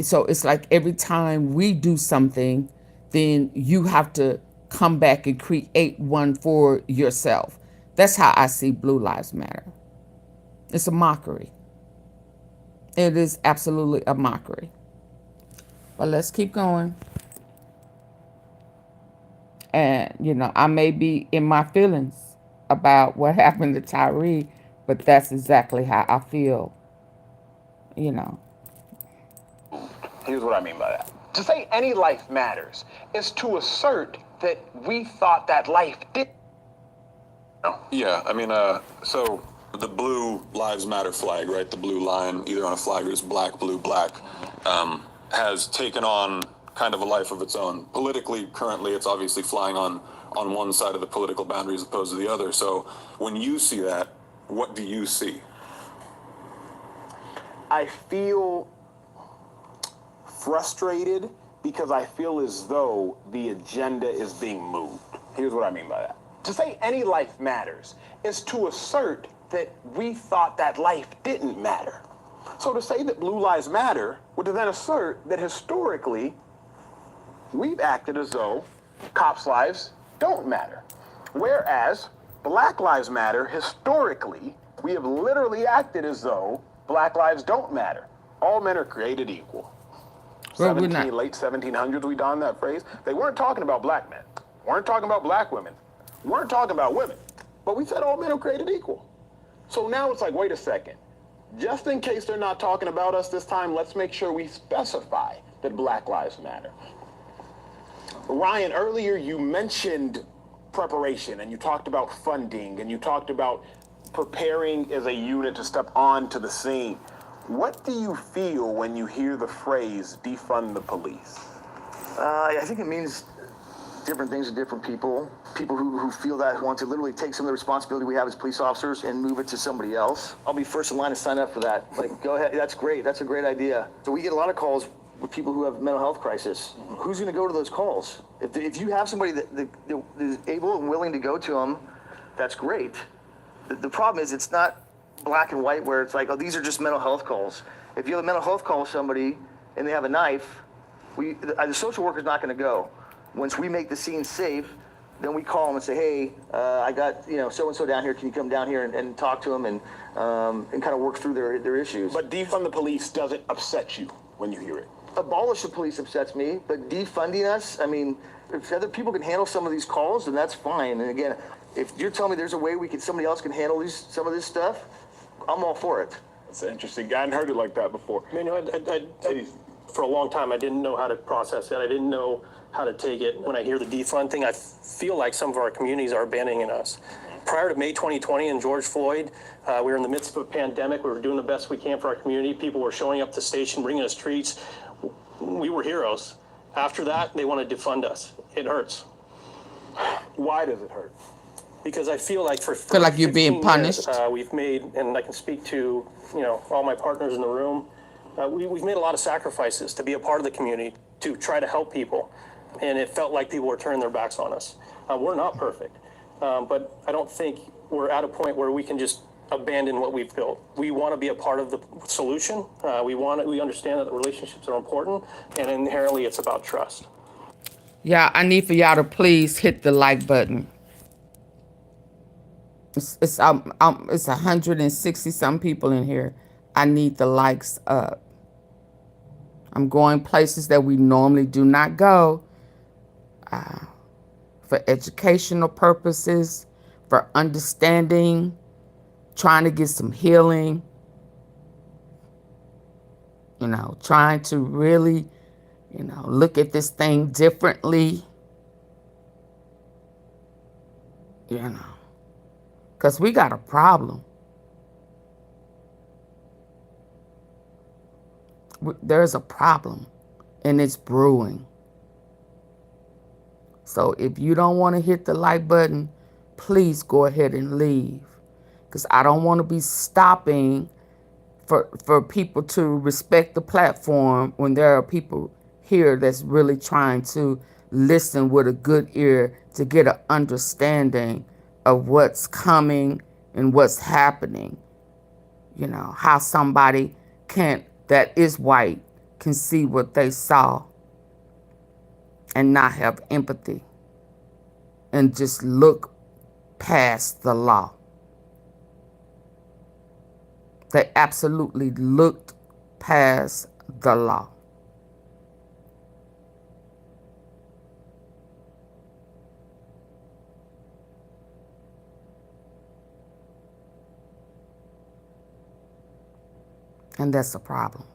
So it's like every time we do something, then you have to come back and create one for yourself. That's how I see Blue Lives Matter. It's a mockery. It is absolutely a mockery. But let's keep going. And, I may be in my feelings about what happened to Tyrie, but that's exactly how I feel, Here's what I mean by that. To say any life matters is to assert that we thought that life did. No. Yeah, I mean, so the Blue Lives Matter flag, right? The blue line, either on a flag or it's black, blue, black, has taken on kind of a life of its own. Politically, currently, it's obviously flying on one side of the political boundary as opposed to the other. So when you see that, what do you see? I feel frustrated because I feel as though the agenda is being moved. Here's what I mean by that. To say any life matters is to assert that we thought that life didn't matter. So to say that blue lives matter would then assert that historically we've acted as though cops' lives don't matter. Whereas black lives matter, historically, we have literally acted as though black lives don't matter. All men are created equal. Well, Late 1700s, we donned that phrase. They weren't talking about black men, weren't talking about black women, weren't talking about women, but we said all men are created equal. So now it's like, wait a second. Just in case they're not talking about us this time, let's make sure we specify that black lives matter. Ryan, earlier you mentioned preparation, and you talked about funding, and you talked about preparing as a unit to step onto the scene. What do you feel when you hear the phrase defund the police? I think it means different things to different people. People who feel that want to literally take some of the responsibility we have as police officers and move it to somebody else. I'll be first in line to sign up for that. Like, go ahead, that's great, that's a great idea. So we get a lot of calls with people who have mental health crisis. Who's gonna go to those calls? If you have somebody that is able and willing to go to them, that's great. The problem is it's not black and white where it's like, oh, these are just mental health calls. If you have a mental health call with somebody and they have a knife, the social worker's not gonna go. Once we make the scene safe, then we call them and say, hey, I got so-and-so down here, can you come down here and talk to them and kind of work through their issues. But defund the police doesn't upset you when you hear it? Abolish the police upsets me, but defunding us, I mean, if other people can handle some of these calls, then that's fine. And again, if you're telling me there's a way somebody else can handle some of this stuff, I'm all for it. That's interesting. I hadn't heard it like that before. I mean, for a long time, I didn't know how to process it. I didn't know how to take it. When I hear the defund thing, I feel like some of our communities are abandoning us. Prior to May 2020 and George Floyd, we were in the midst of a pandemic. We were doing the best we can for our community. People were showing up to the station, bringing us treats. We were heroes. After that, they want to defund us. It hurts. Why does it hurt? Because I feel like for feel like you're being 15 punished. years, we've made, and I can speak to all my partners in the room. We've made a lot of sacrifices to be a part of the community, to try to help people, and it felt like people were turning their backs on us. We're not perfect, but I don't think we're at a point where we can just abandon what we've built. We want to be a part of the solution. We understand that the relationships are important, and inherently it's about trust. Yeah, I need for y'all to please hit the like button. It's 160 some people in here. I need the likes up. I'm going places that we normally do not go for educational purposes, for understanding, trying to get some healing, trying to really, look at this thing differently, because we got a problem. There's a problem, and it's brewing. So if you don't want to hit the like button, please go ahead and leave, because I don't want to be stopping for people to respect the platform when there are people here that's really trying to listen with a good ear to get an understanding of what's coming and what's happening. How somebody that is white can see what they saw and not have empathy and just look past the law. They absolutely looked past the law. And that's a problem.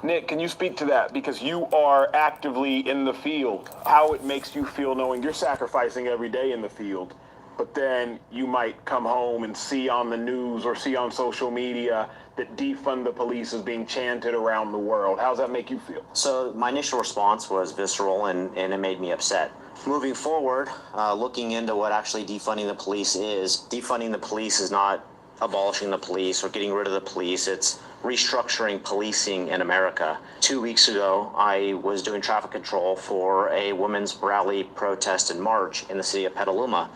Nick, can you speak to that? Because you are actively in the field. How it makes you feel knowing you're sacrificing every day in the field, but then you might come home and see on the news or see on social media that defund the police is being chanted around the world. How does that make you feel? So my initial response was visceral, and it made me upset. moving forward, looking into what actually defunding the police is. Defunding the police is not abolishing the police or getting rid of the police. It's restructuring policing in America. 2 weeks ago, I was doing traffic control for a women's rally, protest, and march in the city of Petaluma.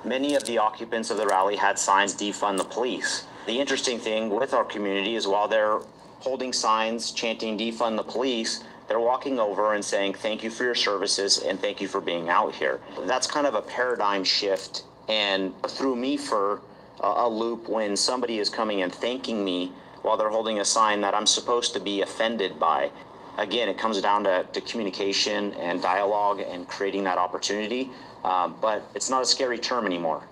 Many of the occupants of the rally had signs, defund the police. The interesting thing with our community is while they're holding signs chanting defund the police, they're walking over and saying thank you for your services and thank you for being out here. That's kind of a paradigm shift and threw me for a loop when somebody is coming and thanking me while they're holding a sign that I'm supposed to be offended by. Again, it comes down to communication and dialogue and creating that opportunity, but it's not a scary term anymore.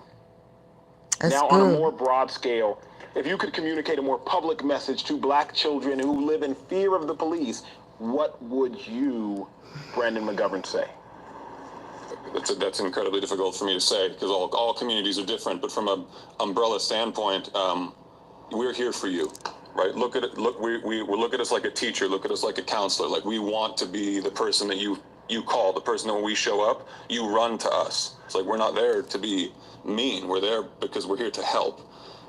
Now, on a more broad scale, if you could communicate a more public message to black children who live in fear of the police, what would you, Brandon McGovern, say? That's incredibly difficult for me to say because all communities are different. But from an umbrella standpoint, we're here for you, right? Look at it. Look at us like a teacher. Look at us like a counselor. Like we want to be the person that you call, the person that when we show up, you run to us. It's like we're not there to be mean. We're there because we're here to help.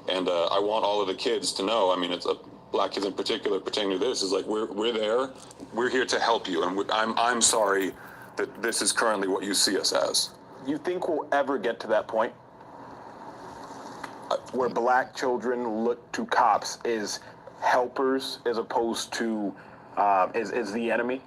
And I want all of the kids to know. I mean, it's black kids in particular pertaining to this is like we're there. We're here to help you. And I'm sorry that this is currently what you see us as. You think we'll ever get to that point where black children look to cops as helpers as opposed to as the enemy?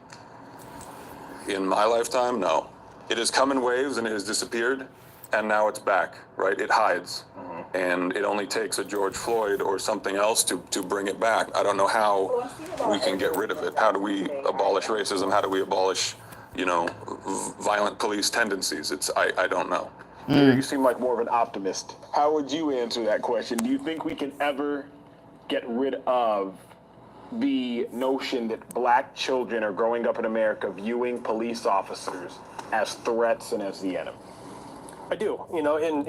In my lifetime, no. It has come in waves and it has disappeared, and now it's back, right? It hides. And it only takes a George Floyd or something else to bring it back. I don't know how we can get rid of it. How do we abolish racism? How do we abolish, violent police tendencies? I don't know. You seem like more of an optimist. How would you answer that question? Do you think we can ever get rid of the notion that black children are growing up in America viewing police officers as threats and as the enemy? I do, and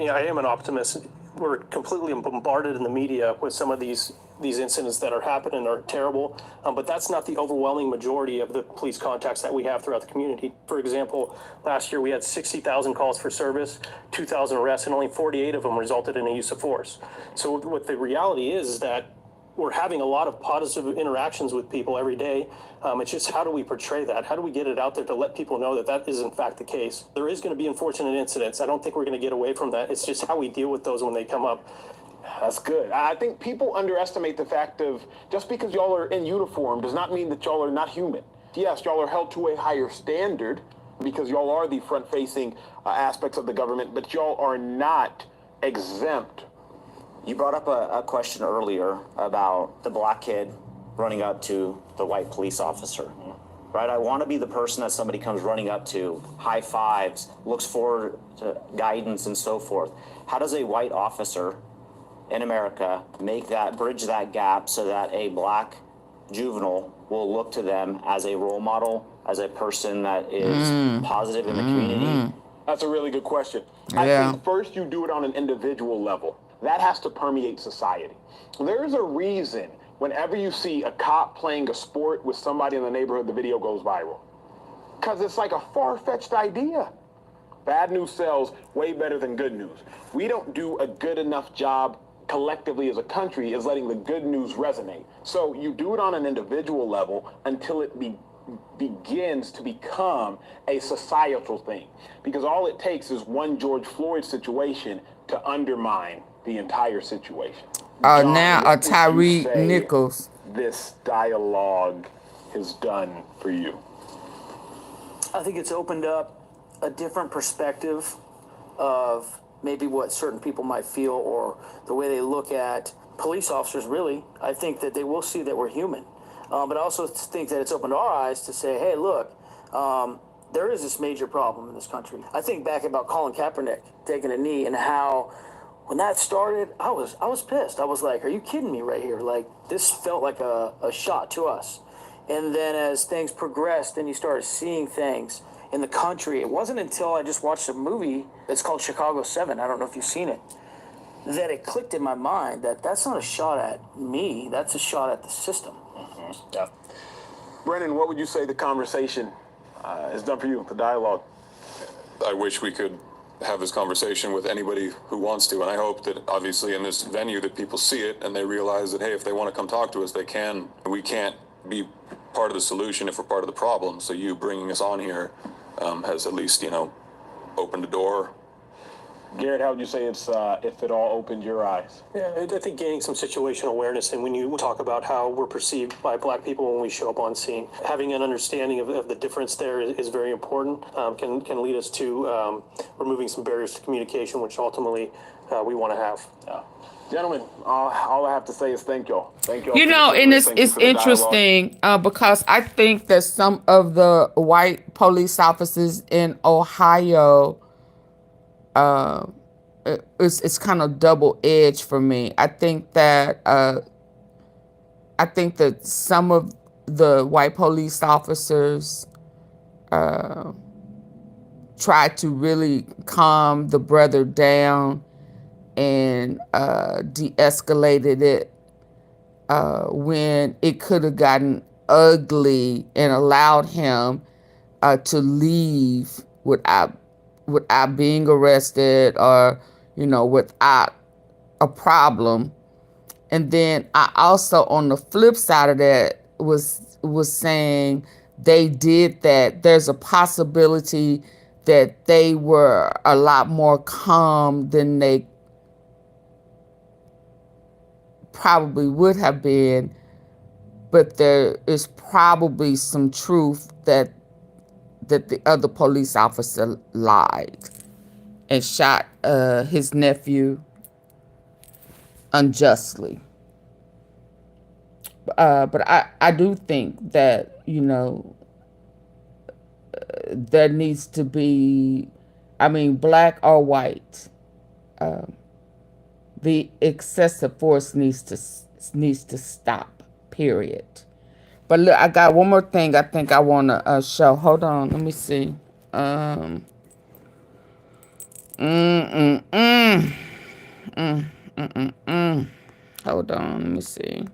I am an optimist. We're completely bombarded in the media with some of these incidents that are happening are terrible, but that's not the overwhelming majority of the police contacts that we have throughout the community. For example, last year we had 60,000 calls for service, 2,000 arrests, and only 48 of them resulted in a use of force. So what the reality is that we're having a lot of positive interactions with people every day. It's just how do we portray that? How do we get it out there to let people know that that is in fact the case? There is going to be unfortunate incidents. I don't think we're going to get away from that. It's just how we deal with those when they come up. That's good. I think people underestimate the fact of just because y'all are in uniform does not mean that y'all are not human. Yes, y'all are held to a higher standard because y'all are the front-facing aspects of the government, but y'all are not exempt. You brought up a question earlier about the black kid running up to the white police officer, right? I want to be the person that somebody comes running up to, high fives, looks forward to guidance and so forth. How does a white officer in America bridge that gap so that a black juvenile will look to them as a role model, as a person that is positive in the community? That's a really good question. I think first you do it on an individual level. That has to permeate society. There's a reason whenever you see a cop playing a sport with somebody in the neighborhood, the video goes viral. Because it's like a far-fetched idea. Bad news sells way better than good news. We don't do a good enough job collectively as a country as letting the good news resonate. So you do it on an individual level until it begins to become a societal thing. Because all it takes is one George Floyd situation to undermine the entire situation. John, now what would Tyrie you say Nichols. This dialogue has done for you? I think it's opened up a different perspective of maybe what certain people might feel or the way they look at police officers, really. I think that they will see that we're human. But I also think that it's opened our eyes to say, hey, look, there is this major problem in this country. I think back about Colin Kaepernick taking a knee and how when that started, I was pissed. I was like, are you kidding me right here? Like, this felt like a shot to us. And then as things progressed and you started seeing things in the country, it wasn't until I just watched a movie that's called Chicago 7, I don't know if you've seen it, that it clicked in my mind that that's not a shot at me, that's a shot at the system. Yeah. Brennan, what would you say the conversation has done for you, the dialogue? I wish we could have this conversation with anybody who wants to, and I hope that obviously in this venue that people see it and they realize that, hey, if they want to come talk to us, they can. We can't be part of the solution if we're part of the problem. So you bringing us on here has at least, opened the door. Garrett, how would you say it's if it all opened your eyes? Yeah, I think gaining some situational awareness, and when you talk about how we're perceived by black people when we show up on scene, having an understanding of the difference there is very important, can lead us to removing some barriers to communication, which ultimately we want to have. Yeah. Gentlemen, all I have to say is thank y'all. Thank y'all. And it's interesting because I think that some of the white police officers in Ohio, it's kind of double-edged for me. I think that some of the white police officers tried to really calm the brother down and de-escalated it when it could have gotten ugly and allowed him to leave without being arrested or, without a problem. And then I also, on the flip side of that, was saying they did that. There's a possibility that they were a lot more calm than they probably would have been, but there is probably some truth that the other police officer lied and shot his nephew unjustly. But I do think that, there needs to be, black or white, the excessive force needs to stop, period. But look, I got one more thing I think I want to show. Hold on, let me see. Hold on, let me see.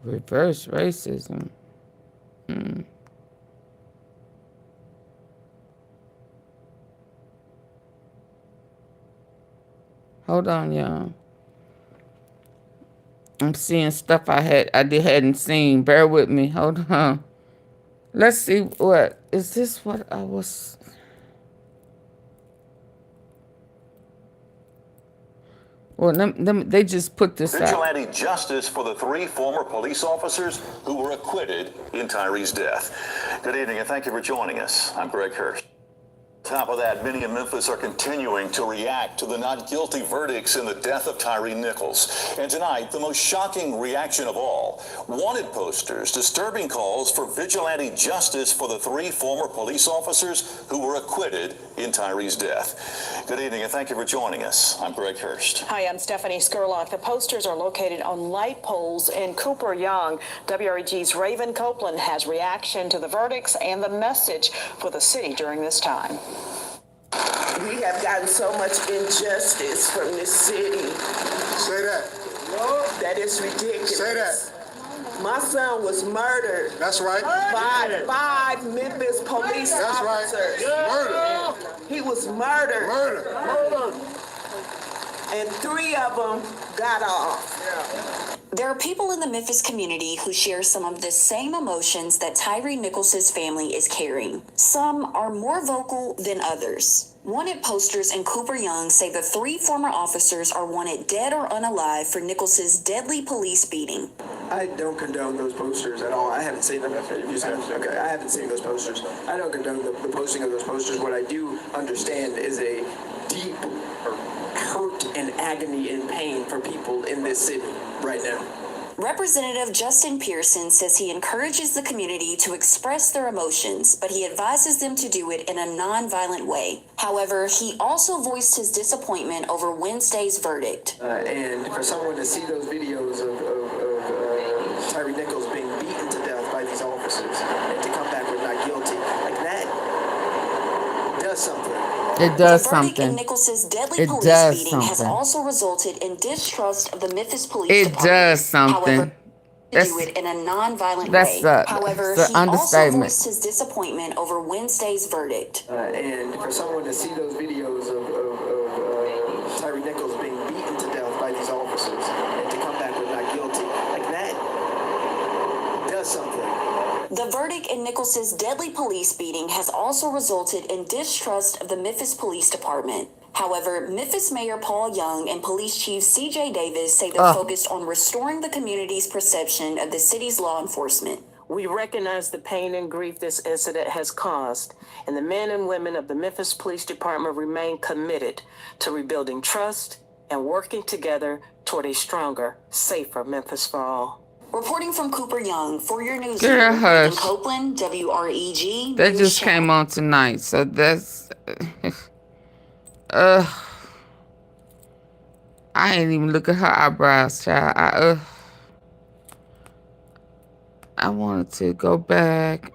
Reverse racism. Hold on, y'all. I'm seeing stuff I hadn't seen. Bear with me. Hold on. Let's see what is this. What I was. Well, they just put this out. Vigilante justice for the 3 former police officers who were acquitted in Tyrie's death. Good evening and thank you for joining us. I'm Greg Hurst. On top of that, many in Memphis are continuing to react to the not guilty verdicts in the death of Tyrie Nichols. And tonight, the most shocking reaction of all, wanted posters, disturbing calls for vigilante justice for the 3 former police officers who were acquitted in Tyrie's death. Good evening and thank you for joining us. I'm Greg Hurst. Hi, I'm Stephanie Skurlock. The posters are located on light poles in Cooper Young. WREG's Raven Copeland has reaction to the verdicts and the message for the city during this time. We have gotten so much injustice from this city. Say that. That is ridiculous. Say that. My son was murdered. That's right. By 5 Memphis police officers. Murder. He was murdered. Murder. And 3 of them got off. There are people in the Memphis community who share some of the same emotions that Tyrie Nichols' family is carrying. Some are more vocal than others. Wanted posters in Cooper Young say the 3 former officers are wanted dead or unalive for Nichols' deadly police beating. I don't condone those posters at all. I haven't seen them. Okay, I haven't seen those posters. I don't condone the posting of those posters. What I do understand is a deep hurt and agony and pain for people in this city right now. Representative Justin Pearson says he encourages the community to express their emotions, but he advises them to do it in a non-violent way. However, he also voiced his disappointment over Wednesday's verdict. And for someone to see those videos of Tyrie Nichols being beaten to death by these officers and to come back with not guilty, like that does something. It does The verdict in something. Nichols's deadly It police does beating has something. also resulted in distrust of the Memphis Police It Department. does something. However, to That's do it in a non-violent that's way. However, it's an he also understatement. voiced his disappointment over Wednesday's verdict. And for someone to see those videos of Tyrie Nichols being beaten to death by these officers and to come back with not guilty, like that does something. The verdict in Nichols's deadly police beating has also resulted in distrust of the Memphis Police Department. However, Memphis Mayor Paul Young and Police Chief C.J. Davis say they're focused on restoring the community's perception of the city's law enforcement. We recognize the pain and grief this incident has caused, and the men and women of the Memphis Police Department remain committed to rebuilding trust and working together toward a stronger, safer Memphis for all. Reporting from Cooper Young for your news Girl, here in hush. Copeland, WREG. That News just Channel. came on tonight, so that's I ain't even look at her eyebrows, child. I wanted to go back.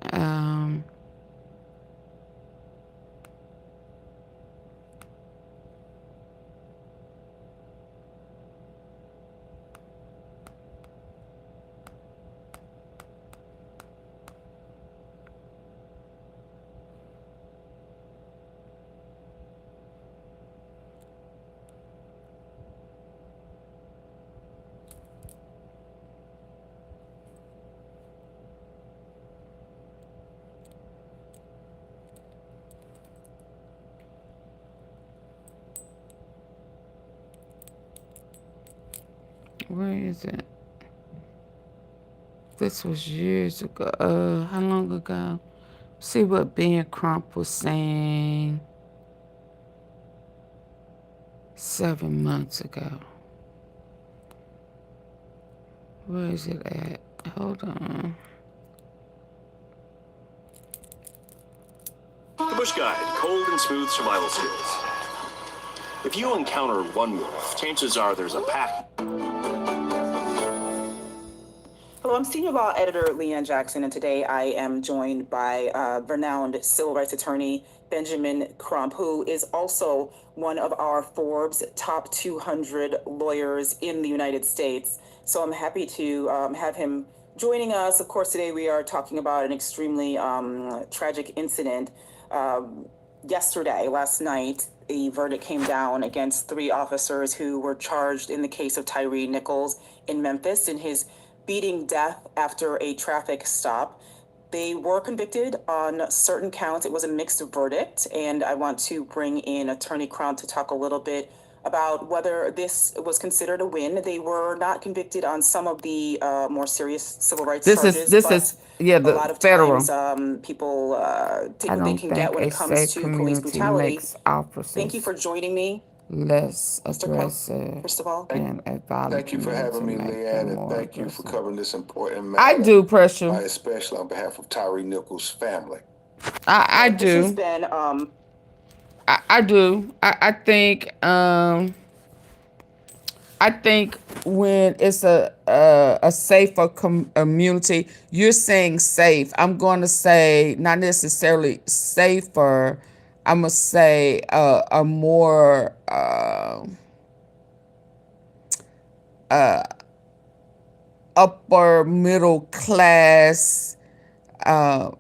Where is it? This was years ago. How long ago? See what Ben Crump was saying 7 months ago. Where is it at? Hold on. The Bush Guide, cold and smooth survival skills. If you encounter one wolf, chances are there's a pack. Hello, I'm Senior Law Editor Leanne Jackson, and today I am joined by renowned civil rights attorney Benjamin Crump, who is also one of our Forbes top 200 lawyers in the United States. So I'm happy to have him joining us. Of course, today we are talking about an extremely tragic incident. Last night, a verdict came down against 3 officers who were charged in the case of Tyrie Nichols in Memphis in his beating death after a traffic stop. They were convicted on certain counts. It was a mixed verdict, and I want to bring in Attorney Crump to talk a little bit about whether this was considered a win. They were not convicted on some of the more serious civil rights charges. This is a the lot of federal. times, people take I what they don't can get when think it a comes safe to police community brutality. makes officers Thank you for joining me. less Mr. Crump, aggressive first of all. and a violent Thank you for having me, community make Leanne, them and more thank you for aggressive. covering this important matter. I do, Pressure. Especially on behalf of Tyrie Nichols' family. I This has do. been I do. I think when it's a safer community, you're saying safe. I'm going to say not necessarily safer. I'm gonna say a more upper middle class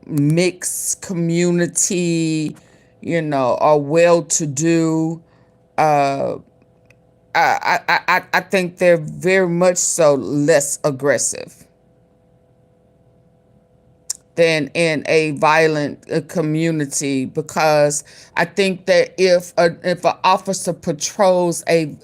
mixed community, or well-to-do. I think they're very much so less aggressive than in a violent community, because I think that if an officer patrols a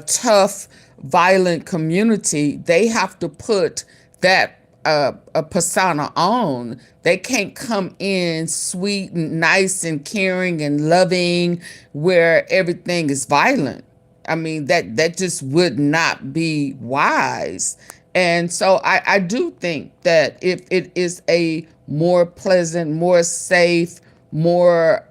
tough, violent community, they have to put that a persona on. They can't come in sweet and nice and caring and loving where everything is violent. I mean, that just would not be wise. And so I do think that if it is a more pleasant, more safe, more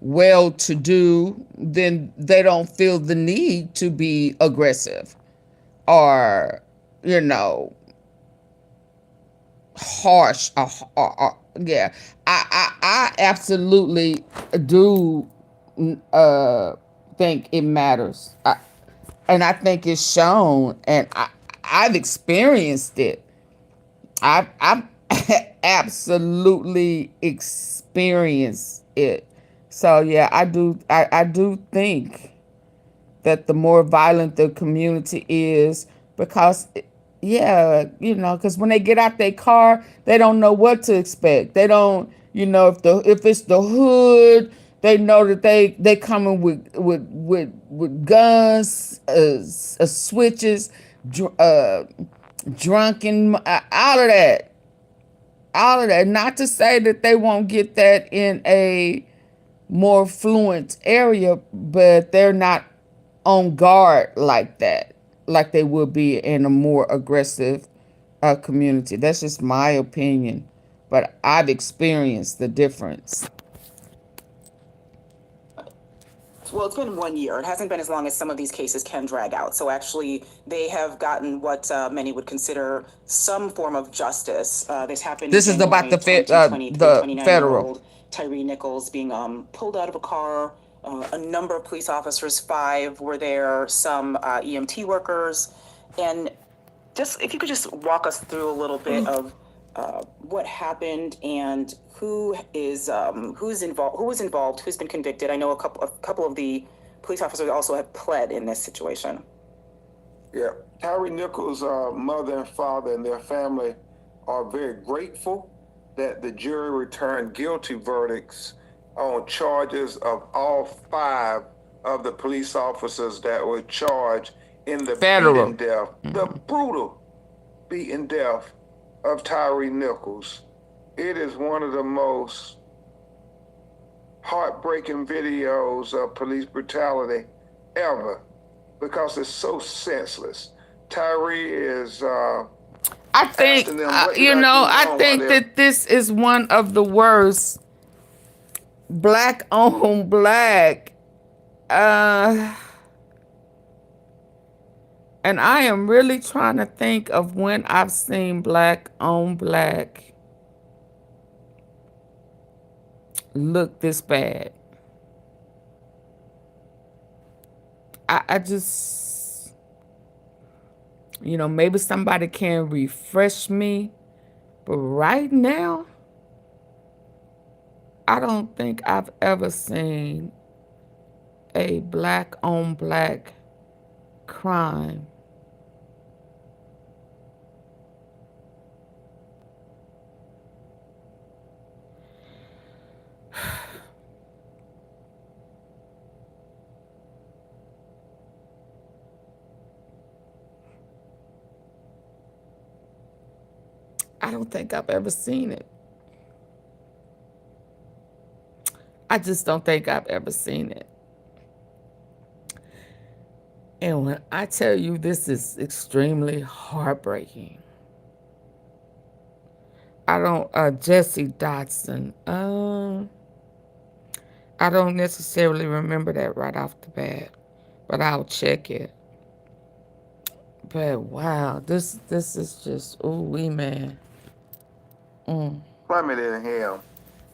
well-to-do, then they don't feel the need to be aggressive or, harsh. Yeah, I absolutely do think it matters. And I think it's shown, and I've experienced it. I've absolutely experienced it. So yeah, I do think that the more violent the community is, because yeah, you know, because when they get out their car, they don't know what to expect. They don't, you know, if it's the hood, they know that they coming with guns, switches, drunken, all of that. Not to say that they won't get that in a more fluent area, but they're not on guard like that, like they would be in a more aggressive community. That's just my opinion, but I've experienced the difference. Well, it's been 1 year. It hasn't been as long as some of these cases can drag out. So actually, they have gotten what many would consider some form of justice. This happened. This is about the federal. Tyrie Nichols being pulled out of a car. A number of police officers, 5 were there, some EMT workers. And just, if you could just walk us through a little bit of what happened and who was involved, who's been convicted. I know a couple of the police officers also have pled in this situation. Yeah, Tyrie Nichols' mother and father and their family are very grateful that the jury returned guilty verdicts on charges of all 5 of the police officers that were charged in the beating death, the brutal beating death of Tyrie Nichols. It is one of the most heartbreaking videos of police brutality ever, because it's so senseless. Tyrie is I think I think that this is one of the worst black on black and I am really trying to think of when I've seen black on black look this bad. I just, you know, maybe somebody can refresh me, but right now, I don't think I've ever seen a black on black crime I don't think I've ever seen it. I just don't think I've ever seen it. And when I tell you this is extremely heartbreaking, I don't, Jesse Dotson, I don't necessarily remember that right off the bat, but I'll check it. But wow, this is just, ooh wee, man. Plummeted him.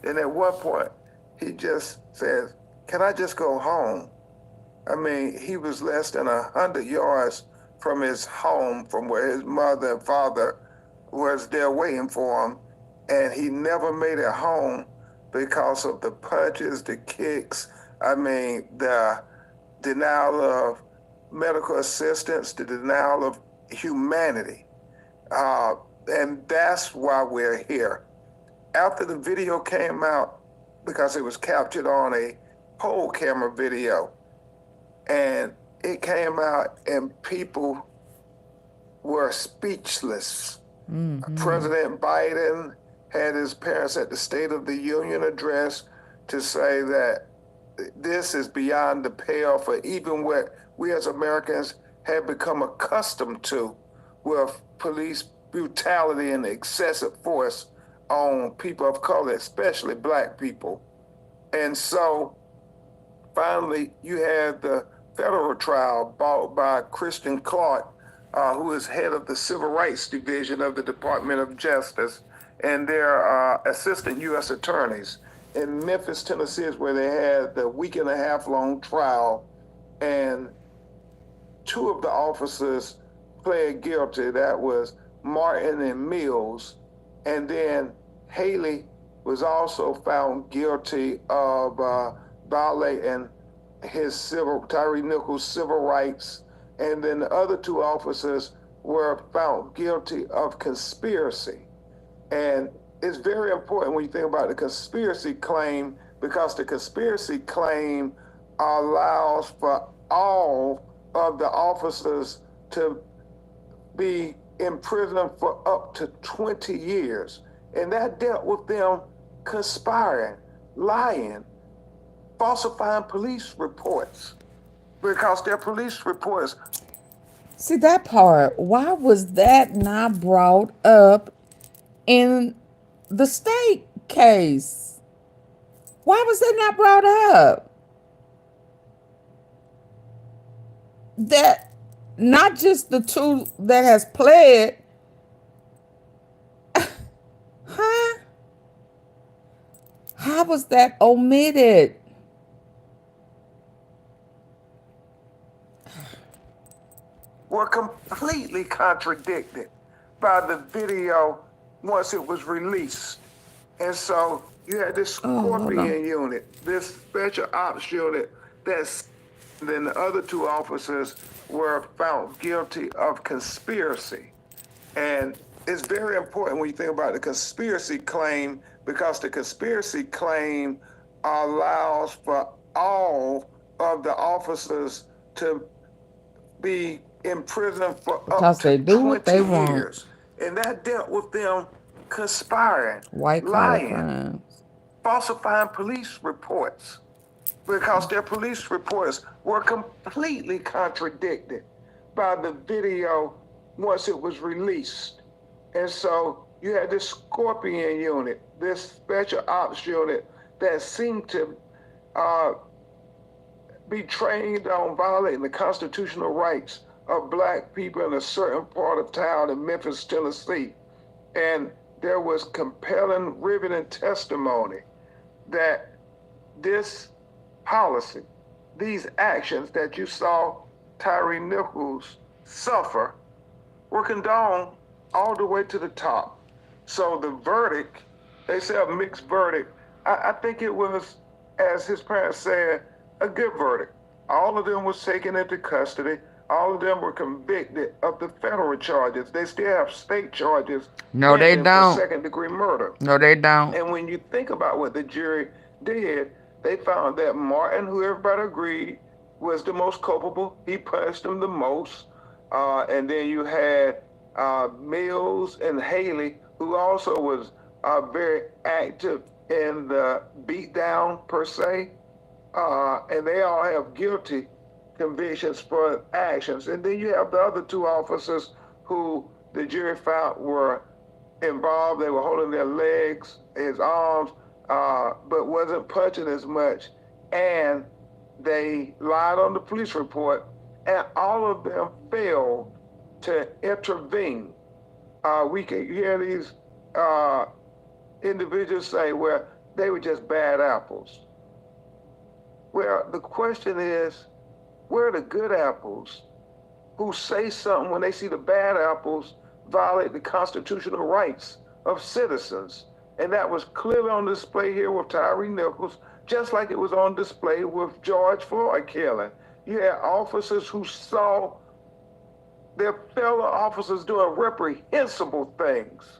And at one point, he just says, "Can I just go home?" I mean, he was less than 100 yards from his home, from where his mother and father was there waiting for him, and he never made it home because of the punches, the kicks, I mean, the denial of medical assistance, the denial of humanity. And that's why we're here. After the video came out, because it was captured on a poll camera video, and it came out and people were speechless. President Biden had his parents at the State of the Union address to say that this is beyond the pale for even what we as Americans have become accustomed to with police brutality and excessive force on people of color, especially black people. And so finally you had the federal trial brought by Christian Clark, who is head of the Civil Rights Division of the Department of Justice. and their assistant U.S. attorneys. In Memphis, Tennessee is where they had the week-and-a-half long trial, and 2 of the officers pled guilty. That was Martin and Mills. And then Haley was also found guilty of violating Tyrie Nichols' civil rights. And then the other 2 officers were found guilty of conspiracy. And it's very important when you think about the conspiracy claim, because the conspiracy claim allows for all of the officers to be in prison for up to 20 years. And that dealt with them conspiring, lying, falsifying police reports, because their police reports. See that part, why was that not brought up in the state case? Why was that not brought up? That not just the 2 that has pled. Huh? How was that omitted? Were completely contradicted by the video once it was released. And so you had this Scorpion unit, this special ops unit, then the other 2 officers were found guilty of conspiracy. And it's very important when you think about the conspiracy claim, because the conspiracy claim allows for all of the officers to be in prison for up to 20 years. And that dealt with them conspiring, lying, falsifying police reports, because their police reports were completely contradicted by the video once it was released. And so you had this Scorpion unit, this special ops unit that seemed to be trained on violating the constitutional rights of Black people in a certain part of town in Memphis, Tennessee. And there was compelling, riveting testimony that this policy, these actions that you saw Tyrie Nichols suffer, were condoned all the way to the top. So the verdict, they say a mixed verdict. I think it was, as his parents said, a good verdict. All of them was taken into custody. All of them were convicted of the federal charges. They still have state charges. No, they don't. For second-degree murder. No, they don't. And when you think about what the jury did, they found that Martin, who everybody agreed was the most culpable, he punished him the most. And then you had Mills and Haley, who also was very active in the beatdown per se. And they all have guilty convictions for actions. And then you have the other 2 officers who the jury found were involved. They were holding their legs, his arms, but wasn't punching as much. And they lied on the police report, and all of them failed to intervene. We can hear these individuals say, well, they were just bad apples. Well, the question is, where are the good apples who say something when they see the bad apples violate the constitutional rights of citizens? And that was clearly on display here with Tyrie Nichols, just like it was on display with George Floyd killing. You had officers who saw their fellow officers doing reprehensible things,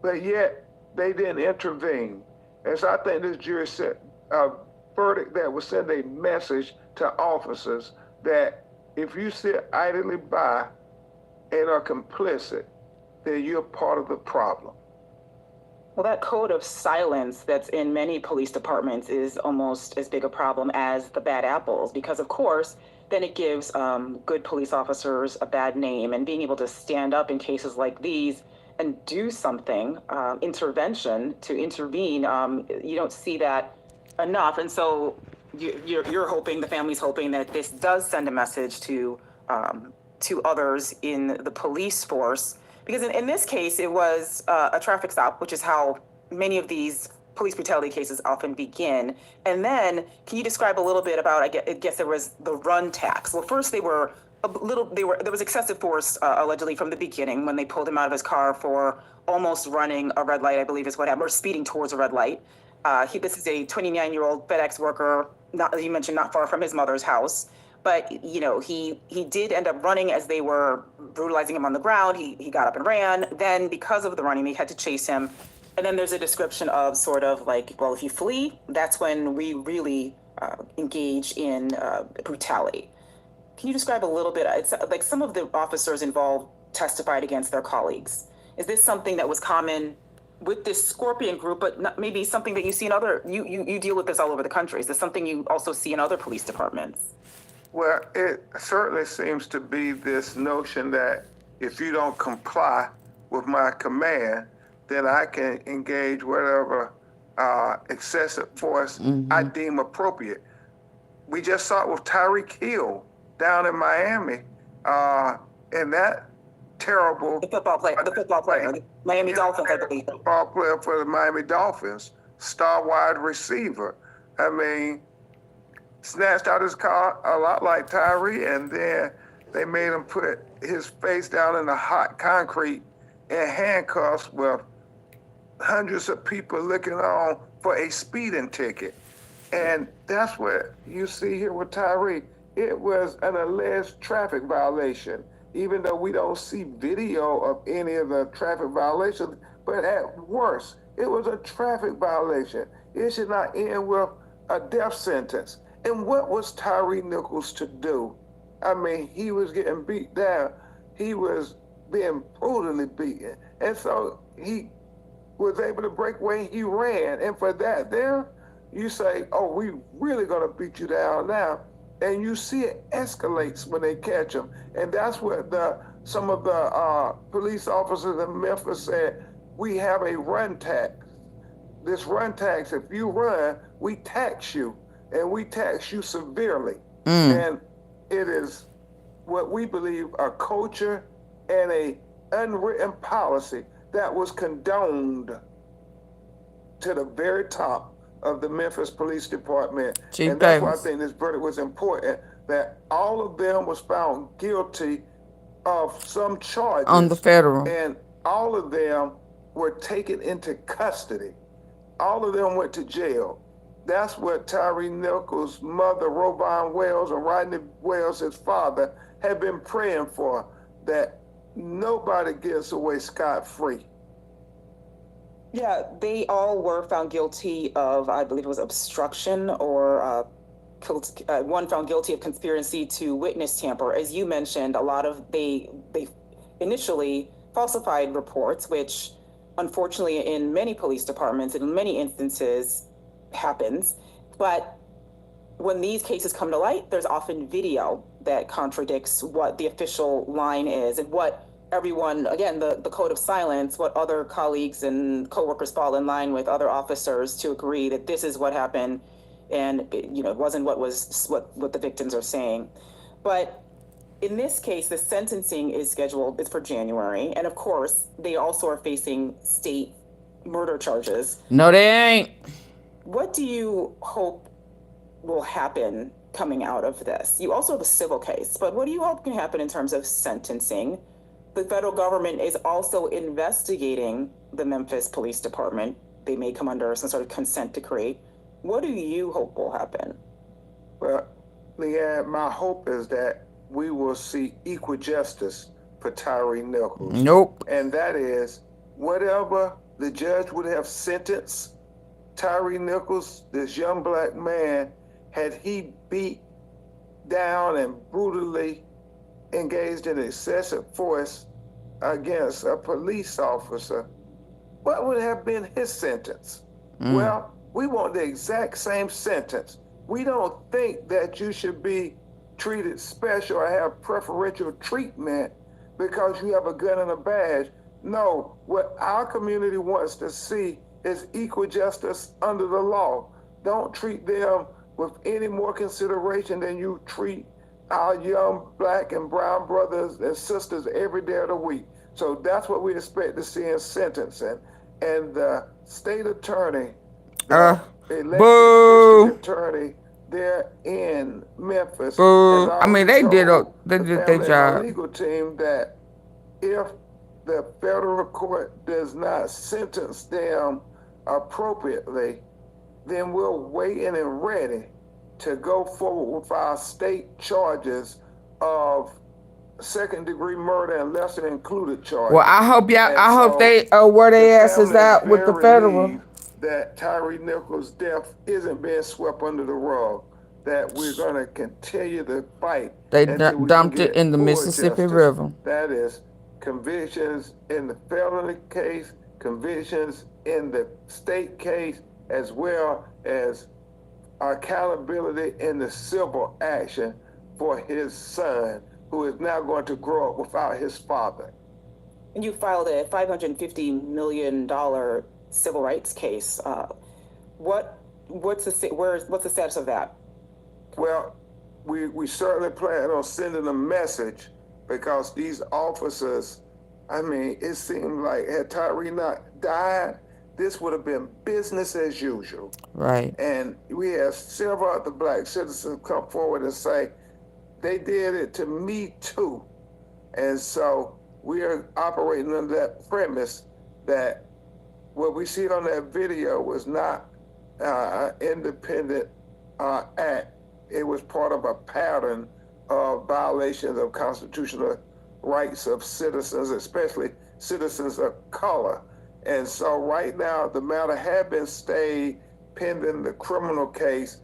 but yet they didn't intervene. And so I think this jury set a verdict that would send a message to officers that if you sit idly by and are complicit, then you're part of the problem. Well, that code of silence that's in many police departments is almost as big a problem as the bad apples, because of course, then it gives good police officers a bad name, and being able to stand up in cases like these and do something, intervention to intervene, you don't see that enough. And so you're hoping, the family's hoping that this does send a message to others in the police force, Because in this case, it was a traffic stop, which is how many of these police brutality cases often begin. And then, can you describe a little bit about, I guess there was the run tax. Well, first there was excessive force, allegedly from the beginning when they pulled him out of his car for almost running a red light, I believe is what happened, or speeding towards a red light. This is a 29-year-old FedEx worker, you mentioned not far from his mother's house. But, you know, he did end up running as they were brutalizing him on the ground. He got up and ran. Then because of the running, they had to chase him. And then there's a description of sort of like, well, if you flee, that's when we really engage in brutality. Can you describe a little bit? It's like some of the officers involved testified against their colleagues. Is this something that was common with this Scorpion group, but not, maybe something that you see in other, you deal with this all over the country? Is this something you also see in other police departments? Well, it certainly seems to be this notion that if you don't comply with my command, then I can engage whatever excessive force I deem appropriate. We just saw it with Tyreek Hill down in Miami, and that terrible... The football player, the Miami Dolphins, I believe. Football player for the Miami Dolphins, star wide receiver. I mean, snatched out his car a lot like Tyrie, and then they made him put his face down in the hot concrete in handcuffs with hundreds of people looking on for a speeding ticket. And that's what you see here with Tyrie. It was an alleged traffic violation, even though we don't see video of any of the traffic violations, but at worst, it was a traffic violation. It should not end with a death sentence. And what was Tyrie Nichols to do? I mean, he was getting beat down. He was being brutally beaten. And so he was able to break away. He ran. And for that there, you say, oh, we really gonna beat you down now. And you see it escalates when they catch him. And that's what some of the police officers in Memphis said, we have a run tax. This run tax, if you run, we tax you. And we tax you severely. And it is what we believe a culture and a unwritten policy that was condoned to the very top of the Memphis Police Department. And that's why I think this verdict was important, that all of them was found guilty of some charges. On the federal. And all of them were taken into custody. All of them went to jail. That's what Tyrie Nichols' mother, Robin Wells, and Rodney Wells, his father, had been praying for, that nobody gets away scot-free. Yeah, they all were found guilty of, I believe it was obstruction, or one found guilty of conspiracy to witness tamper. As you mentioned, a lot of, they initially falsified reports, which unfortunately in many police departments, in many instances, happens. But when these cases come to light, there's often video that contradicts what the official line is and what everyone, again, the code of silence, what other colleagues and coworkers fall in line with other officers to agree that this is what happened, and you know, it wasn't what the victims are saying. But in this case, the sentencing is scheduled, it's for January, and of course, they also are facing state murder charges. No, they ain't. What do you hope will happen coming out of this? You also have a civil case, but what do you hope can happen in terms of sentencing? The federal government is also investigating the Memphis Police Department. They may come under some sort of consent decree. What do you hope will happen? Well, Leanne, my hope is that we will see equal justice for Tyrie Nichols. Nope. And that is, whatever the judge would have sentenced Tyrie Nichols, this young black man, had he beat down and brutally engaged in excessive force against a police officer, what would have been his sentence? Well, we want the exact same sentence. We don't think that you should be treated special or have preferential treatment because you have a gun and a badge. No, what our community wants to see is equal justice under the law. Don't treat them with any more consideration than you treat our young black and brown brothers and sisters every day of the week. So that's what we expect to see in sentencing. And the state attorney, the elected Boo. district attorney there in Memphis, Boo. has I mean, they already did told they the did their family and the job. legal team that if the federal court does not sentence them appropriately, then we're waiting and ready to go forward with our state charges of second-degree murder and lesser included charges. Well, I hope y'all. And I hope so they wear their asses family is out with the very federal. relieved that Tyrie Nichols' death isn't being swept under the rug. That we're going to continue to fight. They until we dumped can it get in the full Mississippi justice. River. That is convictions in the felony case, convictions in the state case, as well as accountability in the civil action for his son, who is now going to grow up without his father. And you filed a $550 million civil rights case. What's the status of that? Well, we certainly plan on sending a message, because these officers, I mean, it seemed like had Tyrie not died, this would have been business as usual. Right. And we have several other black citizens come forward and say, they did it to me too. And so we are operating under that premise that what we see on that video was not an independent act. It was part of a pattern of violations of constitutional rights of citizens, especially citizens of color. And so right now, the matter had been stayed pending the criminal case,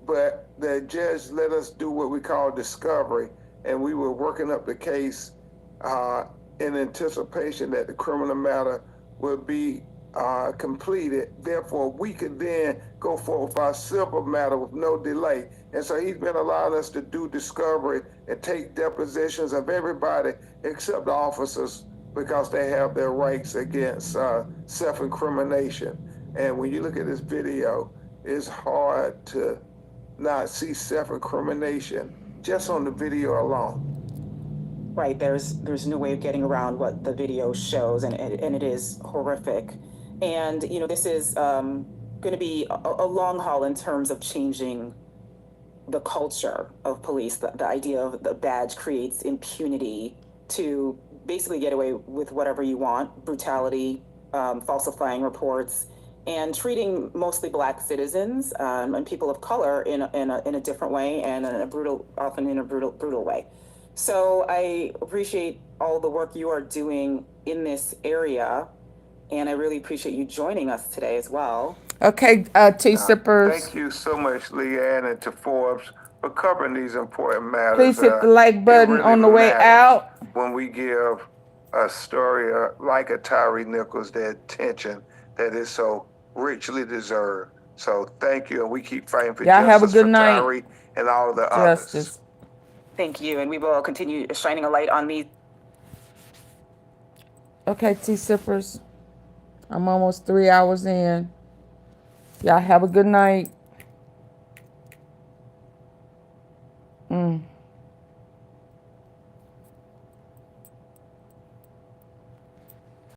but the judge let us do what we call discovery, and we were working up the case in anticipation that the criminal matter would be completed. Therefore, we could then go forward with our civil matter with no delay. And so he's been allowing us to do discovery and take depositions of everybody except the officers, because they have their rights against self-incrimination. And when you look at this video, it's hard to not see self-incrimination just on the video alone. Right, there's no way of getting around what the video shows, and it is horrific. And, you know, this is going to be a long haul in terms of changing the culture of police. The idea of the badge creates impunity to basically get away with whatever you want, brutality, falsifying reports, and treating mostly black citizens and people of color in a different way, and often in a brutal way. So I appreciate all the work you are doing in this area, and I really appreciate you joining us today as well. Okay, T-Sippers. Thank you so much, Leanne, and to Forbes for covering these important matters. Please hit the like button really on the way out. When we give a story like a Tyrie Nichols the attention that is so richly deserved. So thank you, and we keep fighting for Y'all justice have a good for night. Tyrie and all the Justice. others. Thank you, and we will continue shining a light on these. Okay, T-Sippers. I'm almost 3 hours in. Y'all have a good night.